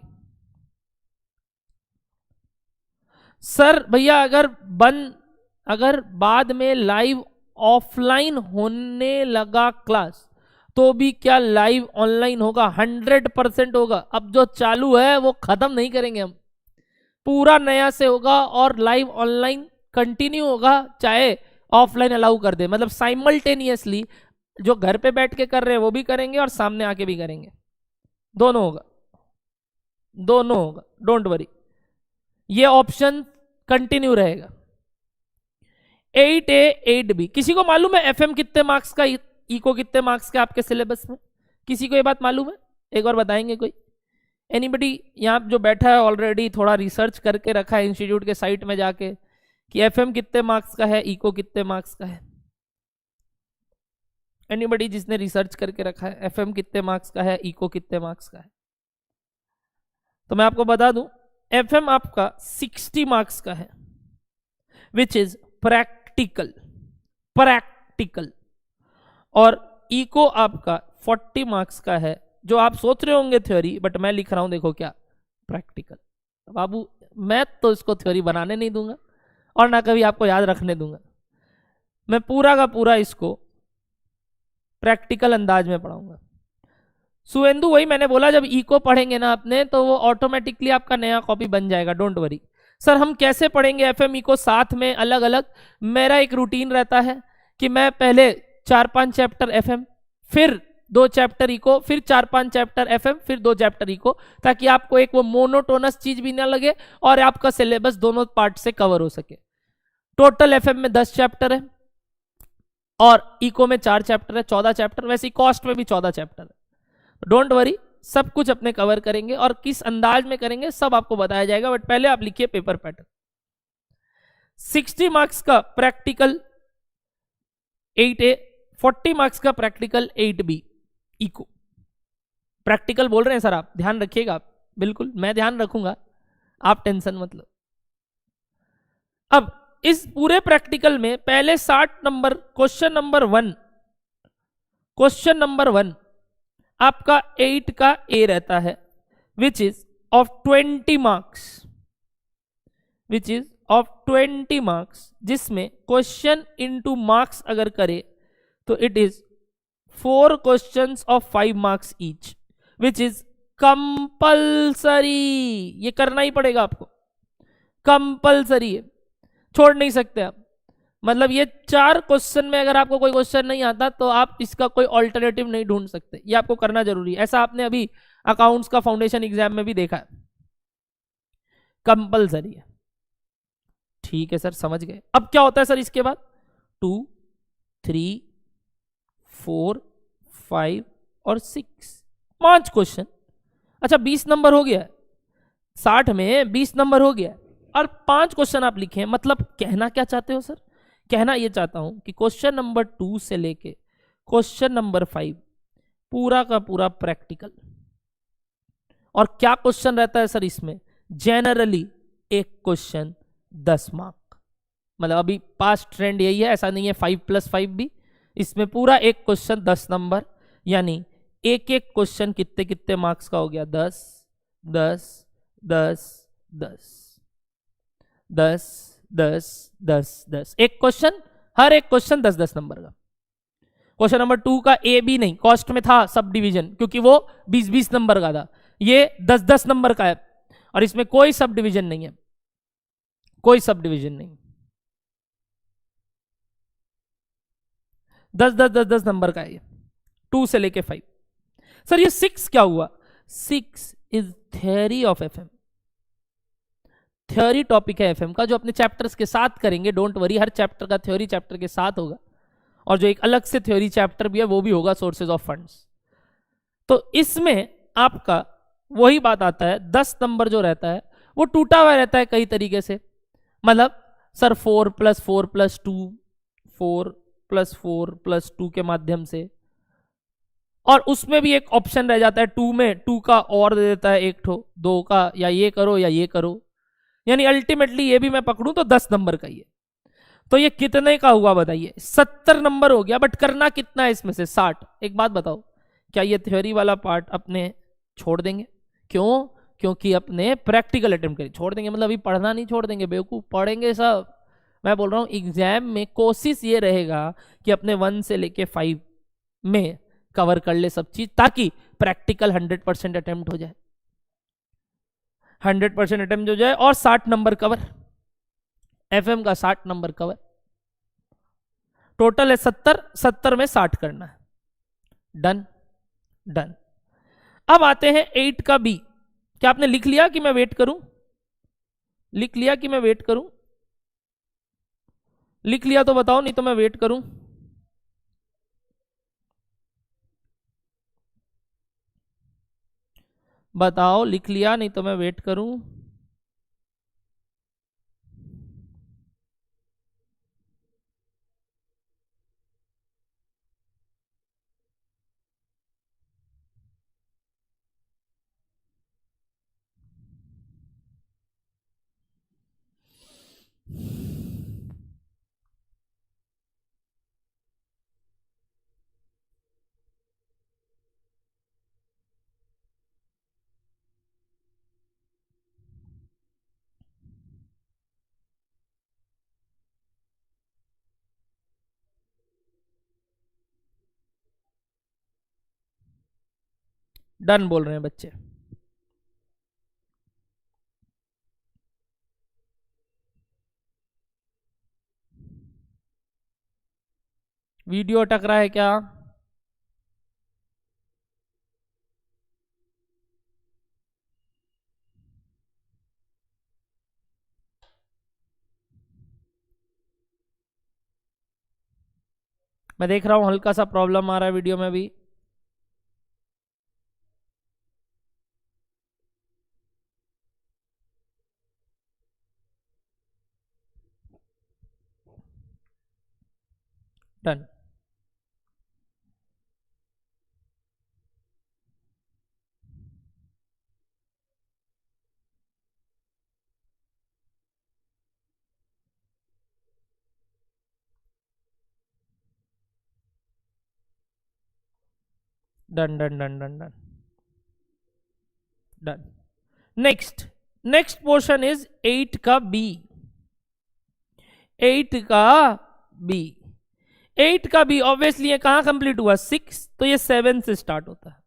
सर भैया अगर बाद में लाइव ऑफलाइन होने लगा क्लास, तो भी क्या लाइव ऑनलाइन होगा? 100% होगा। अब जो चालू है वो खत्म नहीं करेंगे हम, पूरा नया से होगा और लाइव ऑनलाइन कंटिन्यू होगा, चाहे ऑफलाइन अलाउ कर दे। मतलब साइमल्टेनियसली जो घर पे बैठ के कर रहे हैं वो भी करेंगे और सामने आके भी करेंगे, दोनों होगा, दोनों होगा, डोंट वरी, ये ऑप्शन कंटिन्यू रहेगा। 8A 8B। किसी को मालूम है एफएम कितने मार्क्स का, इको कितने मार्क्स का आपके सिलेबस में? किसी को ये बात मालूम है? एक और बताएंगे कोई? एनीबडी यहाँ जो बैठा है ऑलरेडी थोड़ा रिसर्च करके रखा है इंस्टीट्यूट के साइट में जाके कि एफएम कितने मार्क्स का है, इको कितने मार्क्स का है? एनीबडी जिसने रिसर्च करके रखा है एफएम कितने मार्क्स का है, इको कितने मार्क्स का है? तो मैं आपको बता दूं, एफएम आपका 60 मार्क्स का है, विच इज प्रैक्टिकल, और इको आपका 40 मार्क्स का है, जो आप सोच रहे होंगे थ्योरी, बट मैं लिख रहा हूं देखो क्या, प्रैक्टिकल। बाबू मैं तो इसको थ्योरी बनाने नहीं दूंगा और ना कभी आपको याद रखने दूंगा, मैं पूरा का पूरा इसको प्रैक्टिकल अंदाज में पढ़ाऊंगा। सुवेंदु वही मैंने बोला, जब इको पढ़ेंगे ना अपने तो वो ऑटोमेटिकली आपका नया कॉपी बन जाएगा, डोंट वरी। सर हम कैसे पढ़ेंगे एफएम इको साथ में अलग अलग? मेरा एक रूटीन रहता है कि मैं पहले 4-5 चैप्टर एफएम, फिर 2 चैप्टर इको, फिर 4-5 चैप्टर एफएम, फिर 2 चैप्टर इको, ताकि आपको एक वो मोनोटोनस चीज भी ना लगे और आपका सिलेबस दोनों पार्ट से कवर हो सके। टोटल एफएम में 10 चैप्टर है और इको में 4 चैप्टर है, 14 चैप्टर। वैसे कॉस्ट में भी 14 चैप्टर है, डोंट वरी, सब कुछ अपने कवर करेंगे और किस अंदाज में करेंगे सब आपको बताया जाएगा। बट पहले आप लिखिए पेपर पैटर्न। 60 मार्क्स का प्रैक्टिकल 8A, 40 मार्क्स का प्रैक्टिकल 8B इको। प्रैक्टिकल बोल रहे हैं सर आप, ध्यान रखिएगा आप, बिल्कुल मैं ध्यान रखूंगा, आप टेंशन मत लो। अब इस पूरे प्रैक्टिकल में पहले 60 नंबर, क्वेश्चन नंबर 1 आपका 8 का ए रहता है, विच इज ऑफ 20 मार्क्स, जिसमें क्वेश्चन इनटू मार्क्स अगर करे तो it is 4 questions of 5 marks each, which is compulsory. ये करना ही पड़ेगा आपको, कंपल्सरी है, छोड़ नहीं सकते आप। मतलब ये 4 क्वेश्चन में अगर आपको कोई क्वेश्चन नहीं आता तो आप इसका कोई ऑल्टरनेटिव नहीं ढूंढ सकते, ये आपको करना जरूरी है। ऐसा आपने अभी अकाउंट्स का फाउंडेशन एग्जाम में भी देखा है, कंपलसरी है। ठीक है सर, समझ गए। अब क्या होता है सर इसके बाद? 2, 3, 4, 5 और 6, 5 क्वेश्चन। अच्छा 20 नंबर हो गया, 60 में 20 नंबर हो गया और 5 क्वेश्चन आप लिखे। मतलब कहना क्या चाहते हो सर? कहना ये चाहता हूं कि क्वेश्चन नंबर 2 से लेके क्वेश्चन नंबर 5 पूरा का पूरा प्रैक्टिकल। और क्या क्वेश्चन रहता है सर इसमें? जनरली एक क्वेश्चन 10 मार्क। मतलब अभी पास्ट ट्रेंड यही है, ऐसा नहीं है 5+5 भी, इसमें पूरा एक क्वेश्चन 10 नंबर, यानी एक एक क्वेश्चन कितने कितने मार्क्स का हो गया? 10 10 10 10 10 10 10 10, एक क्वेश्चन, हर एक क्वेश्चन 10-10 नंबर का। क्वेश्चन नंबर 2 का ए बी नहीं, कॉस्ट में था सब डिवीजन, क्योंकि वो 20-20 नंबर का था। ये 10-10 नंबर का है और इसमें कोई सब डिवीजन नहीं है, कोई सब डिवीजन नहीं। 10-10-10-10 नंबर का है ये, 2 से लेके 5। सर ये 6 क्या हुआ? 6 is theory of FM. Theory topic है एफएम का, जो अपने चैप्टर्स के साथ करेंगे। डोंट वरी, हर चैप्टर का थ्योरी चैप्टर के साथ होगा, और जो एक अलग से थ्योरी चैप्टर भी है वो भी होगा, सोर्सेज ऑफ फंड्स। तो इसमें आपका वही बात आता है, 10 नंबर जो रहता है वो टूटा हुआ रहता है कई तरीके से। मतलब सर 4+4+2, 4+4+2 के माध्यम से, और उसमें भी एक ऑप्शन रह जाता है 2 में, 2 का और दे देता है एक ठो, 2 का, या ये करो या ये करो। यानी अल्टीमेटली ये भी मैं पकड़ूं तो 10 नंबर का ही है। तो ये कितने का हुआ बताइए? 70 नंबर हो गया। बट करना कितना है इसमें से? 60। एक बात बताओ, क्या ये थ्योरी वाला पार्ट अपने छोड़ देंगे? क्यों? क्योंकि अपने प्रैक्टिकल अटेम्प्ट करें छोड़ देंगे। मतलब अभी पढ़ना नहीं छोड़ देंगे, बेवकूफ, पढ़ेंगे सब। मैं बोल रहा हूं एग्जाम में कोशिश ये रहेगा कि अपने 1 से लेके 5 में कवर कर ले सब चीज, ताकि प्रैक्टिकल 100% अटेम्प्ट हो जाए, 100% अटेम्प्ट हो जाए, और 60 नंबर कवर, एफएम का 60 नंबर कवर। टोटल है 70, 70 में 60 करना है। Done done. अब आते हैं 8 का बी। क्या आपने लिख लिया कि मैं वेट करूं? लिख लिया कि मैं वेट करूं? लिख लिया तो बताओ, नहीं तो मैं वेट करूं। बताओ, लिख लिया? नहीं तो मैं वेट करूं। डन बोल रहे हैं बच्चे। वीडियो अटक रहा है क्या? मैं देख रहा हूं हल्का सा प्रॉब्लम आ रहा है वीडियो में भी। Done. Done done done done done done. Next next portion is 8 का बी। 8 का बी, 8 का बी ऑब्वियसली ये कहां कंप्लीट हुआ? 6, तो ये 7 से स्टार्ट होता है।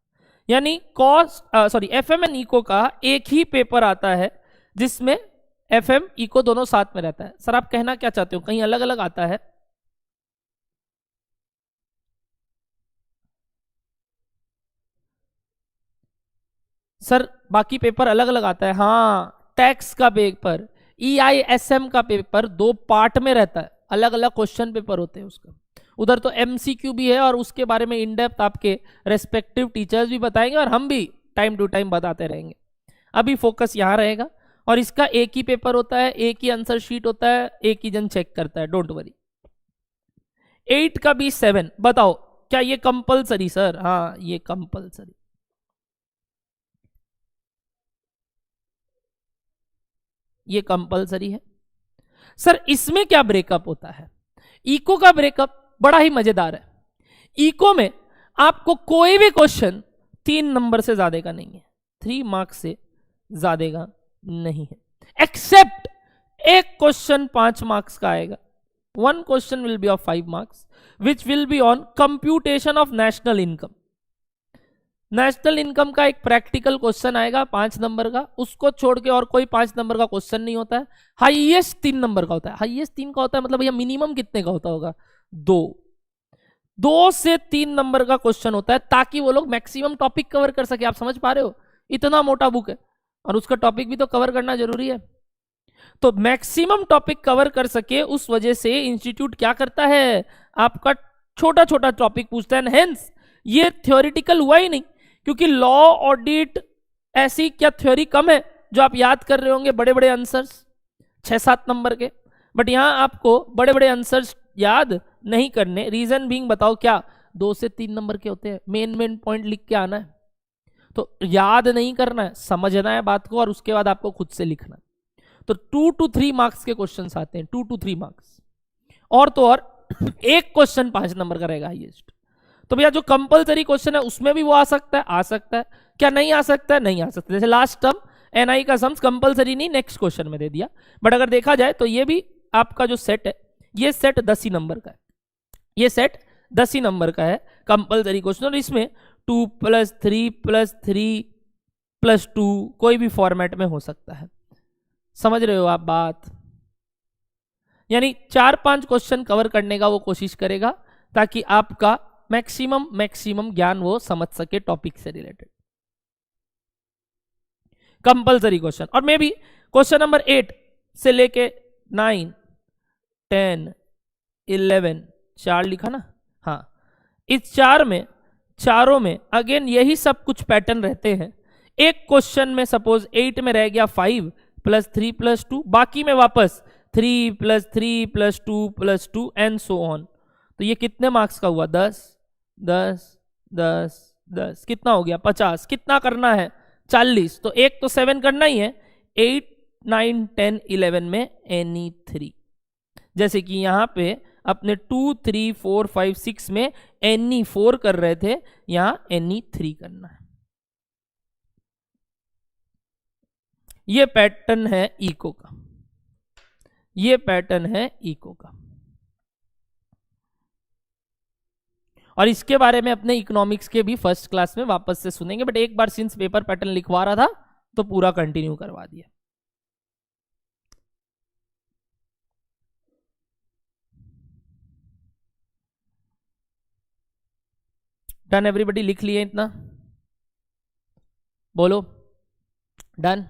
यानी कॉस्ट एफएम एंड इको का एक ही पेपर आता है जिसमें एफएम इको दोनों साथ में रहता है। सर आप कहना क्या चाहते हो, कहीं अलग अलग आता है? सर बाकी पेपर अलग अलग आता है, हाँ टैक्स का पेपर, EISM का पेपर 2 पार्ट में रहता है, अलग अलग क्वेश्चन पेपर होते हैं उसका। उधर तो MCQ भी है और उसके बारे में इन डेप्थ आपके रेस्पेक्टिव टीचर्स भी बताएंगे और हम भी टाइम टू टाइम बताते रहेंगे। अभी फोकस यहाँ रहेगा। और इसका एक ही पेपर होता है, एक ही आंसर शीट होता है, एक ही जन चेक करता है, डोंट वरी। 8 का भी 7, बताओ क्या ये कंपलसरी सर? हाँ ये कंपलसरी। ये कंपलसरी है सर। इसमें क्या ब्रेकअप होता है? इको का ब्रेकअप बड़ा ही मजेदार है। इको में आपको कोई भी क्वेश्चन 3 नंबर से ज्यादा का नहीं है, 3 मार्क्स से ज्यादा का नहीं है, एक्सेप्ट एक क्वेश्चन 5 मार्क्स का आएगा। 1 question will be of 5 marks which will be on computation of national income. National income का एक प्रैक्टिकल क्वेश्चन आएगा 5 नंबर का, उसको छोड़ के और कोई 5 नंबर का क्वेश्चन नहीं होता है। हाईएस्ट 3 नंबर का होता है। हाईएस्ट 3 का होता है मतलब भैया मिनिमम कितने का होता होगा? 2 से 3 नंबर का क्वेश्चन होता है, ताकि वो लोग मैक्सिमम टॉपिक कवर कर सके। आप समझ पा रहे हो? इतना मोटा बुक है और उसका टॉपिक भी तो कवर करना जरूरी है। तो मैक्सिमम टॉपिक कवर कर सके, उस वजह से इंस्टीट्यूट क्या करता है, आपका छोटा छोटा टॉपिक पूछता है। हेंस ये थ्योरेटिकल हुआ ही नहीं, क्योंकि लॉ ऑडिट ऐसी क्या थ्योरी कम है जो आप याद कर रहे होंगे बड़े बड़े आंसर्स 6-7 नंबर के, बट यहां आपको बड़े बड़े आंसर्स याद नहीं करने। रीजन बीइंग बताओ क्या? 2 से 3 नंबर के होते हैं, मेन पॉइंट लिख के आना है। तो याद नहीं करना है, समझना है बात को और उसके बाद आपको खुद से लिखना है। तो 2 to 3 मार्क्स के क्वेश्चंस आते हैं, 2 to 3 मार्क्स। और तो और एक क्वेश्चन 5 नंबर का रहेगा हाईएस्ट। तो भैया जो कंपलसरी क्वेश्चन है उसमें भी वो आ सकता है, आ सकता है। क्या नहीं आ सकता है? नहीं आ सकता। जैसे लास्ट टर्म NI का सम्स कंपलसरी नहीं, नेक्स्ट क्वेश्चन में दे दिया। बट अगर देखा जाए तो ये भी आपका जो सेट है, ये सेट 10 ही नंबर का है, ये सेट 10 ही नंबर का है कंपलसरी क्वेश्चन। और इसमें 2 + 3 + 3 + 2 कोई भी फॉर्मेट में हो सकता है। समझ रहे हो आप बात? यानी 4-5 क्वेश्चन कवर करने का वो कोशिश करेगा, ताकि आपका मैक्सिमम ज्ञान वो समझ सके टॉपिक से रिलेटेड। Compulsory question. और मे भी क्वेश्चन नंबर 8 से लेके 9, 10, 11, 4 लिखा ना? हाँ, इस चारों में अगेन यही सब कुछ पैटर्न रहते हैं। एक क्वेश्चन में सपोज 8 में रह गया 5 + 3 + 2, बाकी में वापस 3 + 3 + 2 + 2 एंड सो ऑन। तो ये कितने मार्क्स का हुआ? 10, 10, 10, 10, कितना हो गया? 50। कितना करना है? 40। तो एक तो 7 करना ही है। 8, 9, 10, 11 में एनी 3। जैसे कि यहां पे अपने 2, 3, 4, 5, 6 में एनी 4 कर रहे थे, यहां एनी 3 करना है। ये पैटर्न है इको का, ये पैटर्न है इको का। और इसके बारे में अपने इकोनॉमिक्स के भी फर्स्ट क्लास में वापस से सुनेंगे, बट एक बार सिंस पेपर पैटर्न लिखवा रहा था तो पूरा कंटिन्यू करवा दिया। Done everybody? लिख लिए इतना? बोलो डन।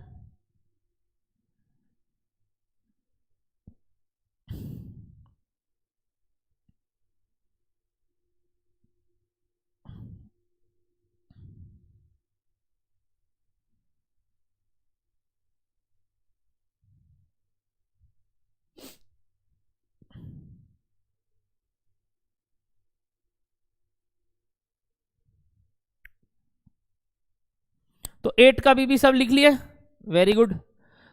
तो 8 का भी सब लिख लिए? Very good.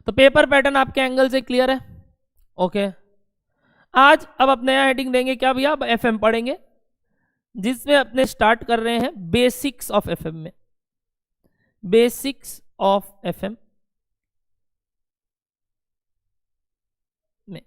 तो पेपर पैटर्न आपके एंगल से क्लियर है? ओके। आज अब अपने नया हेडिंग देंगे क्या भैया? अब FM पढ़ेंगे, जिसमें अपने स्टार्ट कर रहे हैं बेसिक्स ऑफ FM में। बेसिक्स ऑफ FM में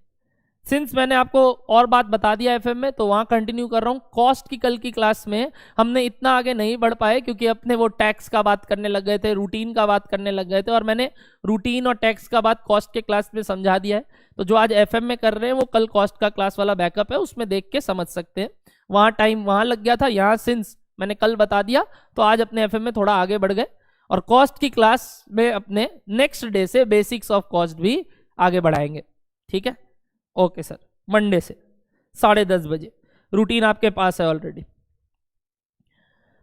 सिंस मैंने आपको और बात बता दिया FM में, तो वहां कंटिन्यू कर रहा हूं। कॉस्ट की कल की क्लास में हमने इतना आगे नहीं बढ़ पाए, क्योंकि अपने वो टैक्स का बात करने लग गए थे, रूटीन का बात करने लग गए थे, और मैंने रूटीन और टैक्स का बात कॉस्ट के क्लास में समझा दिया है। तो जो आज FM में कर रहे हैं वो कल कॉस्ट का क्लास वाला बैकअप है, उसमें देख के समझ सकते हैं। वहां टाइम वहां लग गया था, यहाँ सिंस मैंने कल बता दिया तो आज अपने FM में थोड़ा आगे बढ़ गए। और कॉस्ट की क्लास में अपने नेक्स्ट डे से बेसिक्स ऑफ कॉस्ट भी आगे बढ़ाएंगे। ठीक है, ओके सर। मंडे से 10:30 बजे रूटीन आपके पास है ऑलरेडी।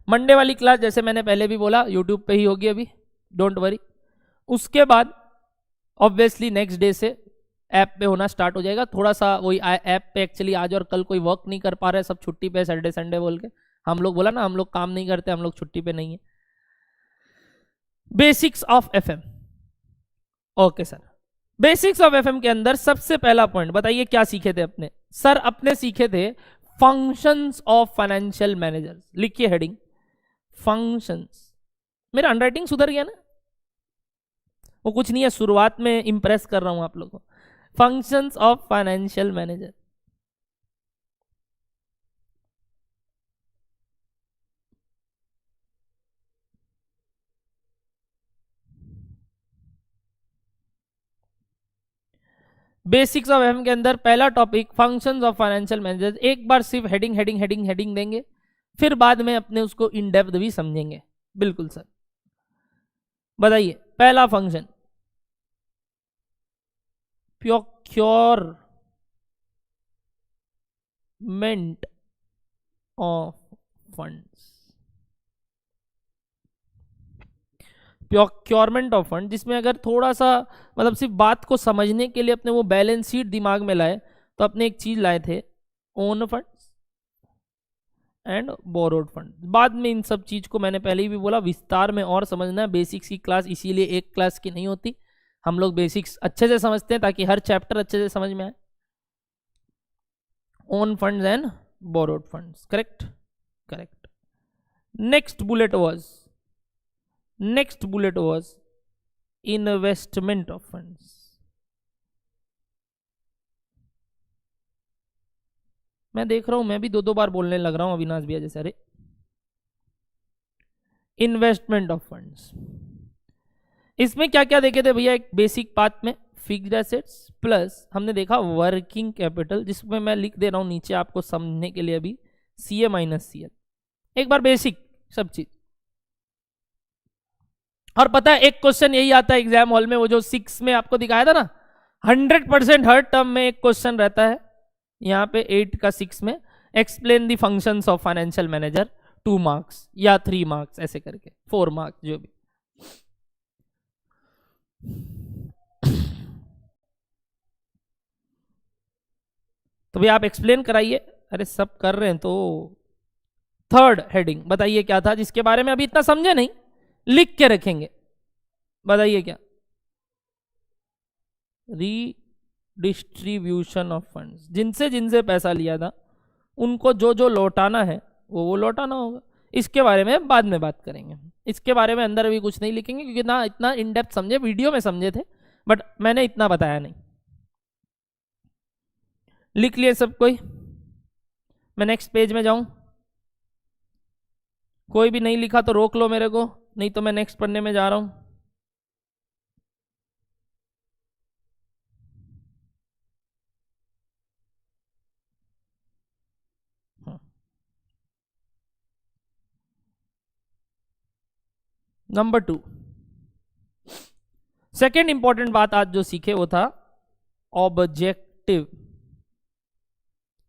मंडे वाली क्लास जैसे मैंने पहले भी बोला यूट्यूब पे ही होगी अभी, डोंट वरी। उसके बाद ऑब्वियसली नेक्स्ट डे से ऐप पे होना स्टार्ट हो जाएगा। थोड़ा सा वही ऐप पे एक्चुअली आज और कल कोई वर्क नहीं कर पा रहे, सब छुट्टी पे, सैटरडे संडे बोल के हम लोग बोला ना, हम लोग काम नहीं करते, हम लोग छुट्टी पे नहीं है। Basics of FM, okay sir. Basics of FM के अंदर सबसे पहला पॉइंट बताइए क्या सीखे थे अपने? सर अपने सीखे थे फंक्शंस ऑफ फाइनेंशियल मैनेजर। लिखिए हेडिंग फंक्शंस। मेरा हैंडराइटिंग सुधर गया ना? वो कुछ नहीं है, शुरुआत में इंप्रेस कर रहा हूं आप लोगों को। Functions of financial manager. Basics of FM के अंदर पहला topic functions of financial manager. एक बार सिर्फ हेडिंग हेडिंग हेडिंग हेडिंग देंगे, फिर बाद में अपने उसको इन डेप्थ भी समझेंगे। बिल्कुल सर, बताइए पहला function procurement of funds. Procurement of fund, जिसमें अगर थोड़ा सा मतलब सिर्फ बात को समझने के लिए अपने वो बैलेंस शीट दिमाग में लाए तो अपने एक चीज लाए थे, own funds and borrowed fund. बाद में इन सब चीज को मैंने पहले ही भी बोला विस्तार में और समझना है। बेसिक्स की क्लास इसीलिए एक क्लास की नहीं होती, हम लोग बेसिक्स अच्छे से समझते हैं ताकि हर चैप्टर अच्छे से समझ में आए। Own funds and borrowed funds, correct correct. Next bullet was investment of funds. मैं देख रहा हूं मैं भी दो बार बोलने लग रहा हूं अविनाश भैया जैसे। अरे इन्वेस्टमेंट ऑफ फंड्स, इसमें क्या क्या देखे थे भैया? एक बेसिक पार्ट में फिक्स्ड एसेट्स प्लस हमने देखा वर्किंग कैपिटल, जिसमें मैं लिख दे रहा हूं नीचे आपको समझने के लिए अभी, CA माइनस CL। एक बार बेसिक सब चीज। और पता है एक क्वेश्चन यही आता है एग्जाम हॉल में, वो जो 6 में आपको दिखाया था ना, 100% हर टर्म में एक क्वेश्चन रहता है। यहां पे 8 का 6 में explain the functions of financial manager, 2 marks या 3 मार्क्स ऐसे करके, 4 मार्क्स जो भी। तो भी आप एक्सप्लेन कराइए। अरे सब कर रहे हैं तो। थर्ड हेडिंग बताइए क्या था, जिसके बारे में अभी इतना समझे नहीं, लिख के रखेंगे। बताइए क्या? रीडिस्ट्रीब्यूशन ऑफ फंड्स, जिनसे जिनसे पैसा लिया था उनको जो जो लौटाना है वो लौटाना होगा। इसके बारे में बाद में बात करेंगे, इसके बारे में अंदर अभी कुछ नहीं लिखेंगे क्योंकि ना इतना इन डेप्थ समझे, वीडियो में समझे थे बट मैंने इतना बताया नहीं। लिख लिए सब कोई? मैं नेक्स्ट पेज में जाऊं? कोई भी नहीं लिखा तो रोक लो मेरे को, नहीं तो मैं नेक्स्ट पढ़ने में जा रहा हूं। नंबर 2, सेकेंड इंपॉर्टेंट बात आज जो सीखे वो था ऑब्जेक्टिव।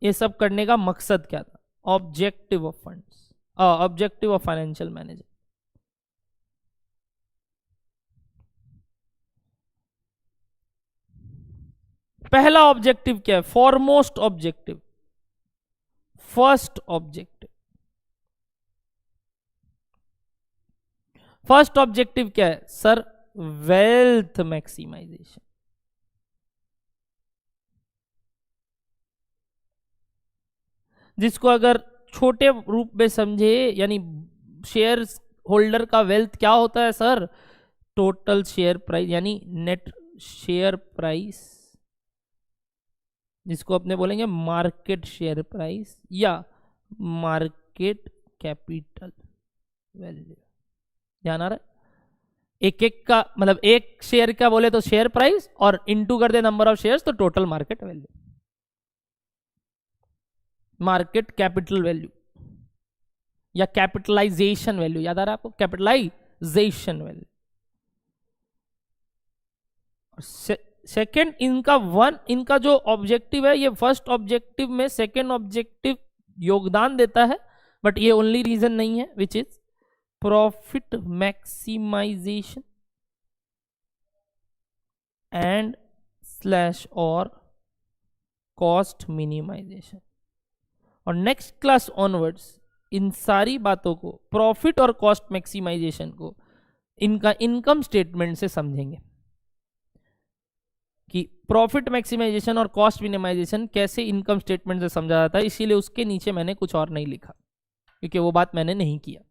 ये सब करने का मकसद क्या था? Objective of funds, objective of financial manager. पहला ऑब्जेक्टिव क्या है? Foremost objective, first objective. First objective क्या है सर? Wealth maximisation. जिसको अगर छोटे रूप में समझे, यानी शेयर होल्डर का वेल्थ क्या होता है सर? टोटल शेयर प्राइस, यानी नेट शेयर प्राइस, जिसको अपने बोलेंगे मार्केट शेयर प्राइस या मार्केट कैपिटल वैल्यू। ध्यान आ रहा है? एक एक का मतलब एक शेयर का बोले तो शेयर प्राइस और इनटू कर दे नंबर ऑफ शेयर्स तो total market value, market capital value या कैपिटलाइजेशन वैल्यू। याद आ रहा है आपको? Maximisation value. सेकेंड इनका जो ऑब्जेक्टिव है, ये फर्स्ट ऑब्जेक्टिव में सेकेंड ऑब्जेक्टिव योगदान देता है, बट ये ओनली रीजन नहीं है, which is profit maximisation and slash और कॉस्ट मिनिमाइजेशन। और नेक्स्ट क्लास ऑनवर्ड्स इन सारी बातों को, प्रॉफिट और कॉस्ट मैक्सिमाइजेशन को, इनका इनकम स्टेटमेंट से समझेंगे कि प्रॉफिट मैक्सिमाइजेशन और कॉस्ट मिनिमाइजेशन कैसे इनकम स्टेटमेंट से समझा जाता है। इसीलिए उसके नीचे मैंने कुछ और नहीं लिखा, क्योंकि वो बात मैंने नहीं किया।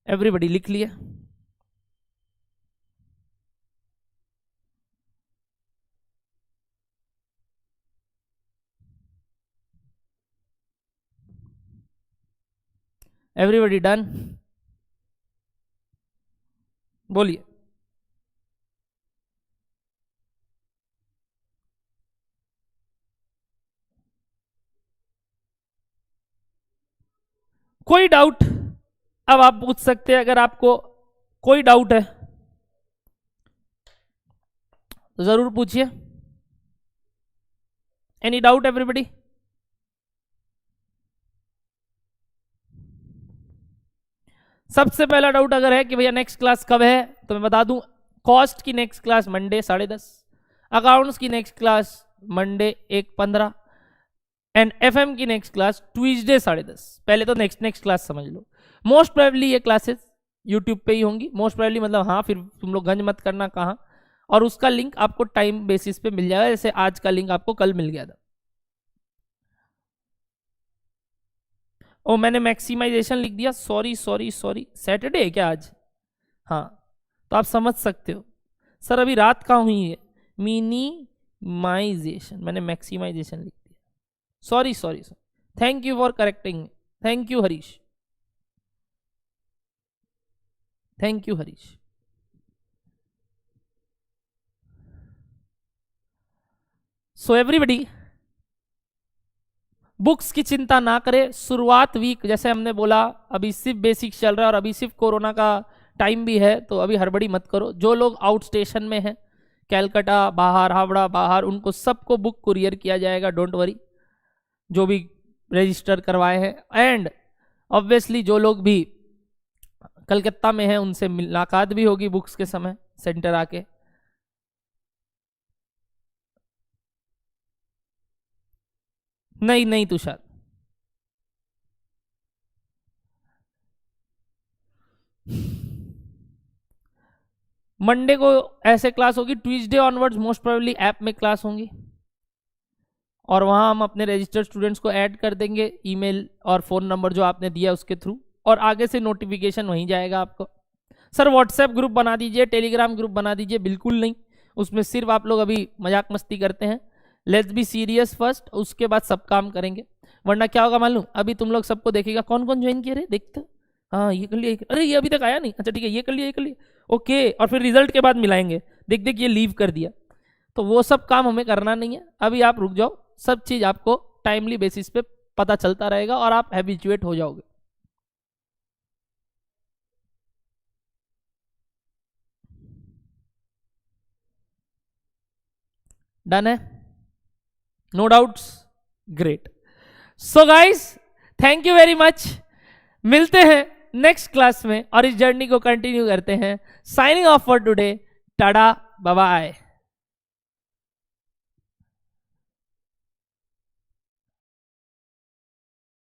एवरीबडी लिख लिया? Everybody done? बोलिए। कोई डाउट? अब आप पूछ सकते हैं, अगर आपको कोई डाउट है तो जरूर पूछिए। Any doubt everybody? सबसे पहला डाउट अगर है कि भैया नेक्स्ट क्लास कब है, तो मैं बता दूं, कॉस्ट की नेक्स्ट क्लास मंडे 10:30, अकाउंट्स की next class Monday 1:15 and FM की नेक्स्ट क्लास ट्यूसडे 10:30। पहले तो नेक्स्ट क्लास समझ लो। मोस्ट प्रोबेबली ये क्लासेस यूट्यूब पे ही होंगी, मोस्ट प्रोबेबली मतलब, हाँ फिर तुम लोग गंज मत करना कहाँ, और उसका लिंक आपको टाइम बेसिस पे मिल जाएगा, जैसे आज का लिंक आपको कल मिल गया था। ओ मैंने मैक्सिमाइजेशन लिख दिया, सॉरी सॉरी सॉरी, सैटरडे है क्या आज? हाँ, तो आप समझ सकते हो सर अभी रात कहाँ हुई है, मिनिमाइजेशन, मैंने मैक्सिमाइजेशन लिख दिया, sorry sorry sorry, thank you for correcting, thank you Harish, thank you Harish. So everybody books की चिंता ना करें, शुरुआत वीक जैसे हमने बोला अभी सिर्फ बेसिक चल रहा है और अभी सिर्फ कोरोना का टाइम भी है, तो अभी हड़बड़ी मत करो। जो लोग आउट स्टेशन में हैं, कैलकाटा बाहर, हावड़ा बाहर, उनको सबको बुक कुरियर किया जाएगा, डोंट वरी, जो भी रजिस्टर करवाए हैं। एंड ऑब्वियसली जो लोग भी कलकत्ता में हैं उनसे मुलाकात भी होगी बुक्स के समय सेंटर आके। नहीं नहीं तुषार, मंडे को ऐसे क्लास होगी, Tuesday onwards most probably app में क्लास होंगी, और वहां हम अपने रजिस्टर्ड स्टूडेंट्स को ऐड कर देंगे ईमेल और फोन नंबर जो आपने दिया उसके थ्रू, और आगे से नोटिफिकेशन वहीं जाएगा आपको। सर व्हाट्सएप ग्रुप बना दीजिए, टेलीग्राम ग्रुप बना दीजिए, बिल्कुल नहीं, उसमें सिर्फ आप लोग अभी मजाक मस्ती करते हैं। लेट्स बी सीरियस फर्स्ट, उसके बाद सब काम करेंगे, वरना क्या होगा मालूम, अभी तुम लोग सबको देखेगा कौन कौन ज्वाइन किया रे, देखते हाँ ये कर लिया, अरे ये अभी तक आया नहीं, अच्छा ठीक है ये कर लिया, ये कर लिया, ओके, और फिर रिजल्ट के बाद मिलाएंगे, देख देख ये लीव कर दिया, तो वो सब काम हमें करना नहीं है। अभी आप रुक जाओ, सब चीज आपको टाइमली बेसिस पे पता चलता रहेगा और आप हैबिचुएट हो जाओगे। डन है? No doubts? Great. So guys thank you very much, मिलते हैं नेक्स्ट क्लास में और इस जर्नी को कंटिन्यू करते हैं। Signing off for today, tata bye bye.